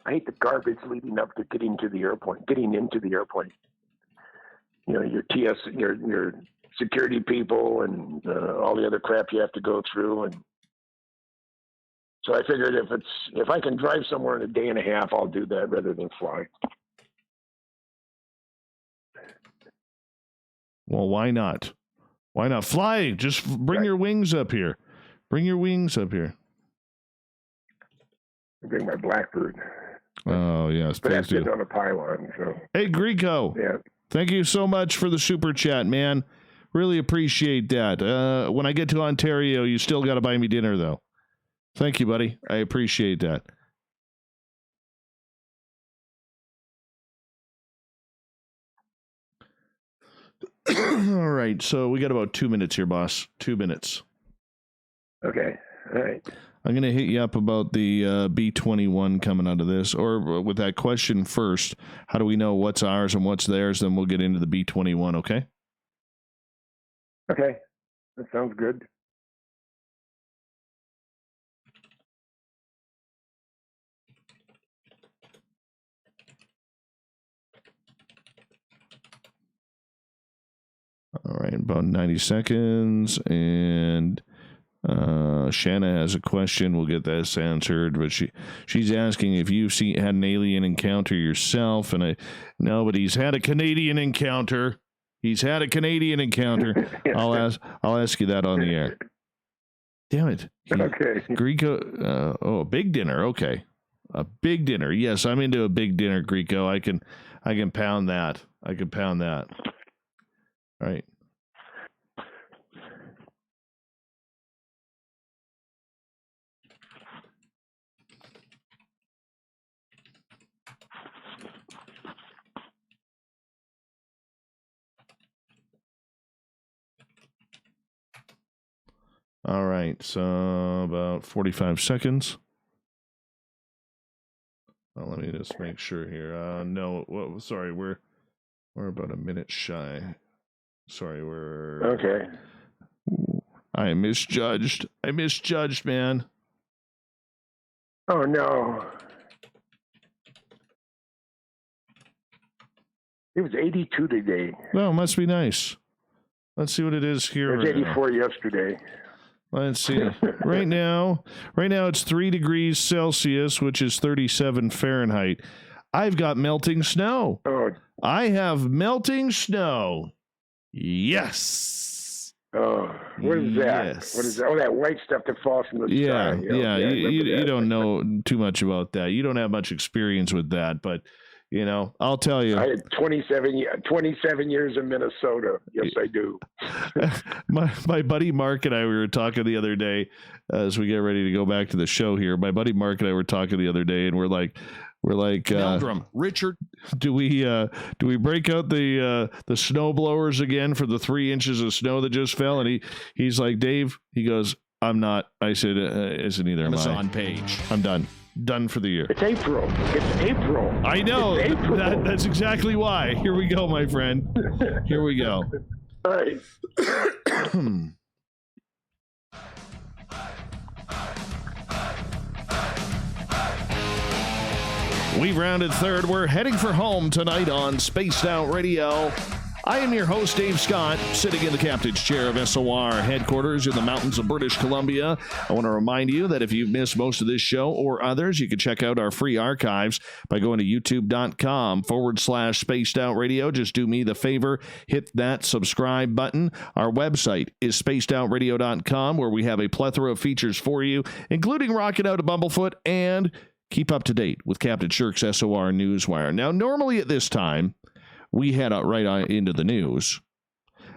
hate the garbage leading up to getting into the airplane. You know, your TS, your security people, and all the other crap you have to go through. And so I figured if I can drive somewhere in a day and a half, I'll do that rather than fly. Well, why not? Why not fly? Just bring your wings up here. Bring my Blackbird. Oh, yes. But that's sitting on a pylon. So. Hey, Greco. Yeah. Thank you so much for the super chat, man. Really appreciate that. When I get to Ontario, you still got to buy me dinner, though. Thank you, buddy. I appreciate that. All right, so we got about 2 minutes here, boss. 2 minutes. Okay, all right. I'm going to hit you up about the B-21 coming out of this, or with that question first. How do we know what's ours and what's theirs? Then we'll get into the B-21, okay? Okay, that sounds good. All right, about 90 seconds, and Shanna has a question. We'll get this answered, but she's asking if you've had an alien encounter yourself, and no, but he's had a Canadian encounter. He's had a Canadian encounter. I'll ask you that on the air. Damn it. Okay. Greco. A big dinner. Okay, a big dinner. Yes, I'm into a big dinner, Greco. I can pound that. I can pound that. All right. All right, so about 45 seconds. Well, let me just make sure here. No, sorry, we're about a minute shy. Sorry, we're... Okay. I misjudged, man. Oh, no. It was 82 today. Well, must be nice. Let's see what it is here. It was 84 yesterday. Let's see. Right now it's 3 degrees Celsius, which is 37 Fahrenheit. I've got melting snow. Oh. I have melting snow. Yes. Oh, what is that? Yes. What is that? Oh, that white stuff that falls from the sky. Yeah. You don't know too much about that. You don't have much experience with that, but you know, I'll tell you. I had 27 years in Minnesota. Yes, I do. my buddy Mark and I, we were talking the other day as we get ready to go back to the show here. My buddy Mark and I were talking the other day, and we're like, Meldrum, Richard, do we break out the snow blowers again for the 3 inches of snow that just fell? And he's like, Dave, he goes, I'm not. I said, isn't either. Amazon page. I'm done. Done for the year. It's April. I know. That's exactly why. Here we go, my friend. Here we go. All right. We've rounded third. We're heading for home tonight on Spaced Out Radio. I am your host, Dave Scott, sitting in the captain's chair of SOR headquarters in the mountains of British Columbia. I want to remind you that if you've missed most of this show or others, you can check out our free archives by going to youtube.com/Spaced Out Radio. Just do me the favor, hit that subscribe button. Our website is spacedoutradio.com, where we have a plethora of features for you, including Rockin' Out a Bumblefoot and keep up to date with Captain Shirk's SOR Newswire. Now, normally at this time, we head out right into the news.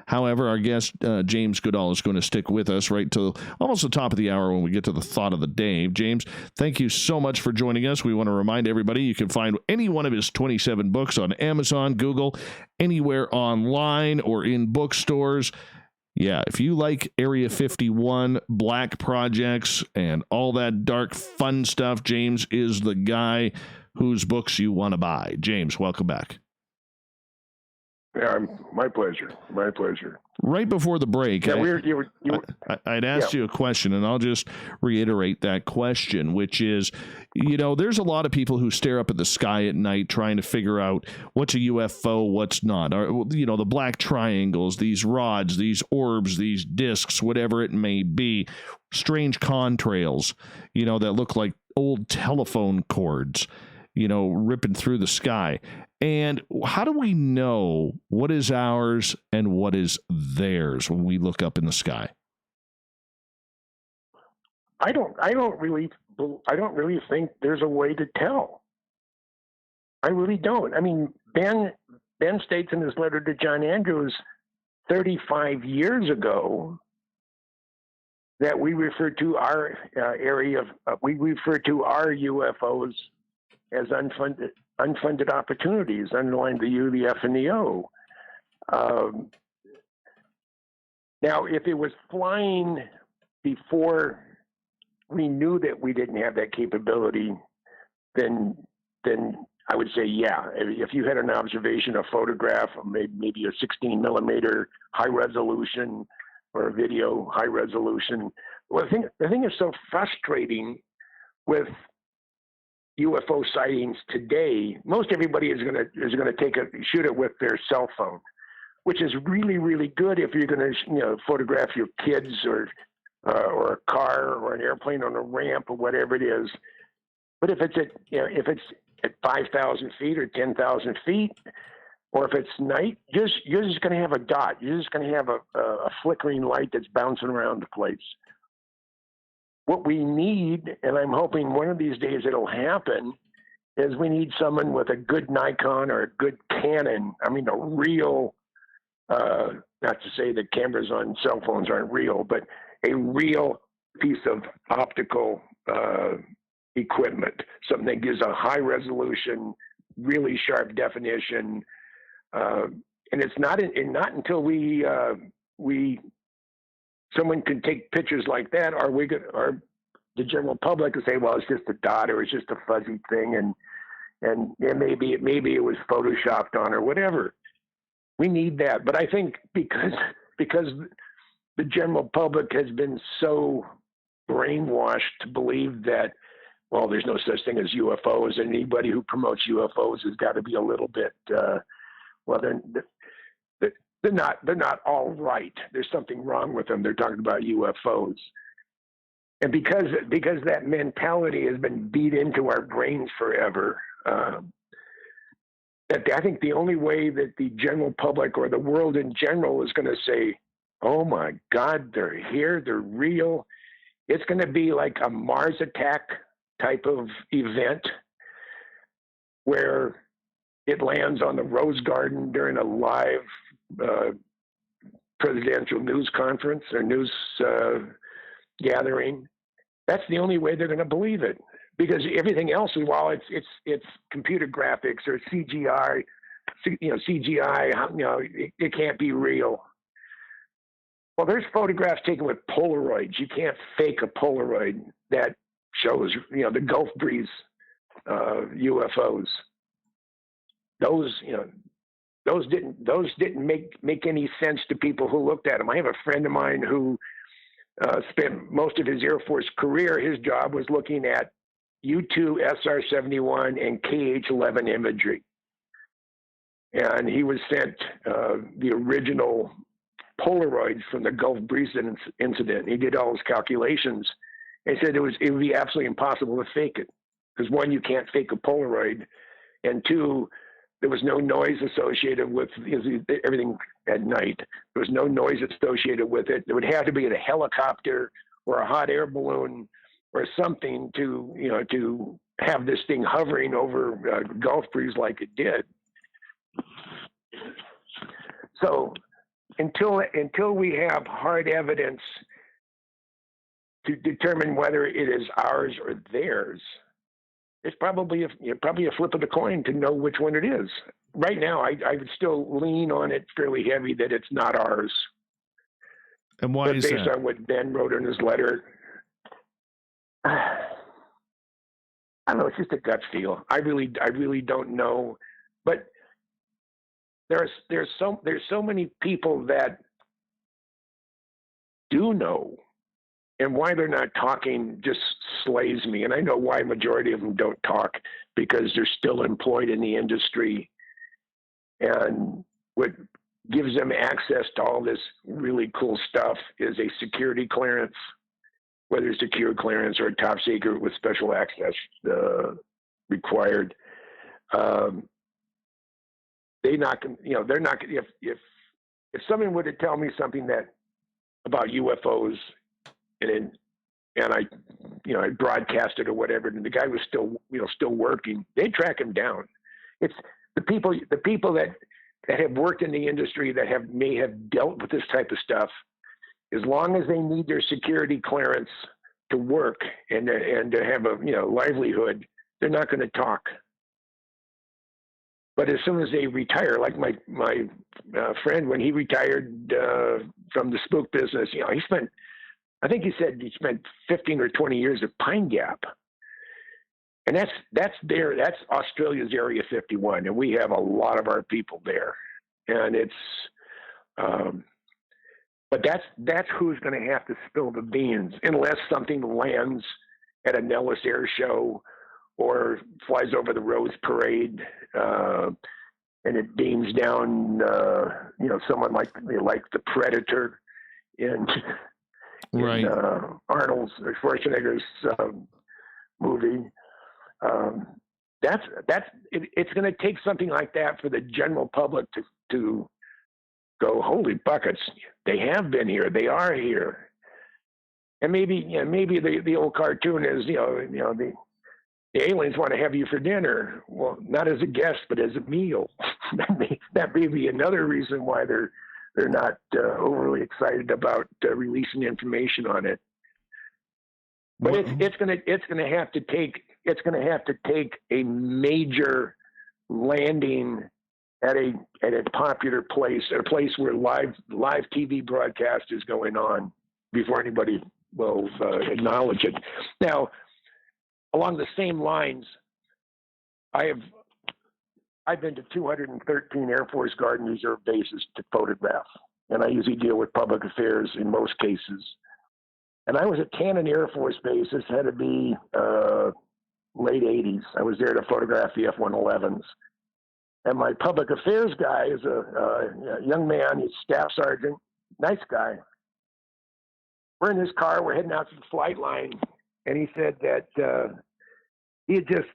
However, our guest, James Goodall, is going to stick with us right till almost the top of the hour when we get to the thought of the day. James, thank you so much for joining us. We want to remind everybody you can find any one of his 27 books on Amazon, Google, anywhere online or in bookstores. Yeah, if you like Area 51, black projects, and all that dark, fun stuff, James is the guy whose books you want to buy. James, welcome back. Yeah, my pleasure. My pleasure. Right before the break, yeah, I'd asked you a question, and I'll just reiterate that question, which is, you know, there's a lot of people who stare up at the sky at night trying to figure out what's a UFO, what's not. Or, you know, the black triangles, these rods, these orbs, these discs, whatever it may be, strange contrails, you know, that look like old telephone cords, you know, ripping through the sky. And how do we know what is ours and what is theirs when we look up in the sky? I don't really think there's a way to tell. I really don't. I mean, Ben states in his letter to John Andrews 35 years ago that we refer to our we refer to our UFOs as unfunded opportunities, underline the U, the F, and the O. Now, if it was flying before we knew that we didn't have that capability, then I would say, yeah. If you had an observation, a photograph, maybe a 16 millimeter high resolution or a video high resolution. Well, the thing is so frustrating with UFO sightings today. Most everybody is gonna shoot it with their cell phone, which is really, really good if you're gonna photograph your kids or a car or an airplane on a ramp or whatever it is. But if it's at 5,000 feet or 10,000 feet, or if it's night, you're just going to have a dot. You're just going to have a flickering light that's bouncing around the place. What we need, and I'm hoping one of these days it'll happen, is we need someone with a good Nikon or a good Canon. I mean, a real, not to say that cameras on cell phones aren't real, but a real piece of optical equipment, something that gives a high resolution, really sharp definition. And it's not until someone can take pictures like that, or the general public will say, well, it's just a dot or it's just a fuzzy thing, and maybe it was photoshopped on or whatever. We need that, but I think because the general public has been so brainwashed to believe that, well, there's no such thing as UFOs, and anybody who promotes UFOs has got to be a little bit, well, they're not all right. There's something wrong with them. They're talking about UFOs. And because that mentality has been beat into our brains forever, that I think the only way that the general public or the world in general is going to say, oh my God, they're here, they're real. It's going to be like a Mars attack type of event where it lands on the Rose Garden during a live presidential news conference or news gathering. That's the only way they're going to believe it, because everything else, while it's computer graphics or CGI, it can't be real. Well, there's photographs taken with Polaroids. You can't fake a Polaroid that shows, the Gulf breeze UFOs. Those didn't make any sense to people who looked at them. I have a friend of mine who spent most of his Air Force career. His job was looking at U-2, SR71, and KH-11 imagery. And he was sent the original Polaroids from the Gulf breeze incident. He did all his calculations. He said it would be absolutely impossible to fake it, because one, you can't fake a Polaroid, and two, there was no noise associated with everything at night. There was no noise associated with it. There would have to be a helicopter or a hot air balloon or something to have this thing hovering over Gulf breeze like it did. So until we have hard evidence to determine whether it is ours or theirs, it's probably a flip of the coin to know which one it is. Right now, I would still lean on it fairly heavy that it's not ours. And why is that? Based on what Ben wrote in his letter, I don't know. It's just a gut feel. I really don't know. But there's so many people that do know. And why they're not talking just slays me. And I know why majority of them don't talk, because they're still employed in the industry. And what gives them access to all this really cool stuff is a security clearance, whether it's secure clearance or a top secret with special access required. They're not, if someone were to tell me something about UFOs, and I broadcast it or whatever, and the guy was still working, they track him down. It's the people that have worked in the industry that may have dealt with this type of stuff. As long as they need their security clearance to work and to have a livelihood, they're not going to talk. But as soon as they retire, like my friend, when he retired from the spook business. You know, I think he said he spent 15 or 20 years at Pine Gap. And that's Australia's Area 51, and we have a lot of our people there. And but that's who's going to have to spill the beans, unless something lands at a Nellis Air Show or flies over the Rose Parade, and it beams down, someone like the Predator in Arnold's or Schwarzenegger's movie. It's going to take something like that for the general public to go, holy buckets, they have been here, they are here. And maybe the old cartoon is, the aliens want to have you for dinner. Well, not as a guest, but as a meal. that may be another reason why they're not overly excited about releasing information on it. But it's going to have to take a major landing at a popular place, a place where live TV broadcast is going on before anybody will acknowledge it. Now, along the same lines, I've been to 213 Air Force Guard and Reserve bases to photograph, and I usually deal with public affairs in most cases. And I was at Cannon Air Force Base. This had to be late 80s. I was there to photograph the F-111s. And my public affairs guy is a young man. He's staff sergeant, nice guy. We're in his car. We're heading out to the flight line. And he said that he had just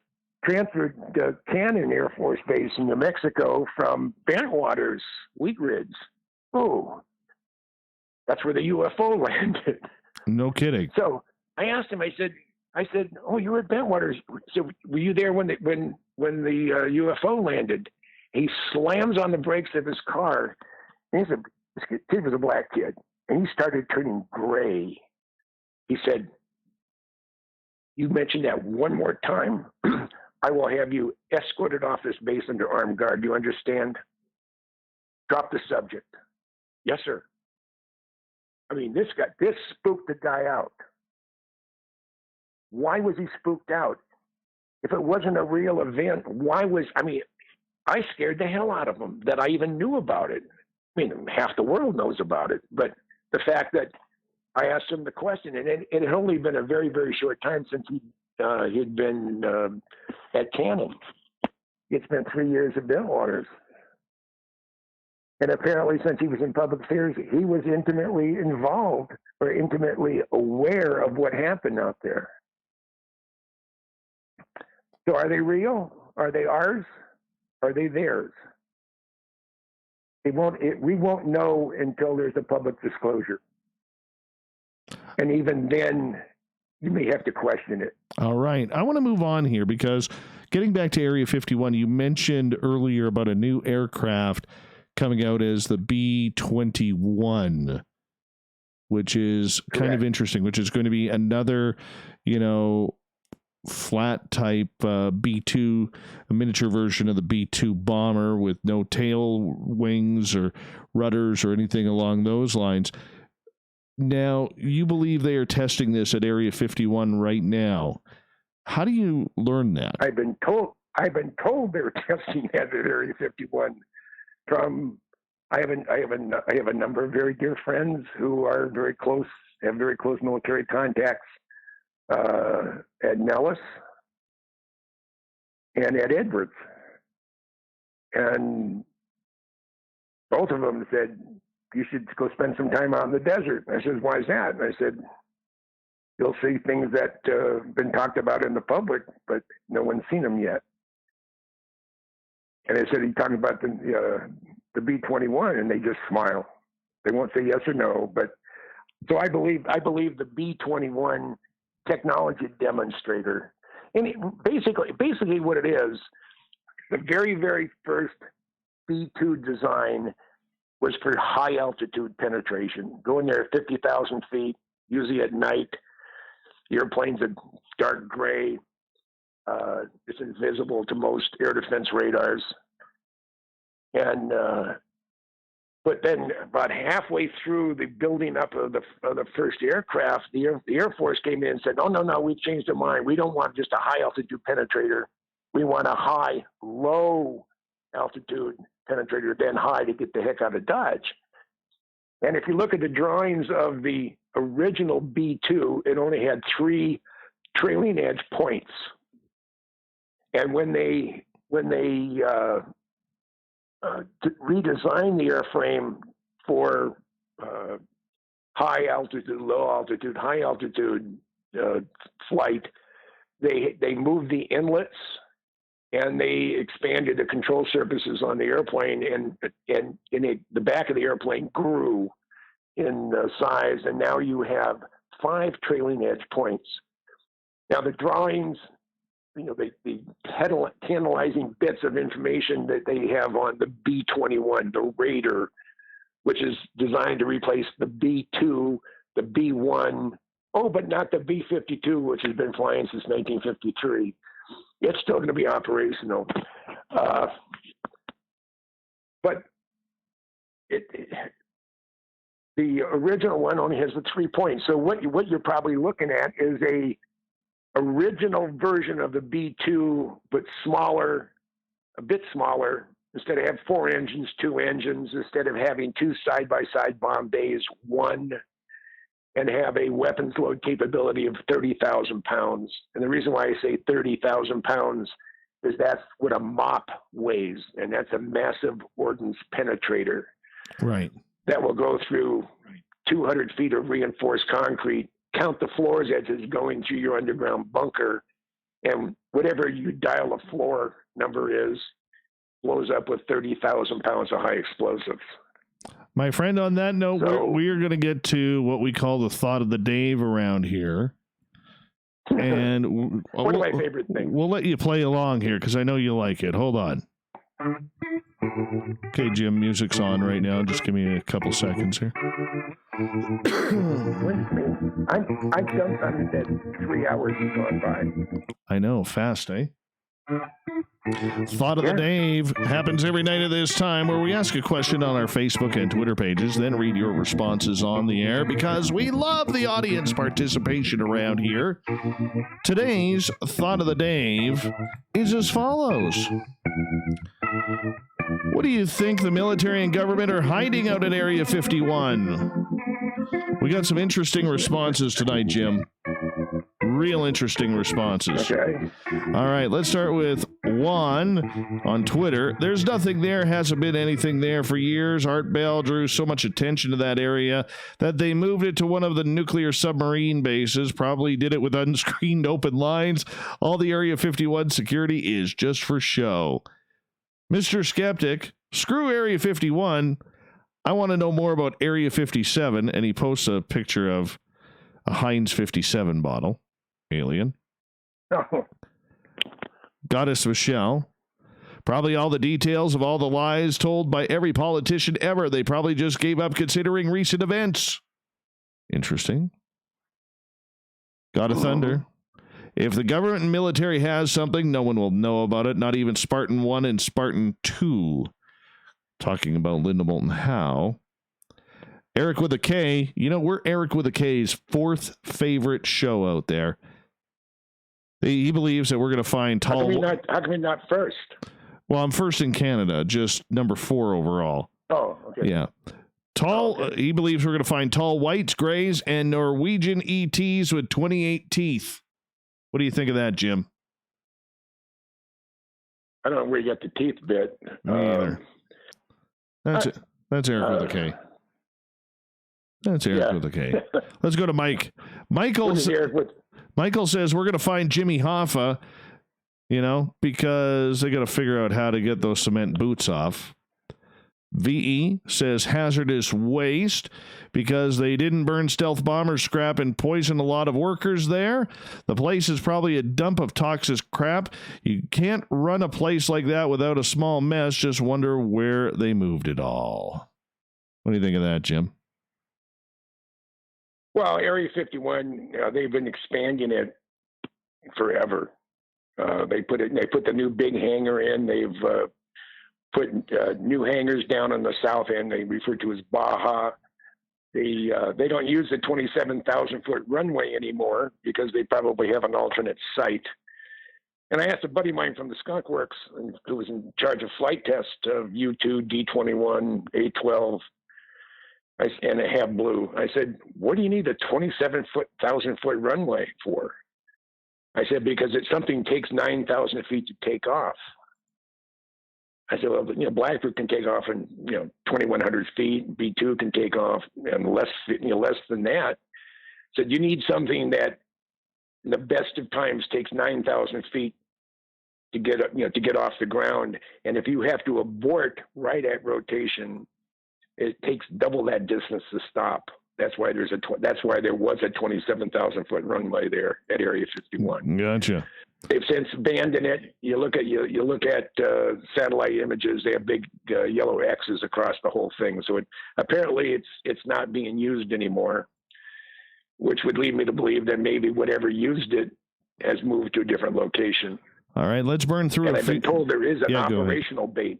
transferred to Cannon Air Force Base in New Mexico from Bentwaters, Wheat Ridge. Oh, that's where the UFO landed. No kidding. So I asked him, I said, oh, you were at Bentwaters. So were you there when the UFO landed? He slams on the brakes of his car. And this kid was a black kid. And he started turning gray. He said, you mentioned that one more time, I will have you escorted off this base under armed guard. Do you understand? Drop the subject. Yes, sir. I mean, this spooked the guy out. Why was he spooked out? If it wasn't a real event, I scared the hell out of him that I even knew about it. I mean, half the world knows about it, but the fact that I asked him the question, and it had only been a very, very short time since he'd been at Cannon. It's been 3 years at Bentwaters. And apparently, since he was in public affairs, he was intimately involved or intimately aware of what happened out there. So are they real? Are they ours? Are they theirs? We won't know until there's a public disclosure. And even then, you may have to question it. All right. I want to move on here because getting back to Area 51, you mentioned earlier about a new aircraft coming out as the B-21, which is kind of interesting, which is going to be another, flat type B-2, a miniature version of the B-2 bomber with no tail wings or rudders or anything along those lines. Now, you believe they are testing this at Area 51 right now. How do you learn that? I've been told they're testing that at Area 51. I have a number of very dear friends who are very close, have very close military contacts at Nellis and at Edwards, and both of them said you should go spend some time out in the desert. And I said, why is that? And I said, you'll see things that have been talked about in the public, but no one's seen them yet. And I said, he's talking about the B-21, and they just smile. They won't say yes or no. But so I believe the B-21 technology demonstrator, and basically what it is, the very, very first B-2 design was for high altitude penetration. Go in there at 50,000 feet, usually at night. The airplane's a dark gray. It's invisible to most air defense radars. And But then about halfway through the building up of the first aircraft, the Air Force came in and said, no, we've changed our mind. We don't want just a high-altitude penetrator. We want a low-altitude penetrator, then high to get the heck out of Dodge. And if you look at the drawings of the original B-2, it only had 3 trailing edge points. And when they redesigned the airframe for high altitude, low altitude, high altitude flight, they moved the inlets and they expanded the control surfaces on the airplane, and the back of the airplane grew in size, and now you have 5 trailing edge points. Now the drawings, the tantalizing bits of information that they have on the B-21, the Raider, which is designed to replace the B-2, the B-1, but not the B-52, which has been flying since 1953. It's still going to be operational. But the original one only has the 3 points. So what you're probably looking at is a original version of the B-2, but smaller, a bit smaller. Instead of having 4 engines, 2 engines. Instead of having 2 side-by-side bomb bays, 1, and have a weapons load capability of 30,000 pounds. And the reason why I say 30,000 pounds is that's what a MOP weighs, and that's a massive ordnance penetrator. Right. That will go through 200 feet of reinforced concrete, count the floors edges going through your underground bunker, and whatever you dial a floor number is, blows up with 30,000 pounds of high explosives. My friend, on that note, we are going to get to what we call the thought of the Dave around here. And one of my favorite things. We'll let you play along here because I know you like it. Hold on. Okay, Jim, music's on right now. Just give me a couple seconds here. I jumped on the bed 3 hours has gone by. I know, fast, eh? Thought of the Dave happens every night at this time, where we ask a question on our Facebook and Twitter pages, then read your responses on the air because we love the audience participation around here. Today's Thought of the Dave is as follows. What do you think the military and government are hiding out at Area 51? We got some interesting responses tonight, Jim. Real interesting responses. Okay. All right, let's start with one on Twitter. There's nothing there, hasn't been anything there for years. Art Bell drew so much attention to that area that they moved it to one of the nuclear submarine bases, probably did it with unscreened open lines. All the Area 51 security is just for show. Mr. Skeptic, screw Area 51. I want to know more about Area 57, and he posts a picture of a Heinz 57 bottle. Alien. Oh. Goddess Michelle. Probably all the details of all the lies told by every politician ever. They probably just gave up considering recent events. Interesting. God of Thunder. If the government and military has something, no one will know about it. Not even Spartan 1 and Spartan 2. Talking about Linda Moulton Howe. Eric with a K. You know, we're Eric with a K's 4th favorite show out there. He believes that we're going to find tall... How come you're not first? Well, I'm first in Canada, just number 4 overall. Oh, okay. Yeah. He believes we're going to find tall whites, grays, and Norwegian ETs with 28 teeth. What do you think of that, Jim? I don't know where you got the teeth bit. Me either. That's Eric with a K. That's Eric with a K. Let's go to Mike. Michael says we're going to find Jimmy Hoffa, because they got to figure out how to get those cement boots off. VE says hazardous waste because they didn't burn stealth bomber scrap and poison a lot of workers there. The place is probably a dump of toxic crap. You can't run a place like that without a small mess. Just wonder where they moved it all. What do you think of that, Jim? Well, Area 51, they've been expanding it forever. They put the new big hangar in. They've put new hangars down on the south end. They refer to as Baja. They don't use the 27,000-foot runway anymore because they probably have an alternate site. And I asked a buddy of mine from the Skunk Works, who was in charge of flight tests of U-2, D-21, A-12, and a Hab Blue. I said, what do you need a 27,000-foot runway for? I said, because something takes 9,000 feet to take off. I said, well, Blackbird can take off in 2,100 feet. B-2 can take off and less than that. So you need something that, in the best of times, takes 9,000 feet to get off the ground. And if you have to abort right at rotation, it takes double that distance to stop. That's why there was a 27,000-foot runway there at Area 51. Gotcha. They've since abandoned it. You look at satellite images; they have big yellow X's across the whole thing. So apparently it's not being used anymore, which would lead me to believe that maybe whatever used it has moved to a different location. All right, let's burn through. And I've been told there is an operational base.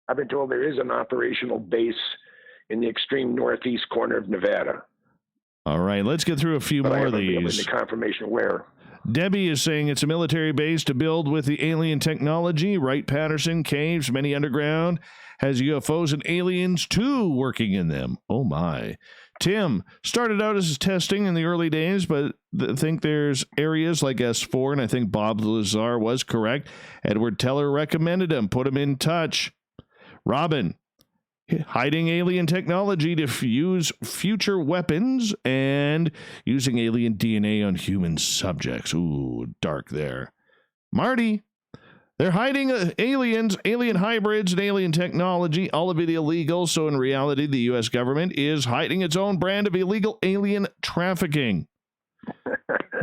I've been told there is an operational base in the extreme northeast corner of Nevada. All right, let's get through a few more of these. The confirmation where. Debbie is saying it's a military base to build with the alien technology. Wright-Patterson caves, many underground, has UFOs and aliens too working in them. Oh my. Tim started out as testing in the early days, but I think there's areas like S4, and I think Bob Lazar was correct. Edward Teller recommended him, put him in touch. Robin, hiding alien technology to use future weapons and using alien DNA on human subjects. Ooh, dark there. Marty, they're hiding aliens, alien hybrids, and alien technology, all of it illegal. So in reality, the U.S. government is hiding its own brand of illegal alien trafficking.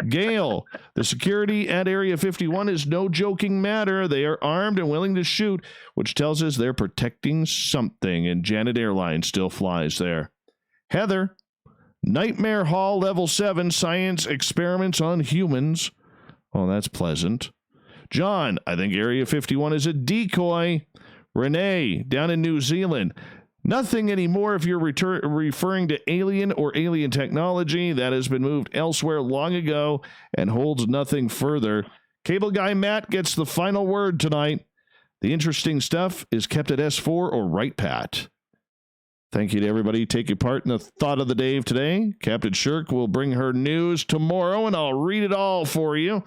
Gail, the security at Area 51 is no joking matter. They are armed and willing to shoot, which tells us they're protecting something, and Janet Airlines still flies there. Heather, Nightmare Hall Level 7 science experiments on humans. Oh, that's pleasant. John, I think Area 51 is a decoy. Renee, down in New Zealand. Nothing anymore if you're referring to alien or alien technology. That has been moved elsewhere long ago and holds nothing further. Cable guy Matt gets the final word tonight. The interesting stuff is kept at S4 or Right Pat. Thank you to everybody taking part in the Thought of the Day today. Captain Shirk will bring her news tomorrow, and I'll read it all for you.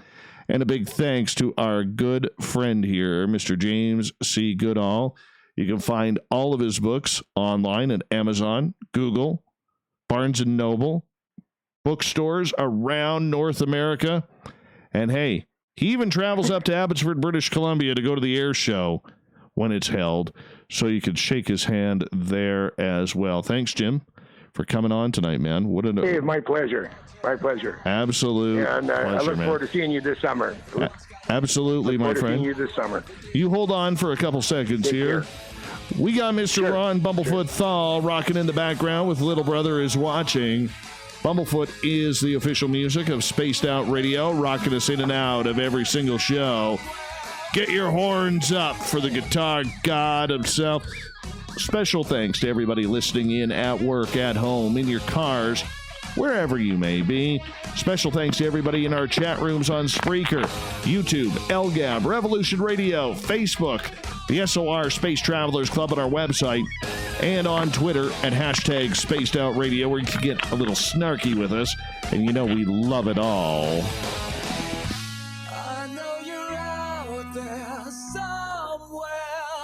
And a big thanks to our good friend here, Mr. James C. Goodall. You can find all of his books online at Amazon, Google, Barnes & Noble, bookstores around North America. And hey, he even travels up to Abbotsford, British Columbia to go to the air show when it's held, so you could shake his hand there as well. Thanks, Jim, for coming on tonight, man. Hey, my pleasure. My pleasure. Absolute and pleasure, I look man. forward to seeing you this summer. Absolutely, my friend. Seeing you this summer. You hold on for a couple seconds Take here. care. We got Mr. Ron Bumblefoot Thal rocking in the background with Little Brother is Watching. Bumblefoot is the official music of Spaced Out Radio, rocking us in and out of every single show. Get your horns up for the guitar god himself. Special thanks to everybody listening in at work, at home, in your cars, wherever you may be. Special thanks to everybody in our chat rooms on Spreaker, YouTube, LGAB, Revolution Radio, Facebook, the SOR Space Travelers Club on our website, and on Twitter at hashtag Spaced Out Radio, where you can get a little snarky with us, and you know we love it all.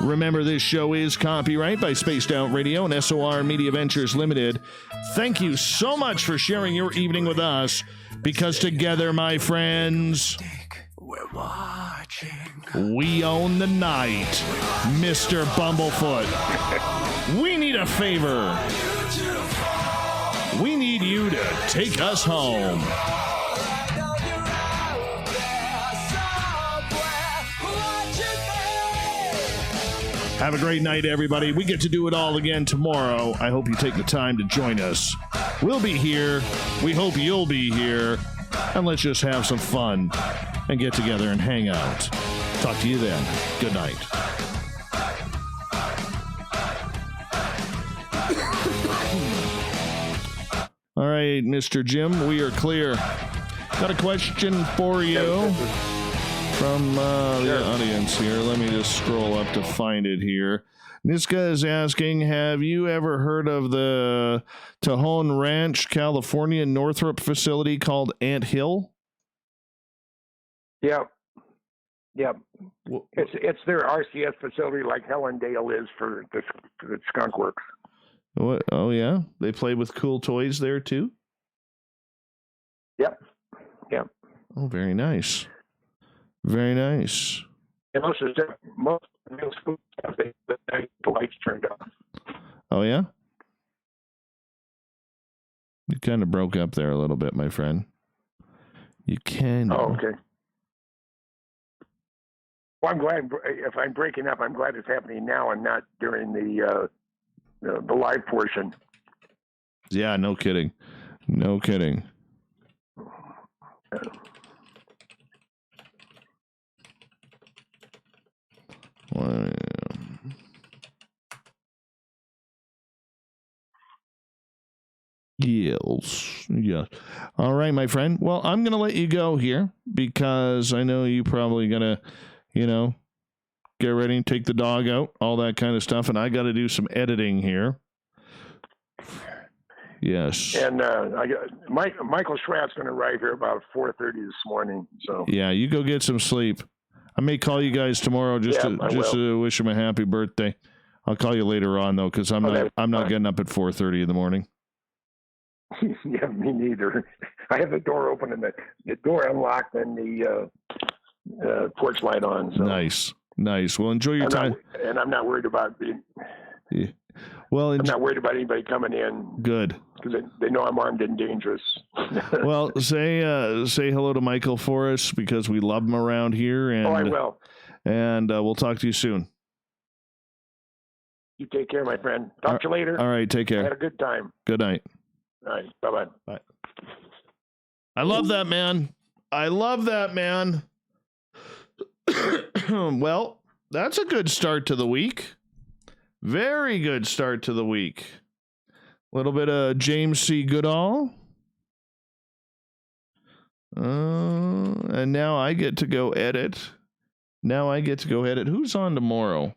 Remember, this show is copyright by Spaced Out Radio and SOR Media Ventures Limited. Thank you so much for sharing your evening with us, because together, my friends, we're watching. We own the night, Mr. Bumblefoot. We need a favor. We need you to take us home. Have a great night, everybody. We get to do it all again tomorrow. I hope you take the time to join us. We'll be here. We hope you'll be here. And let's just have some fun and get together and hang out. Talk to you then. Good night. right, Mr. Jim, we are clear. Got a question for you from the audience here. Let me just scroll up to find it here. Niska is asking, have you ever heard of the Tejon Ranch, California, Northrop facility called Ant Hill? Yep. It's their RCS facility, like Hellendale is for the Skunk Works. What? Oh, yeah? They play with cool toys there, too? Yep. Oh, very nice. Very nice. And most of the spook stuff, the lights turned off. Oh, yeah? You kind of broke up there a little bit, my friend. You can. Oh, okay. Well, I'm glad, if I'm breaking up, I'm glad it's happening now and not during the live portion. Yeah, no kidding. No kidding. Yes. All right, my friend. Well, I'm going to let you go here because I know you probably going to, get ready and take the dog out, all that kind of stuff. And I got to do some editing here. Yes. And Michael Schratt's going to arrive here about 4:30 this morning. So yeah, you go get some sleep. I may call you guys tomorrow just to wish him a happy birthday. I'll call you later on though, because I'm not getting up at 4:30 in the morning. Yeah, me neither. I have the door open and the door unlocked and the porch light on. So. Nice. Well, enjoy your time. And I'm not worried about being. Yeah. Well, I'm not worried about anybody coming in. Good. Because they know I'm armed and dangerous. Well, say hello to Michael for us because we love him around here. And, I will. And we'll talk to you soon. You take care, my friend. Talk to you later. All right, take care. I had a good time. Good night. All right, bye-bye. Bye. I love that man. Well, that's a good start to the week. Very good start to the week. A little bit of James C. Goodall. And now I get to go edit. Who's on tomorrow?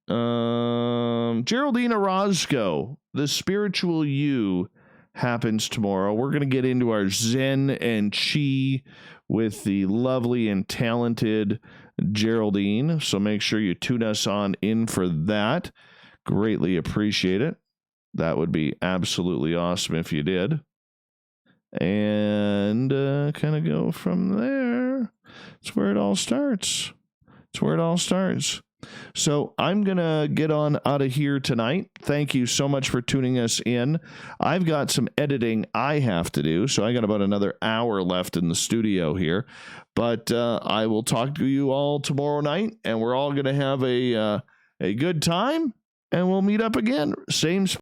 Geraldine Orozco, The Spiritual You, happens tomorrow. We're going to get into our Zen and Chi with the lovely and talented Geraldine. So make sure you tune us on in for that. Greatly appreciate it. That would be absolutely awesome if you did. And kind of go from there. It's where it all starts. So I'm going to get on out of here tonight. Thank you so much for tuning us in. I've got some editing I have to do, so I got about another hour left in the studio here. But I will talk to you all tomorrow night, and we're all going to have a good time, and we'll meet up again. Same